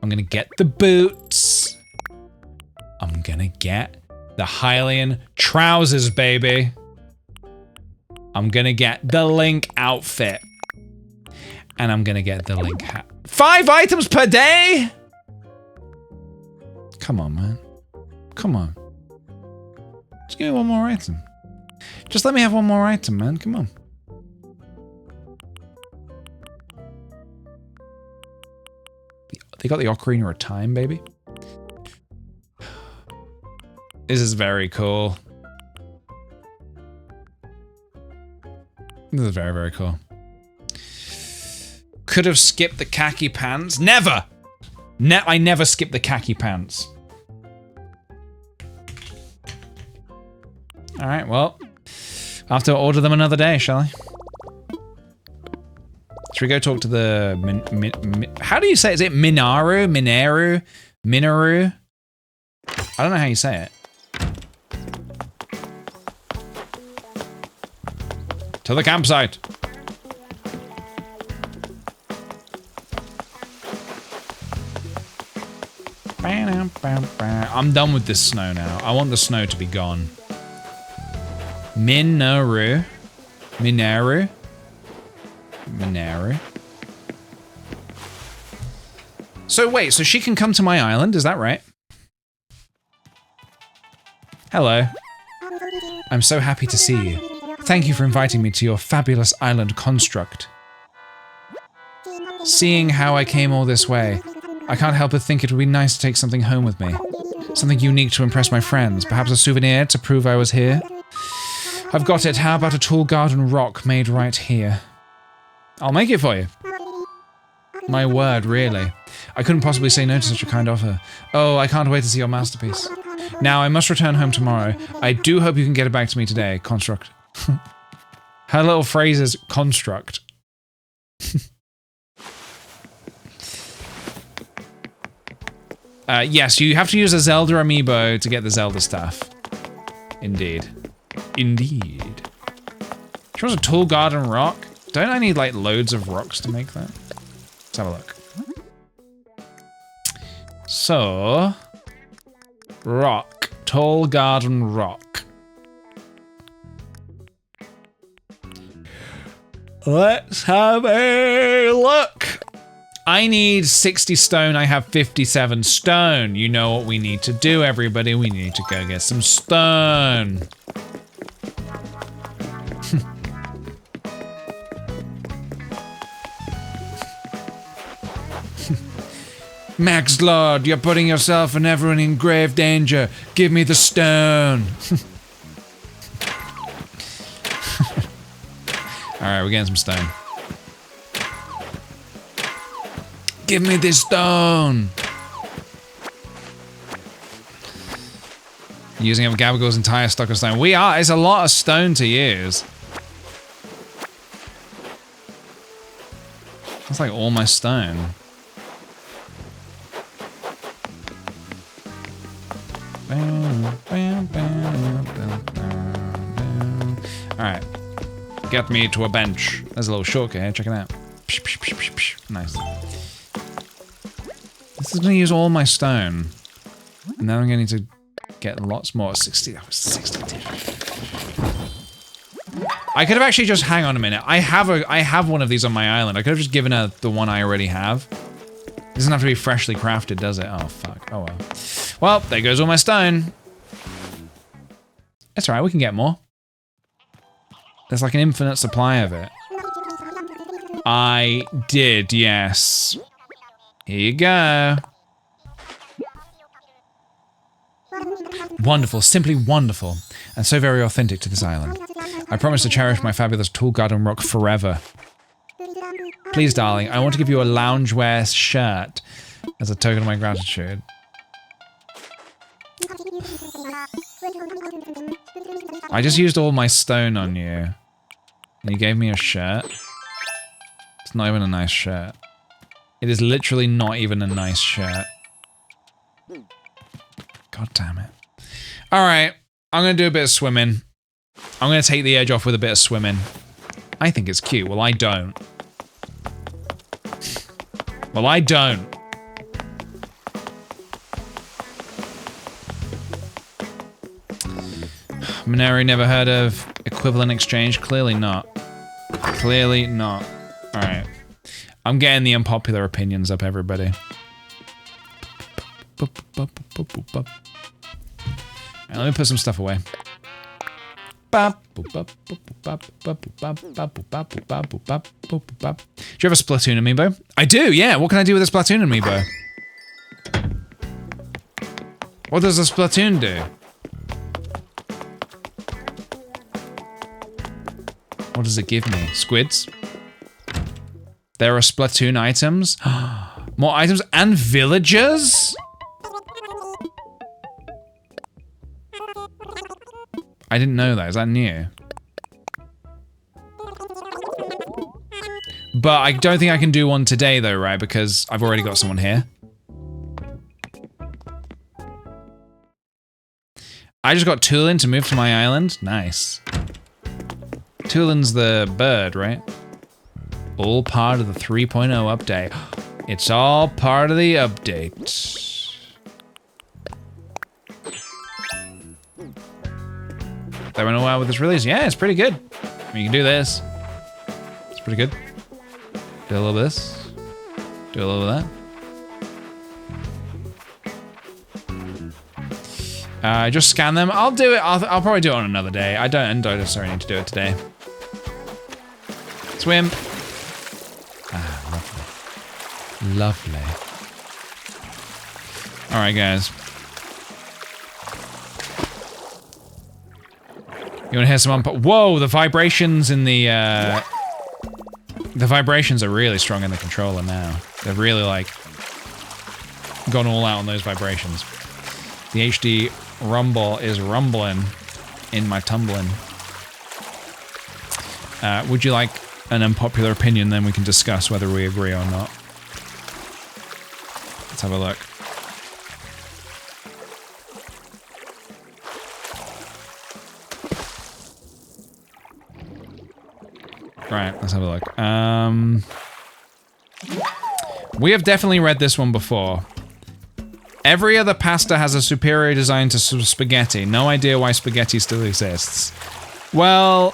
I'm going to get the boots. I'm going to get the Hylian trousers, baby. I'm going to get the Link outfit. And I'm going to get the Link hat. 5 items per day? Come on, man. Come on. Just give me one more item. Just let me have one more item, man. Come on. They got the Ocarina of Time, baby. This is very cool. This is very, very cool. Could have skipped the khaki pants. Never! I never skip the khaki pants. Alright, well. I'll have to order them another day, shall I? Should we go talk to the... how do you say it? Is it Minaru? Minaru? I don't know how you say it. To the campsite. I'm done with this snow now. I want the snow to be gone. Minaru. So wait, so she can come to my island, is that right? Hello. I'm so happy to see you. Thank you for inviting me to your fabulous island construct. Seeing how I came all this way, I can't help but think it would be nice to take something home with me. Something unique to impress my friends, perhaps a souvenir to prove I was here. I've got it. How about a tall garden rock made right here? I'll make it for you. My word, really. I couldn't possibly say no to such a kind offer. Oh, I can't wait to see your masterpiece. Now, I must return home tomorrow. I do hope you can get it back to me today, construct. Her little phrase is construct. Yes, you have to use a Zelda amiibo to get the Zelda stuff. Indeed. Indeed. She wants a tall garden rock. Don't I need like loads of rocks to make that? Let's have a look. So, rock. Tall garden rock. Let's have a look. I need 60 stone. I have 57 stone. You know what we need to do, everybody. We need to go get some stone. Max Lord, you're putting yourself and everyone in grave danger. Give me the stone. Alright, we're getting some stone. Give me this stone. Using up Gabagool's entire stock of stone. We are. It's a lot of stone to use. That's like all my stone. Alright. Get me to a bench. There's a little shortcut here, check it out. Nice. This is gonna use all my stone. And then I'm gonna need to get lots more. 60, that was 62. I could have actually just, hang on a minute. I have one of these on my island. I could have just given her the one I already have. It doesn't have to be freshly crafted, does it? Oh, fuck. Oh, well. Well, there goes all my stone. That's alright, we can get more. There's like an infinite supply of it. I did, yes. Here you go. Wonderful, simply wonderful, and so very authentic to this island. I promise to cherish my fabulous tall garden rock forever. Please, darling, I want to give you a loungewear shirt as a token of my gratitude. I just used all my stone on you, and you gave me a shirt. It's not even a nice shirt. It is literally not even a nice shirt. God damn it. Alright, I'm gonna do a bit of swimming. I'm gonna take the edge off with a bit of swimming. I think it's cute. Well, I don't. Well, I don't. Monero never heard of equivalent exchange? Clearly not. Clearly not. Alright. I'm getting the unpopular opinions up, everybody. Alright, let me put some stuff away. Do you have a Splatoon amiibo? I do, yeah. What can I do with a Splatoon amiibo? What does a Splatoon do? What does it give me? Squids? There are Splatoon items? More items and villagers? I didn't know that. Is that new? But I don't think I can do one today though, right? Because I've already got someone here. I just got Tulin to move to my island. Nice. Tulin's the bird, right? All part of the 3.0 update. It's all part of the update. That went well with this release. Yeah, it's pretty good. I mean, you can do this. It's pretty good. Do a little bit of this. Do a little bit of that. Just scan them. I'll do it. I'll probably do it on another day. I don't necessarily need to do it today. Swim. Ah, lovely. Lovely. All right, guys. You want to hear some whoa, the vibrations in the vibrations are really strong in the controller now. They've really, like, gone all out on those vibrations. The HD rumble is rumbling in my tumbling. Would you like an unpopular opinion? Then we can discuss whether we agree or not. Let's have a look. Right, let's have a look. We have definitely read this one before. Every other pasta has a superior design to spaghetti. No idea why spaghetti still exists. Well,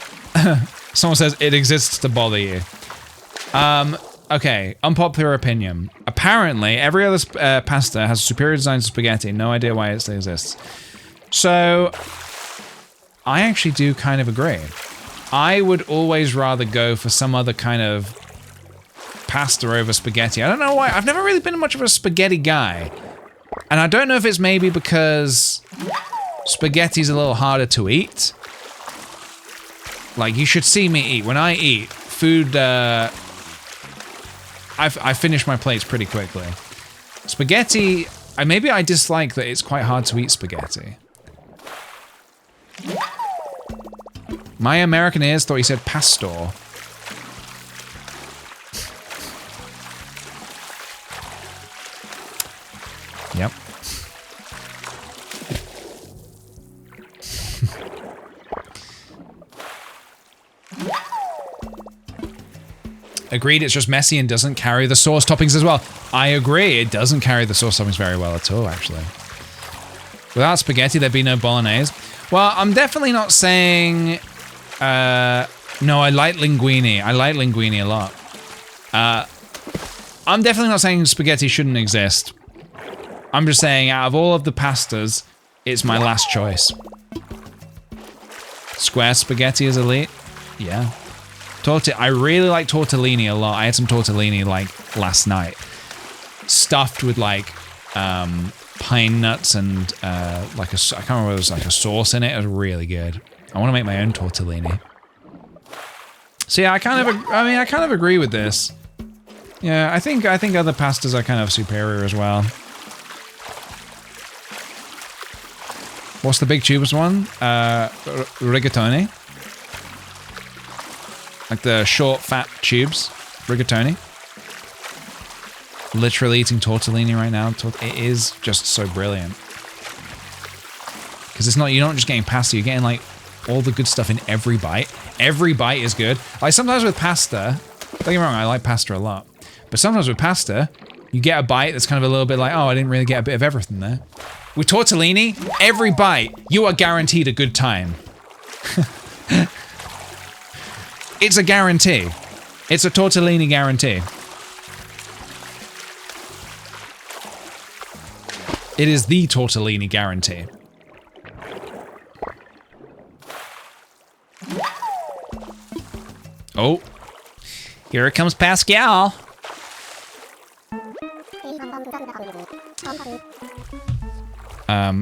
someone says it exists to bother you. Okay, unpopular opinion. Apparently, every other pasta has a superior design to spaghetti. No idea why it still exists. So, I actually do kind of agree. I would always rather go for some other kind of pasta over spaghetti. I don't know why. I've never really been much of a spaghetti guy. And I don't know if it's maybe because spaghetti's a little harder to eat. Like, you should see me eat. When I eat, food, I finish my plates pretty quickly. Spaghetti, maybe I dislike that it's quite hard to eat spaghetti. My American ears thought he said pastor. Yep. Agreed, it's just messy and doesn't carry the sauce toppings as well. I agree, it doesn't carry the sauce toppings very well at all, actually. Without spaghetti, there'd be no bolognese. Well, I'm definitely not saying... no, I like linguine. I like linguine a lot. I'm definitely not saying spaghetti shouldn't exist. I'm just saying, out of all of the pastas, it's my last choice. Square spaghetti is elite? Yeah. I really like tortellini a lot. I had some tortellini, like, last night. Stuffed with, like, pine nuts and, like I can't remember, it was like a sauce in it. It was really good. I want to make my own tortellini. So yeah, I kind of agree with this. Yeah, I think other pastas are kind of superior as well. What's the big tubes one? Rigatoni. Like the short, fat tubes. Rigatoni. Literally eating tortellini right now. It is just so brilliant. Because it's not, you're not just getting pasta, you're getting like all the good stuff in every bite. Every bite is good. Like sometimes with pasta, don't get me wrong, I like pasta a lot. But sometimes with pasta, you get a bite that's kind of a little bit like, oh, I didn't really get a bit of everything there. With tortellini, every bite, you are guaranteed a good time. It's a guarantee. It's a tortellini guarantee. It is the tortellini guarantee. Oh, here comes Pascal.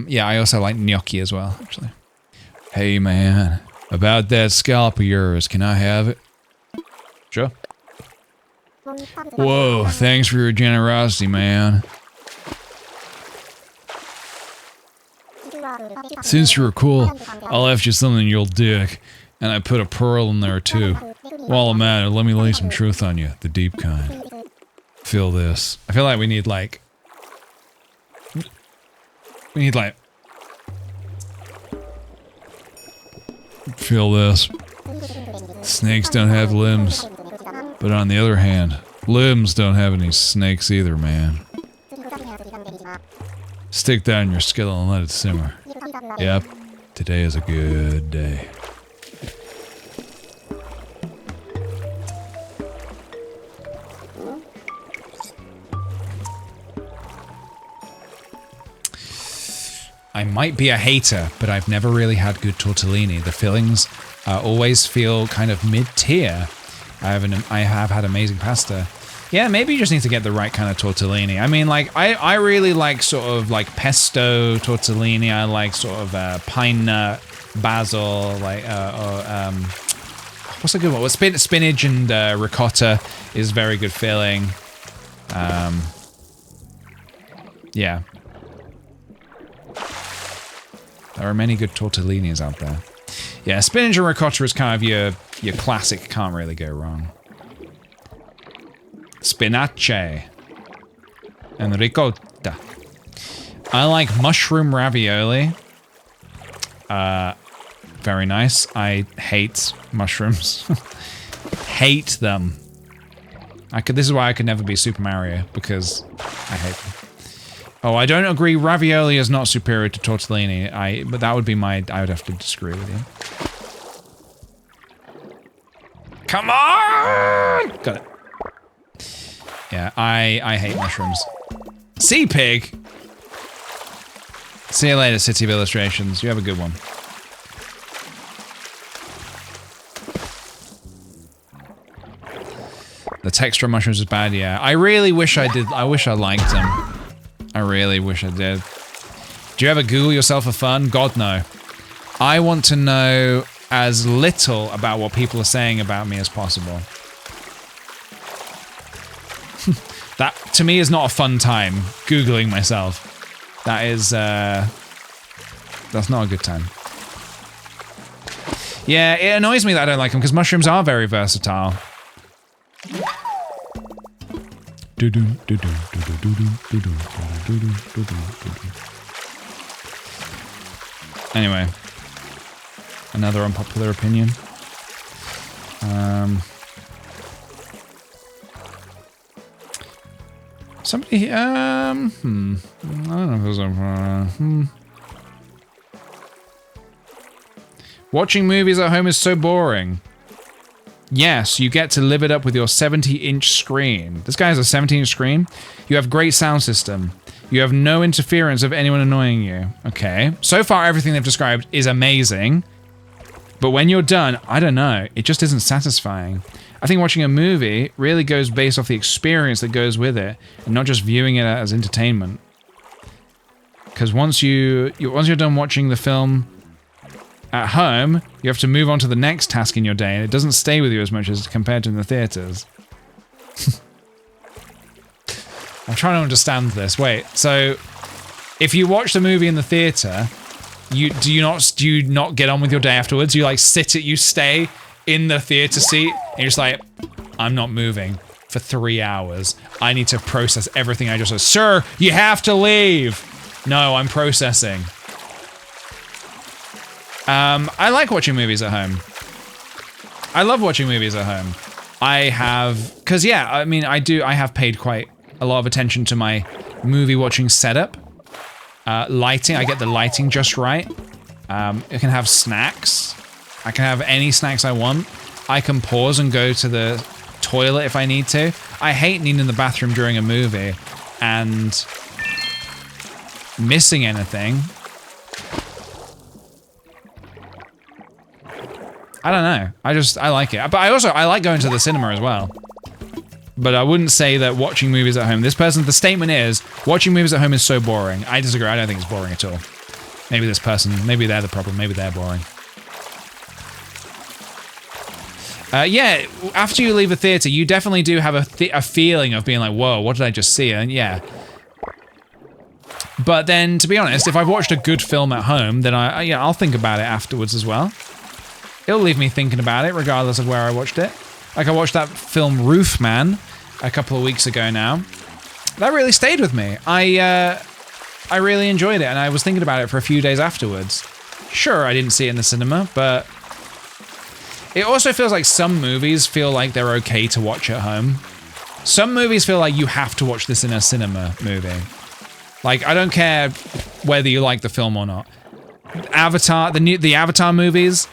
Yeah, I also like gnocchi as well, actually. Hey man, about that scalp of yours, can I have it? Sure. Whoa, thanks for your generosity, man. Since you're cool, I left you something you'll dig, and I put a pearl in there too. While I'm at it, let me lay some truth on you, the deep kind. Feel this. I feel like we need like... Feel this. Snakes don't have limbs. But on the other hand, limbs don't have any snakes either, man. Stick that in your skillet and let it simmer. Yep, today is a good day. I might be a hater, but I've never really had good tortellini. The fillings always feel kind of mid-tier. I have had amazing pasta. Yeah, maybe you just need to get the right kind of tortellini. I mean, like, I really like sort of like pesto tortellini. I like sort of pine nut, basil, like, what's a good one? Well, spinach and ricotta is very good filling. Yeah. There are many good tortellinis out there. Yeah, spinach and ricotta is kind of your classic, can't really go wrong. Spinace. And ricotta. I like mushroom ravioli. Very nice. I hate mushrooms. Hate them. This is why I could never be Super Mario, because I hate them. Oh, I don't agree. Ravioli is not superior to tortellini. But that would be I would have to disagree with you. Come on! Got it. Yeah, I hate mushrooms. Sea pig! See you later, City of Illustrations. You have a good one. The texture of mushrooms is bad, yeah. I really wish I did. I wish I liked them. I really wish I did. Do you ever Google yourself for fun? God, no. I want to know as little about what people are saying about me as possible. That, to me, is not a fun time, Googling myself. That is, that's not a good time. Yeah, it annoys me that I don't like them, because mushrooms are very versatile. Anyway. Another unpopular opinion. Somebody, I don't know if there's a, Watching movies at home is so boring. Yes, you get to live it up with your 70-inch screen. This guy has a 70-inch screen. You have great sound system. You have no interference of anyone annoying you. Okay. So far, everything they've described is amazing. But when you're done, I don't know. It just isn't satisfying. I think watching a movie really goes based off the experience that goes with it, and not just viewing it as entertainment. Because once you're done watching the film at home, you have to move on to the next task in your day, and it doesn't stay with you as much as compared to in the theaters. I'm trying to understand this. Wait, so if you watch the movie in the theater, do you not get on with your day afterwards? You like you stay in the theater seat, and you're just like, I'm not moving for 3 hours. I need to process everything I just said. Sir, you have to leave. No, I'm processing. I like watching movies at home. I love watching movies at home. I have paid quite a lot of attention to my movie watching setup. Lighting, I get the lighting just right. I can have snacks. I can have any snacks I want. I can pause and go to the toilet if I need to. I hate needing in the bathroom during a movie and missing anything. I don't know. I like it. But I like going to the cinema as well. But I wouldn't say that watching movies at home. The statement is, watching movies at home is so boring. I disagree. I don't think it's boring at all. Maybe maybe they're the problem. Maybe they're boring. Yeah, after you leave a theater, you definitely do have a feeling of being like, whoa, what did I just see? And yeah. But then, to be honest, if I've watched a good film at home, then I'll think about it afterwards as well. It'll leave me thinking about it, regardless of where I watched it. Like, I watched that film Roofman a couple of weeks ago now. That really stayed with me. I really enjoyed it, and I was thinking about it for a few days afterwards. Sure, I didn't see it in the cinema, but it also feels like some movies feel like they're okay to watch at home. Some movies feel like you have to watch this in a cinema movie. Like, I don't care whether you like the film or not. Avatar, the Avatar movies,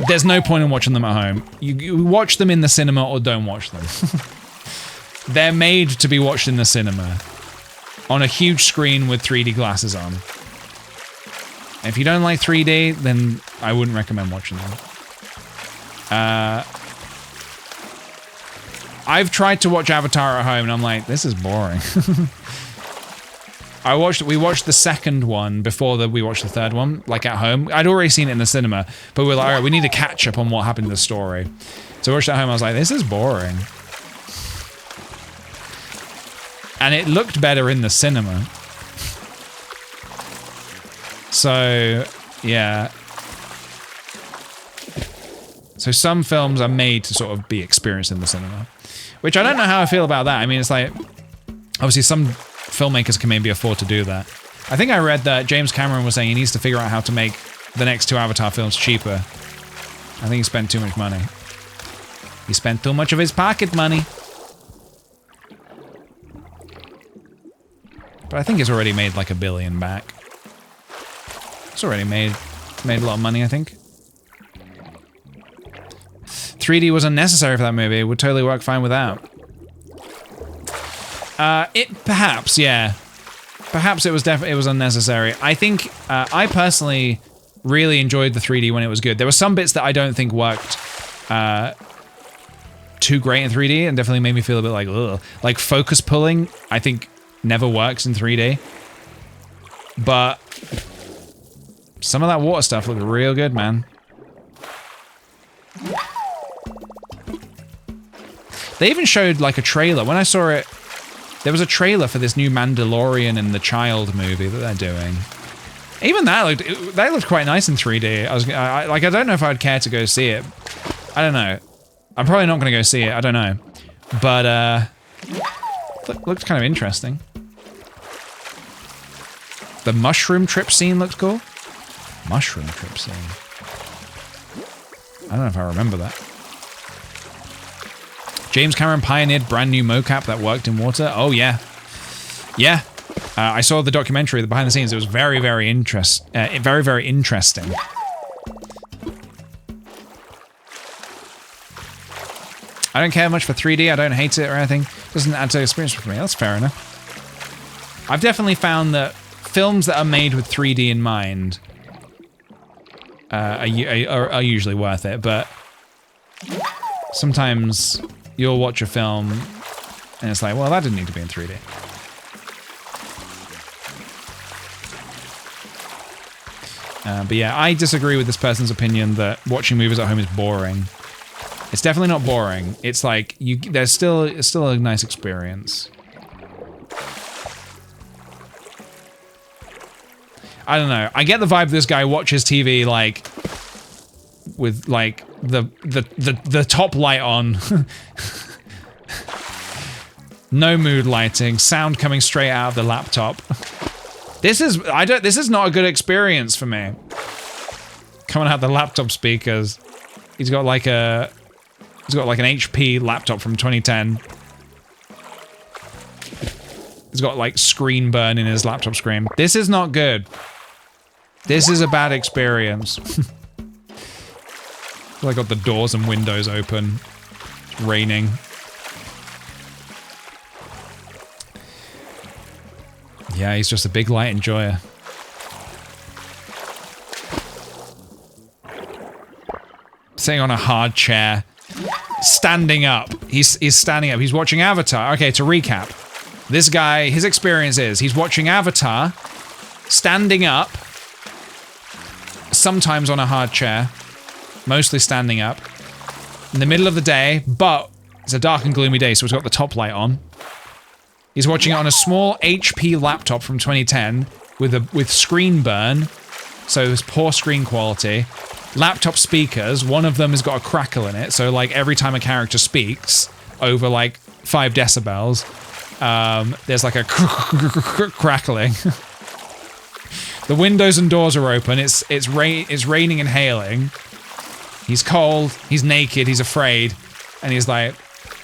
there's no point in watching them at home. You watch them in the cinema or don't watch them. They're made to be watched in the cinema. On a huge screen with 3D glasses on. If you don't like 3D, then I wouldn't recommend watching them. I've tried to watch Avatar at home and I'm like, this is boring. We watched the second one before we watched the third one, like at home. I'd already seen it in the cinema, but we were like, all right, we need to catch up on what happened in the story. So I watched it at home, I was like, this is boring. And it looked better in the cinema. So, yeah. So some films are made to sort of be experienced in the cinema. Which I don't know how I feel about that. I mean, it's like, obviously some filmmakers can maybe afford to do that. I think I read that James Cameron was saying he needs to figure out how to make the next 2 Avatar films cheaper. I think he spent too much money. He spent too much of his pocket money. But I think it's already made like $1 billion back. It's already made a lot of money, I think. 3D was unnecessary for that movie. It would totally work fine without. Perhaps, yeah. Perhaps it was unnecessary. I think I personally really enjoyed the 3D when it was good. There were some bits that I don't think worked too great in 3D and definitely made me feel a bit like, ugh. Like focus pulling, I think never works in 3D. But some of that water stuff looked real good, man. They even showed like a trailer. When I saw it, there was a trailer for this new Mandalorian and the Child movie that they're doing. Even that looked quite nice in 3D. I don't know if I'd care to go see it. I don't know. I'm probably not going to go see it. I don't know. But looked kind of interesting. The mushroom trip scene looked cool. Mushroom trip scene. I don't know if I remember that. James Cameron pioneered brand new mocap that worked in water. Oh yeah, yeah. I saw the documentary, the behind the scenes. It was very, very interesting. I don't care much for 3D. I don't hate it or anything. It doesn't add to the experience for me. That's fair enough. I've definitely found that films that are made with 3D in mind are usually worth it, but sometimes you'll watch a film and it's like, well, that didn't need to be in 3D. But yeah, I disagree with this person's opinion that watching movies at home is boring. It's definitely not boring. It's like it's still a nice experience. I don't know. I get the vibe this guy watches TV like with like the top light on. No mood lighting, sound coming straight out of the laptop. This is not a good experience for me. Coming out the laptop speakers. He's got like an HP laptop from 2010. He's got like screen burn in his laptop screen. This is not good. This is a bad experience. I got the doors and windows open. It's raining. Yeah, he's just a big light enjoyer. Sitting on a hard chair. Standing up. He's standing up. He's watching Avatar. Okay, to recap. This guy, his experience is he's watching Avatar, standing up, sometimes on a hard chair, mostly standing up, in the middle of the day, but it's a dark and gloomy day, so he's got the top light on. He's watching it on a small HP laptop from 2010 with screen burn, so it's poor screen quality. Laptop speakers, one of them has got a crackle in it, so like every time a character speaks over like 5 decibels, there's like a crackling. The windows and doors are open. It's raining and hailing. He's cold. He's naked. He's afraid, and he's like,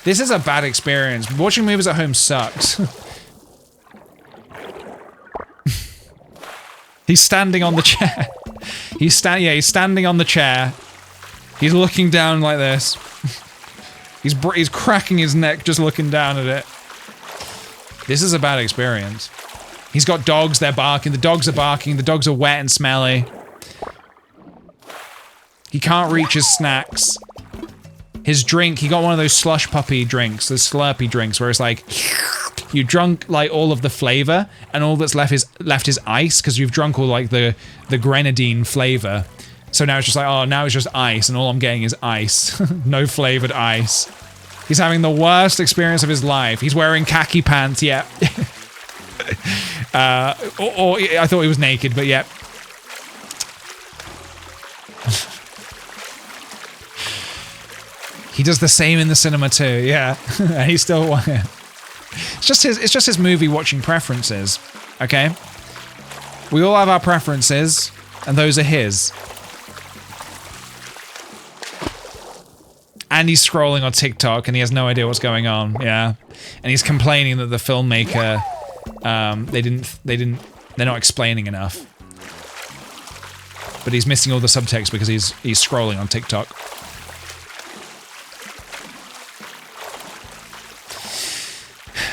"This is a bad experience. Watching movies at home sucks." He's standing on the chair. He's standing on the chair. He's looking down like this. He's cracking his neck just looking down at it. This is a bad experience. He's got dogs, they're barking, the dogs are barking, the dogs are wet and smelly. He can't reach his snacks. His drink, he got one of those slush puppy drinks, those Slurpee drinks, where it's like, you drunk like all of the flavor, and all that's left is ice, because you've drunk all like the grenadine flavor. So now it's just like, oh, now it's just ice, and all I'm getting is ice. No flavored ice. He's having the worst experience of his life. He's wearing khaki pants, yeah. Or I thought he was naked, but yeah. He does the same in the cinema too, yeah. And he's still... It's just his movie watching preferences, okay? We all have our preferences, and those are his. And he's scrolling on TikTok and he has no idea what's going on. Yeah. And he's complaining that the filmmaker, they're not explaining enough. But he's missing all the subtext because he's scrolling on TikTok.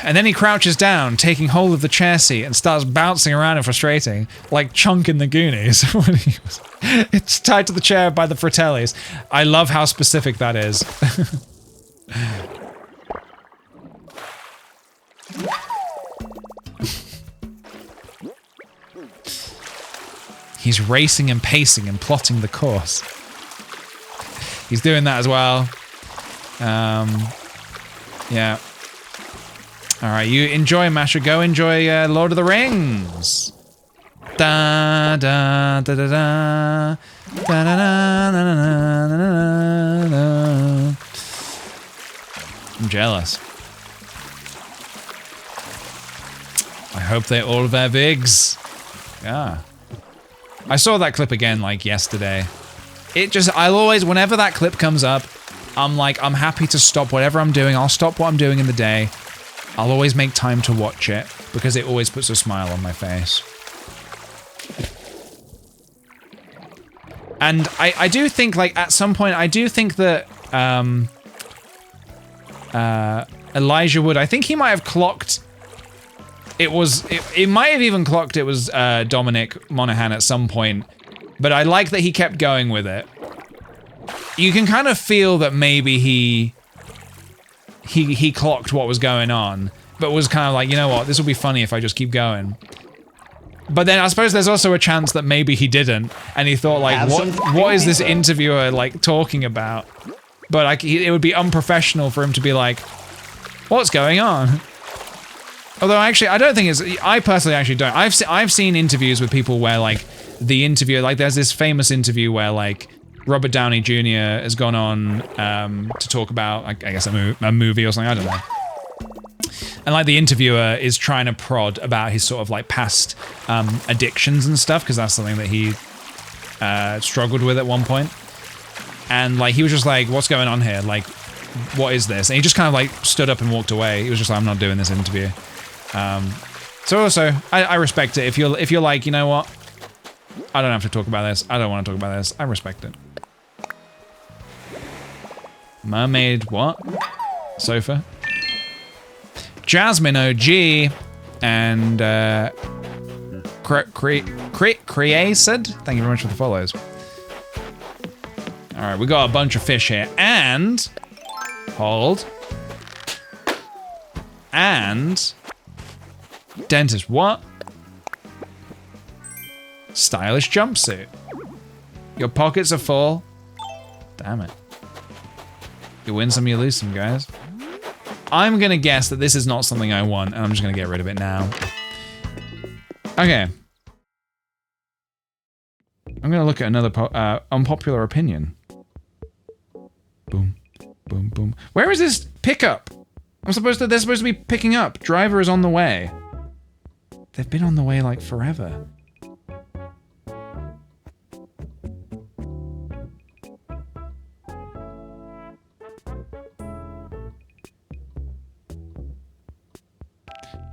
And then he crouches down, taking hold of the chair seat, and starts bouncing around and frustrating, like Chunk in the Goonies. It's tied to the chair by the Fratellis. I love how specific that is. He's racing and pacing and plotting the course. He's doing that as well. Yeah. Alright, you enjoy, Masha. Go enjoy Lord of the Rings. Da da da da da. Da da da da da da da. I'm jealous. I hope they all have Vigs. Yeah. I saw that clip again like yesterday. I'll always, whenever that clip comes up, I'm like, I'm happy to stop whatever I'm doing. I'll stop what I'm doing in the day. I'll always make time to watch it because it always puts a smile on my face. And I do think, like, at some point, I do think that Elijah Wood, I think he might have clocked. It might have even clocked it was Dominic Monaghan at some point, but I like that he kept going with it. You can kind of feel that maybe he clocked what was going on, but was kind of like, you know what, this will be funny if I just keep going. But then I suppose there's also a chance that maybe he didn't, and he thought like, what is this interviewer like talking about? But like, it would be unprofessional for him to be like, what's going on? Although actually, I don't think it's. I personally actually don't. I've seen interviews with people where like the interviewer, like there's this famous interview where like Robert Downey Jr. has gone on to talk about, I guess, a movie or something. I don't know. And like the interviewer is trying to prod about his sort of like past addictions and stuff, because that's something that he struggled with at one point. And like he was just like, "What's going on here? Like, what is this?" And he just kind of like stood up and walked away. He was just like, "I'm not doing this interview." So also, I respect it. If you're like, you know what, I don't have to talk about this. I don't want to talk about this. I respect it. Mermaid what? Sofa. Jasmine OG and Creacid. Thank you very much for the follows. All right, we got a bunch of fish here, and hold, and dentist what? Stylish jumpsuit. Your pockets are full. Damn it. You win some, you lose some, guys. I'm gonna guess that this is not something I want, and I'm just gonna get rid of it now. Okay. I'm gonna look at another unpopular opinion. Boom, boom, boom. Where is this pickup? They're supposed to be picking up. Driver is on the way. They've been on the way like forever.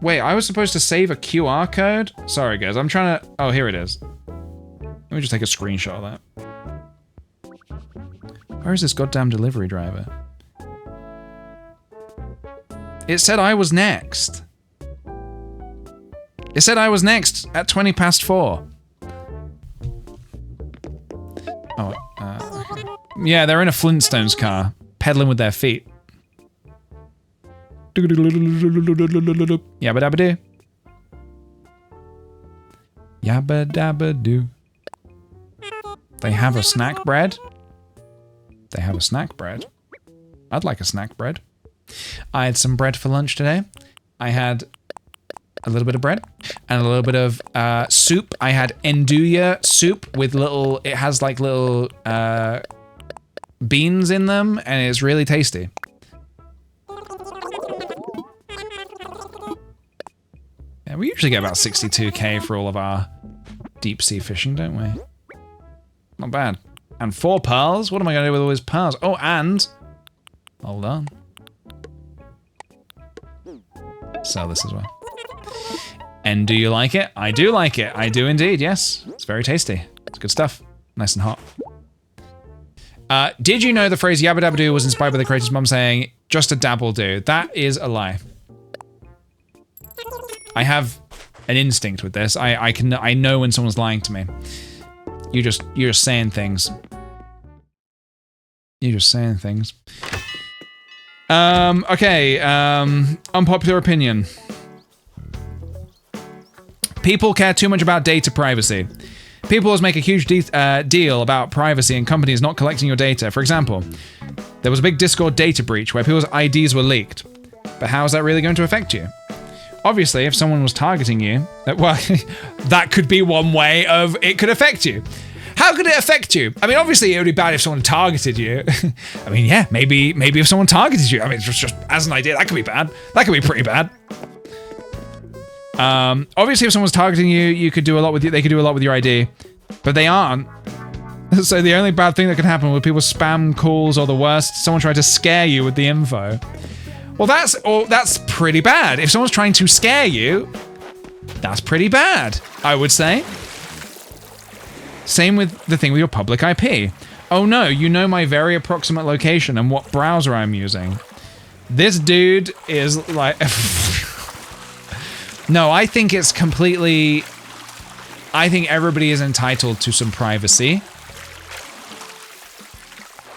Wait, I was supposed to save a QR code? Sorry, guys, I'm trying to... Oh, here it is. Let me just take a screenshot of that. Where is this goddamn delivery driver? It said I was next. It said I was next at 4:20. Oh, yeah, they're in a Flintstones car, pedaling with their feet. Yabba dabba do. Yabba dabba do. They have a snack bread. They have a snack bread. I'd like a snack bread. I had some bread for lunch today. I had a little bit of bread and a little bit of soup. I had andouille soup with little, it has like little beans in them, and it's really tasty. Yeah, we usually get about 62k for all of our deep sea fishing, don't we? Not bad. And 4 pearls? What am I going to do with all these pearls? Oh, and Hold on. Sell this as well. And do you like it? I do like it. I do indeed, yes. It's very tasty. It's good stuff. Nice and hot. Did you know the phrase yabba dabba doo was inspired by the creator's mum saying, just a dab will do? That is a lie. I have an instinct with this. I know when someone's lying to me. You're just saying things. You're just saying things. Okay, unpopular opinion. People care too much about data privacy. People always make a huge deal about privacy and companies not collecting your data. For example, there was a big Discord data breach where people's IDs were leaked. But how is that really going to affect you? Obviously, if someone was targeting you, well, that could be one way of it could affect you. How could it affect you? I mean, obviously it would be bad if someone targeted you. I mean, yeah, maybe if someone targeted you. I mean, just as an idea, that could be bad. That could be pretty bad. Obviously, if someone's targeting you, you could do a lot with they could do a lot with your ID, but they aren't. So the only bad thing that could happen would people spam calls, or the worst, someone tried to scare you with the info. Well, that's pretty bad. If someone's trying to scare you, that's pretty bad, I would say. Same with the thing with your public IP. Oh no, you know my very approximate location and what browser I'm using. This dude is like... No, I think it's completely... I think everybody is entitled to some privacy.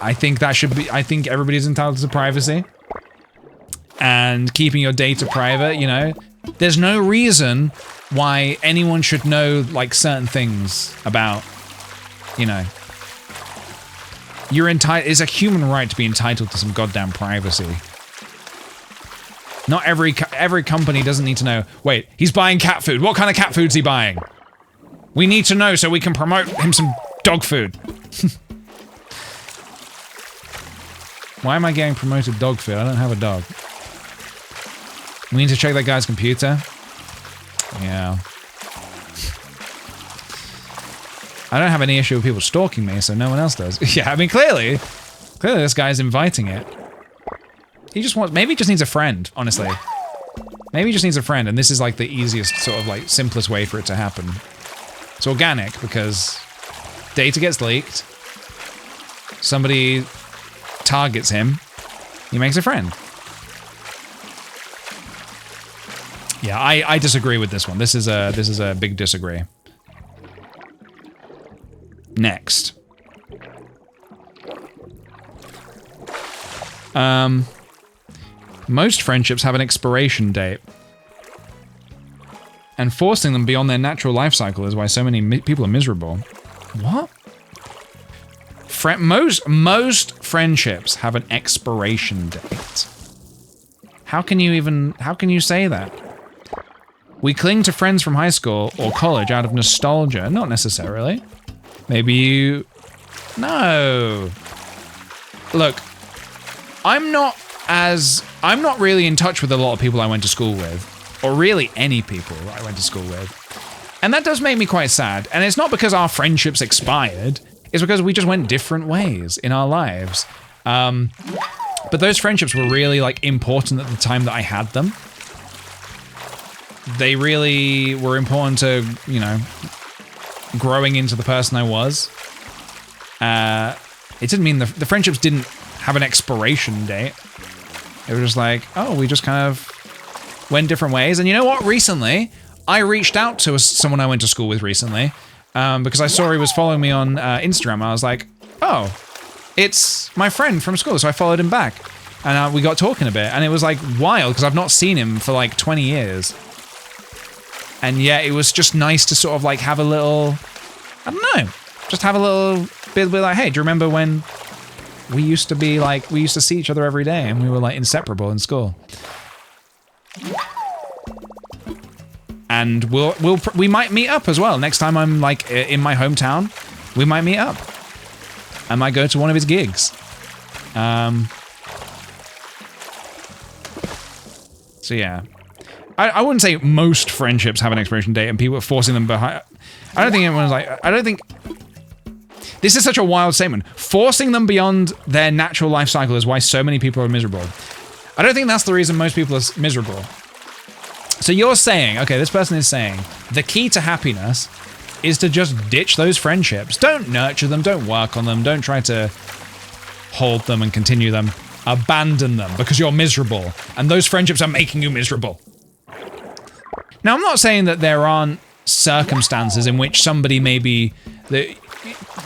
I think everybody's entitled to privacy. And keeping your data private, you know. There's no reason why anyone should know, like, certain things about, you know. It's a human right to be entitled to some goddamn privacy. Not every company doesn't need to know, wait, he's buying cat food. What kind of cat food's he buying? We need to know so we can promote him some dog food. Why am I getting promoted dog food? I don't have a dog. We need to check that guy's computer. Yeah. I don't have any issue with people stalking me, so no one else does. Yeah, I mean, clearly this guy's inviting it. He just wants, maybe he just needs a friend, honestly. Maybe he just needs a friend, and this is like the easiest, sort of like, simplest way for it to happen. It's organic, because data gets leaked, somebody targets him, he makes a friend. Yeah, I disagree with this one. This is a big disagree. Next. Most friendships have an expiration date. And forcing them beyond their natural life cycle is why so many people are miserable. What? Most friendships have an expiration date. How can you say that? We cling to friends from high school or college out of nostalgia. Not necessarily. Maybe you... No. Look, I'm not really in touch with a lot of people I went to school with. Or really any people I went to school with. And that does make me quite sad. And it's not because our friendships expired. It's because we just went different ways in our lives. But those friendships were really, like, important at the time that I had them. They really were important to, you know, growing into the person I was. It didn't mean the friendships didn't have an expiration date. It was just like, oh, we just kind of went different ways. And you know what? Recently, I reached out to someone I went to school with recently because I saw he was following me on Instagram. I was like, oh, it's my friend from school. So I followed him back and we got talking a bit. And it was like wild because I've not seen him for like 20 years. And yeah, it was just nice to sort of like have a little, I don't know, just have a little bit like, hey, do you remember when we used to be like, we used to see each other every day and we were like inseparable in school. And we might meet up as well. Next time I'm like in my hometown, we might meet up. I might go to one of his gigs. So yeah. I wouldn't say most friendships have an expiration date and people are forcing them behind. I don't think anyone's like, This is such a wild statement. Forcing them beyond their natural life cycle is why so many people are miserable. I don't think that's the reason most people are miserable. So you're saying, okay, this person is saying, the key to happiness is to just ditch those friendships. Don't nurture them, don't work on them, don't try to hold them and continue them. Abandon them because you're miserable, and those friendships are making you miserable. Now, I'm not saying that there aren't circumstances in which somebody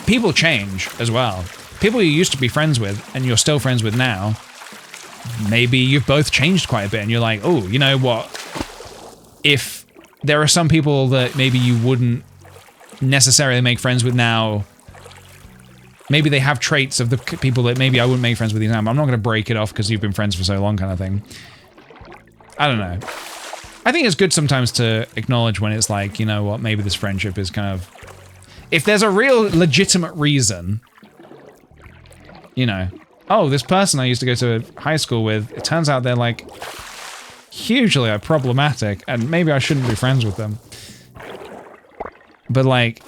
people change as well. People you used to be friends with and you're still friends with now, maybe you've both changed quite a bit and you're like, oh, you know what? If there are some people that maybe you wouldn't necessarily make friends with now, maybe they have traits of the people that maybe I wouldn't make friends with you now, but I'm not going to break it off because you've been friends for so long kind of thing. I don't know. I think it's good sometimes to acknowledge when it's like, you know what, maybe this friendship is kind of... If there's a real legitimate reason, you know, oh, this person I used to go to high school with, it turns out they're like hugely problematic and maybe I shouldn't be friends with them. But like,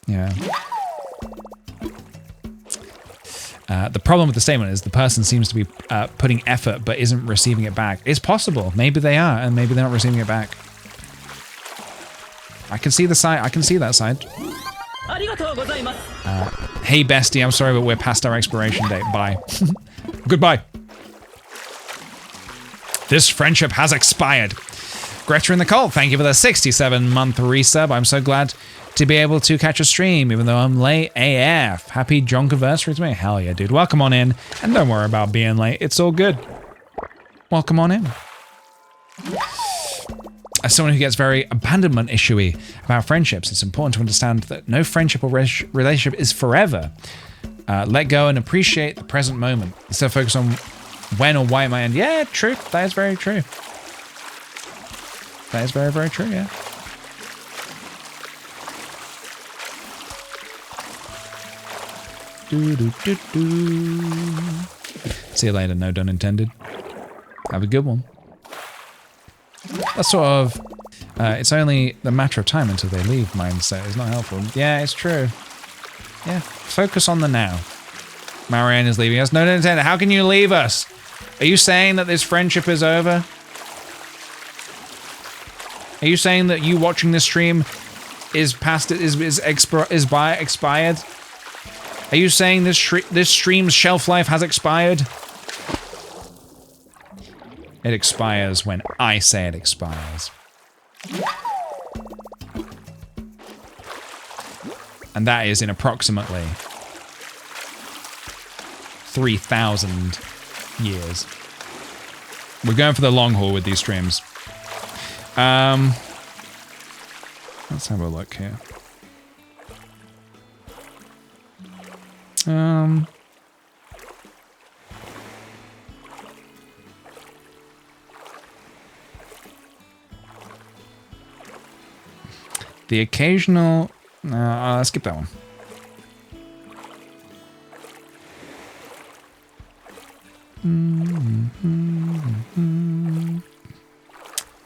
yeah. The problem with the statement is the person seems to be putting effort but isn't receiving it back. It's possible. Maybe they are, and maybe they're not receiving it back. I can see the side. I can see that side. Hey, bestie, I'm sorry, but we're past our expiration date. Bye. Goodbye. This friendship has expired. Greta in the Cult, thank you for the 67-month resub. I'm so glad to be able to catch a stream, even though I'm late AF. Happy Jonkiversary to me. Hell yeah, dude. Welcome on in. And don't worry about being late. It's all good. Welcome on in. As someone who gets very abandonment issue-y about friendships, it's important to understand that no friendship or relationship is forever. Let go and appreciate the present moment instead of focus on when or why it might end. Yeah, true. That is very true. That is very, very true, yeah. See you later, no done intended. Have a good one. That's sort of, it's only a matter of time until they leave mindset. It's not helpful. Yeah, it's true. Yeah, focus on the now. Marianne is leaving us. No done intended. How can you leave us? Are you saying that this friendship is over? Are you saying that you watching this stream is past it, expired? Are you saying this stream's shelf life has expired? It expires when I say it expires. And that is in approximately 3,000 years. We're going for the long haul with these streams. Let's have a look here. The occasional... skip that one.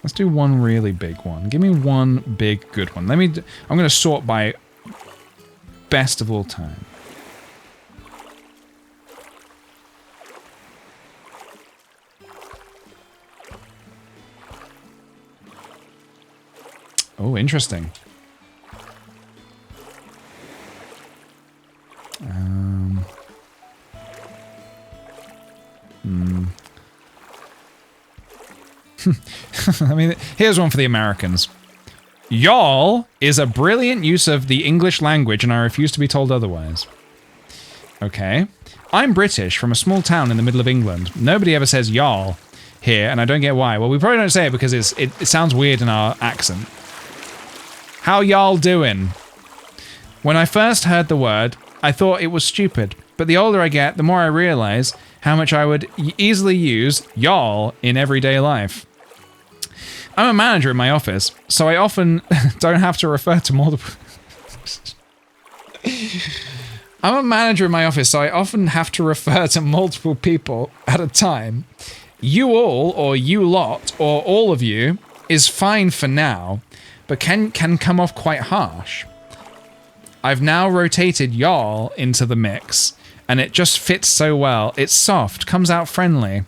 Let's do one really big one. Give me one big good one. I'm going to sort by best of all time. Oh, interesting. I mean, here's one for the Americans. Y'all is a brilliant use of the English language, and I refuse to be told otherwise. Okay. I'm British from a small town in the middle of England. Nobody ever says y'all here, and I don't get why. Well, we probably don't say it because it sounds weird in our accent. How y'all doing? When I first heard the word, I thought it was stupid, but the older I get, the more I realize how much I would easily use y'all in everyday life. I'm a manager in my office, so I often don't have to refer to multiple... I'm a manager in my office, so I often have to refer to multiple people at a time. You all, or you lot, or all of you, is fine for now, but can come off quite harsh. I've now rotated y'all into the mix, and it just fits so well. It's soft, comes out friendly.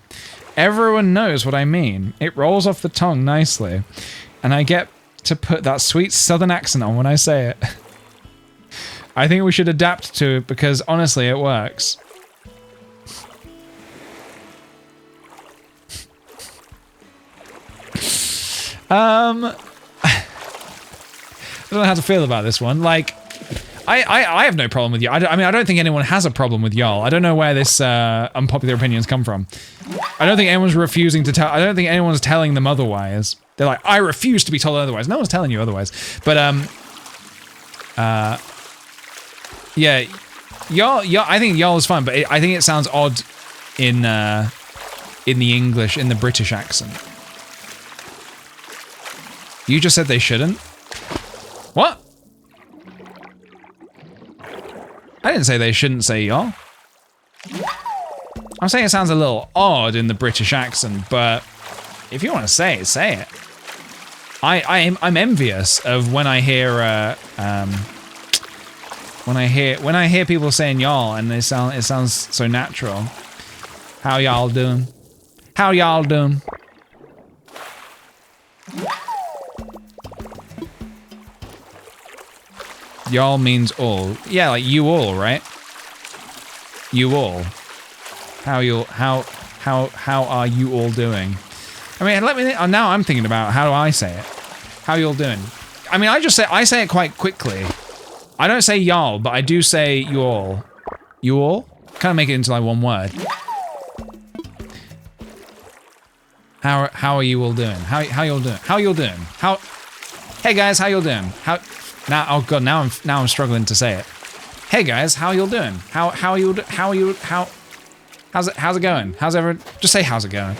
Everyone knows what I mean. It rolls off the tongue nicely, and I get to put that sweet southern accent on when I say it. I think we should adapt to it because honestly, it works. I don't know how to feel about this one. Like, I have no problem with y'all. I mean, I don't think anyone has a problem with y'all. I don't know where this unpopular opinions come from. I don't think anyone's refusing to tell. I don't think anyone's telling them otherwise. They're like, I refuse to be told otherwise. No one's telling you otherwise. But yeah, y'all. I think y'all is fun, but I think it sounds odd in the English, in the British accent. You just said they shouldn't. What? I didn't say they shouldn't say y'all. I'm saying it sounds a little odd in the British accent, but if you want to say it, say it. I'm envious of when I hear when I hear people saying y'all and it sounds so natural. How y'all doing? How y'all doing? Y'all means all. Yeah, like you all, right? You all. How are you all doing? I mean, let me now I'm thinking about how do I say it? How y'all doing? I mean, I say it quite quickly. I don't say y'all, but I do say you all. You all? Kind of make it into like one word. How are you all doing? How y'all doing? How y'all doing? How? Hey guys, how y'all doing? How? Now, oh god, now I'm struggling to say it. Hey guys, how y'all doing? How's it going? How's everyone? Just say how's it going.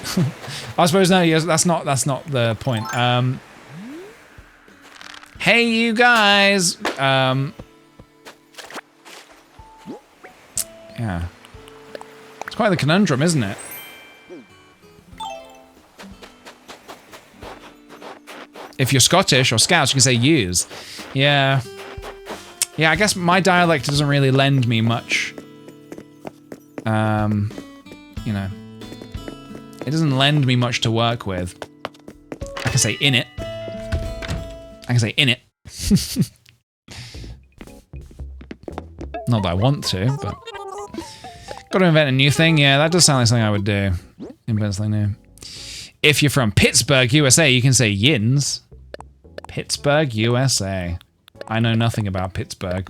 I suppose no, yes, that's not the point. Hey you guys. Yeah. It's quite the conundrum, isn't it? If you're Scottish or Scouse, you can say yous. Yeah. Yeah, I guess my dialect doesn't really lend me much. You know. It doesn't lend me much to work with. I can say in it. I can say in it. Not that I want to, but... Gotta invent a new thing? Yeah, that does sound like something I would do. Invent something new. If you're from Pittsburgh, USA, you can say yins. Pittsburgh, USA. I know nothing about Pittsburgh.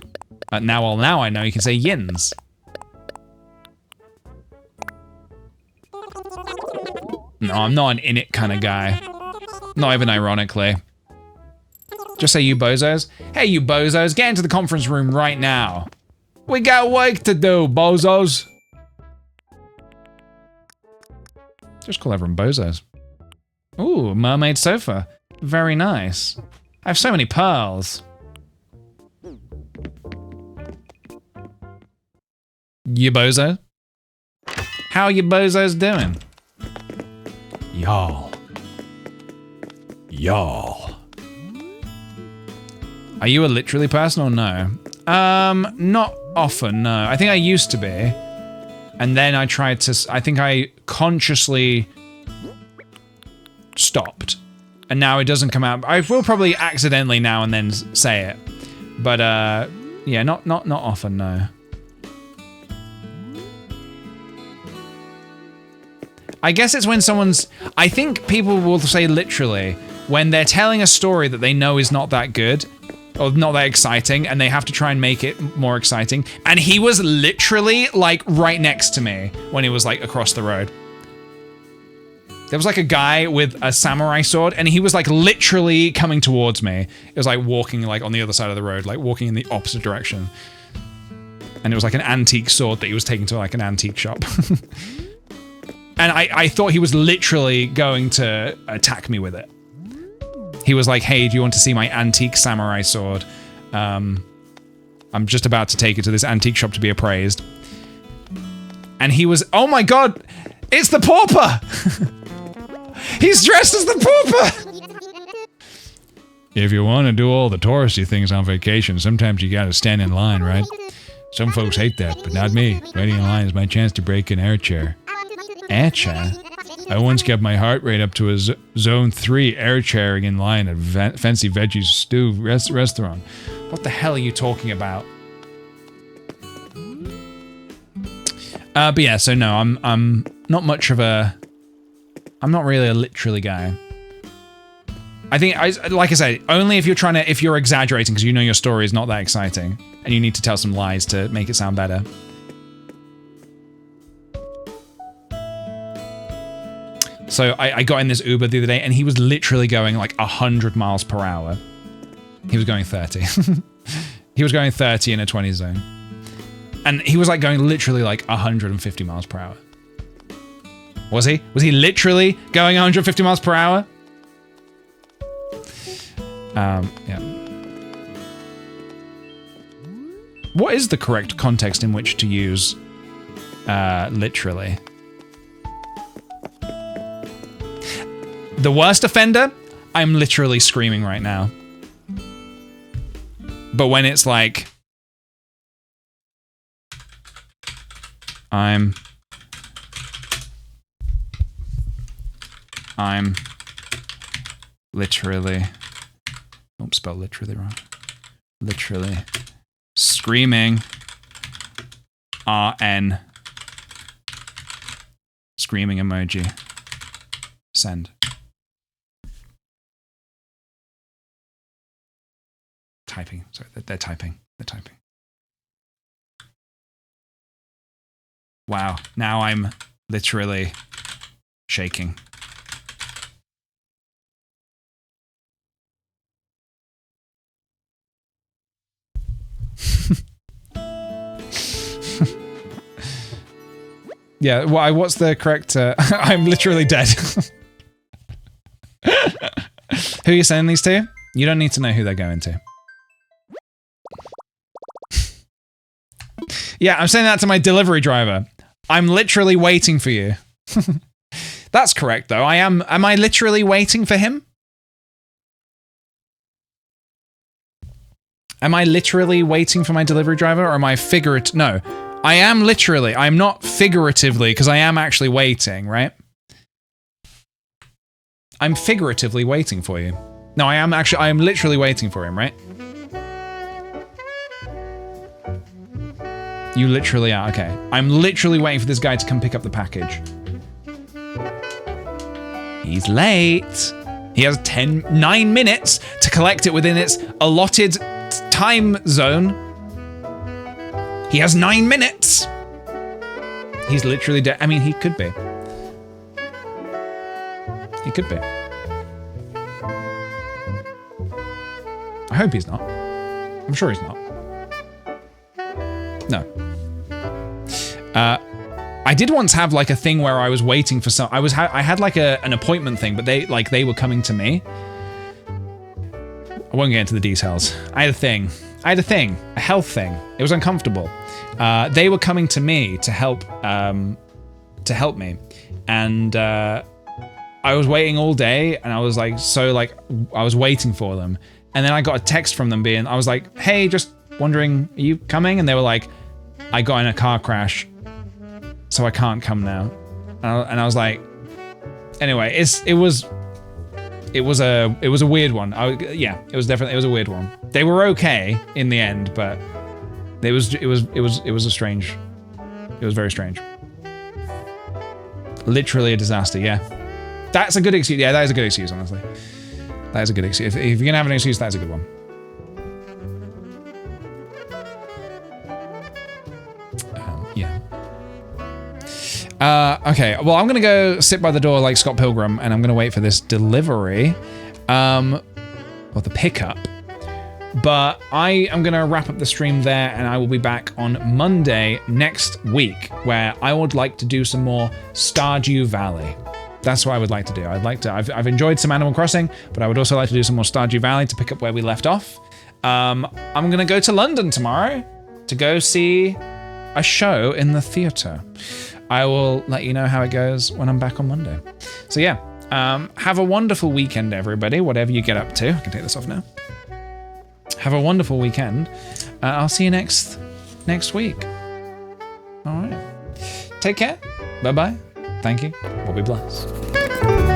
Now I know you can say yins. No, I'm not an in it kind of guy. Not even ironically. Just say you bozos. Hey, you bozos, get into the conference room right now. We got work to do, bozos. Just call everyone bozos. Ooh, mermaid sofa. Very nice. I have so many pearls. You bozo? How you bozos doing? Y'all. Y'all. Are you a literally person or no? Not often, no. I think I used to be. And then I tried to, I think I consciously stopped. And now it doesn't come out. I will probably accidentally now and then say it. But, yeah, not often, no. I guess it's when someone's... I think people will say literally when they're telling a story that they know is not that good or not that exciting and they have to try and make it more exciting. And he was literally like right next to me when he was like across the road. There was like a guy with a samurai sword and he was like literally coming towards me. It was like walking like on the other side of the road, like walking in the opposite direction. And it was like an antique sword that he was taking to like an antique shop. And I thought he was literally going to attack me with it. He was like, hey, do you want to see my antique samurai sword? I'm just about to take it to this antique shop to be appraised. And he was, oh my god, it's the pauper! He's dressed as the pauper! If you want to do all the touristy things on vacation, sometimes you gotta stand in line, right? Some folks hate that, but not me. Waiting in line is my chance to break an air chair. Air chair? I once kept my heart rate up to a zone 3 air chairing in line at Fancy Veggies Stew restaurant. What the hell are you talking about? But yeah, so no, I'm not much of a... I'm not really a literally guy. I think, like I say, only if you're exaggerating because you know your story is not that exciting and you need to tell some lies to make it sound better. So I got in this Uber the other day and he was literally going like 100 miles per hour. He was going 30. He was going 30 in a 20 zone. And he was like going literally like 150 miles per hour. Was he? Was he literally going 150 miles per hour? Yeah. What is the correct context in which to use literally? The worst offender? I'm literally screaming right now. But when it's like... I'm literally... Don't spell literally wrong. Literally. Screaming. RN. Screaming emoji. Send. Typing. Sorry, they're typing. They're typing. Wow. Now I'm literally shaking. Yeah, why? What's the correct... I'm literally dead. Who are you sending these to? You don't need to know who they're going to. Yeah, I'm saying that to my delivery driver. I'm literally waiting for you. That's correct, though. Am I literally waiting for him? Am I literally waiting for my delivery driver, or am I No. I am literally. I'm not figuratively, because I am actually waiting, right? I'm figuratively waiting for you. No, I am literally waiting for him, right? You literally are, okay. I'm literally waiting for this guy to come pick up the package. He's late. He has 9 minutes to collect it within its allotted time zone. He has 9 minutes. He's literally dead. I mean, he could be. He could be. I hope he's not. I'm sure he's not. No. I did once have like a thing where I was waiting for some. I had like an appointment thing, but they were coming to me. I won't get into the details. I had a thing, a health thing. It was uncomfortable. They were coming to me to help me, and I was waiting all day, and I was like, I was waiting for them, and then I got a text from them I was like, hey, just wondering, are you coming? And they were like, I got in a car crash, so I can't come now. And I was like, anyway, it was a weird one. Yeah, it was a weird one. They were okay in the end, but it was very strange. Literally a disaster. Yeah, that's a good excuse. Yeah, that is a good excuse. Honestly, that is a good excuse. If you're gonna have an excuse, that's a good one. Yeah. Okay, well, I'm gonna go sit by the door like Scott Pilgrim, and I'm gonna wait for this delivery, or the pickup. But I am gonna wrap up the stream there, and I will be back on Monday next week, where I would like to do some more Stardew Valley. That's what I would like to do. I've enjoyed some Animal Crossing, but I would also like to do some more Stardew Valley to pick up where we left off. I'm gonna go to London tomorrow to go see a show in the theatre. I will let you know how it goes when I'm back on Monday. So yeah, Have a wonderful weekend, everybody, whatever you get up to. I can take this off now. Have a wonderful weekend. I'll see you next week. All right. Take care. Bye-bye. Thank you. We'll be blessed.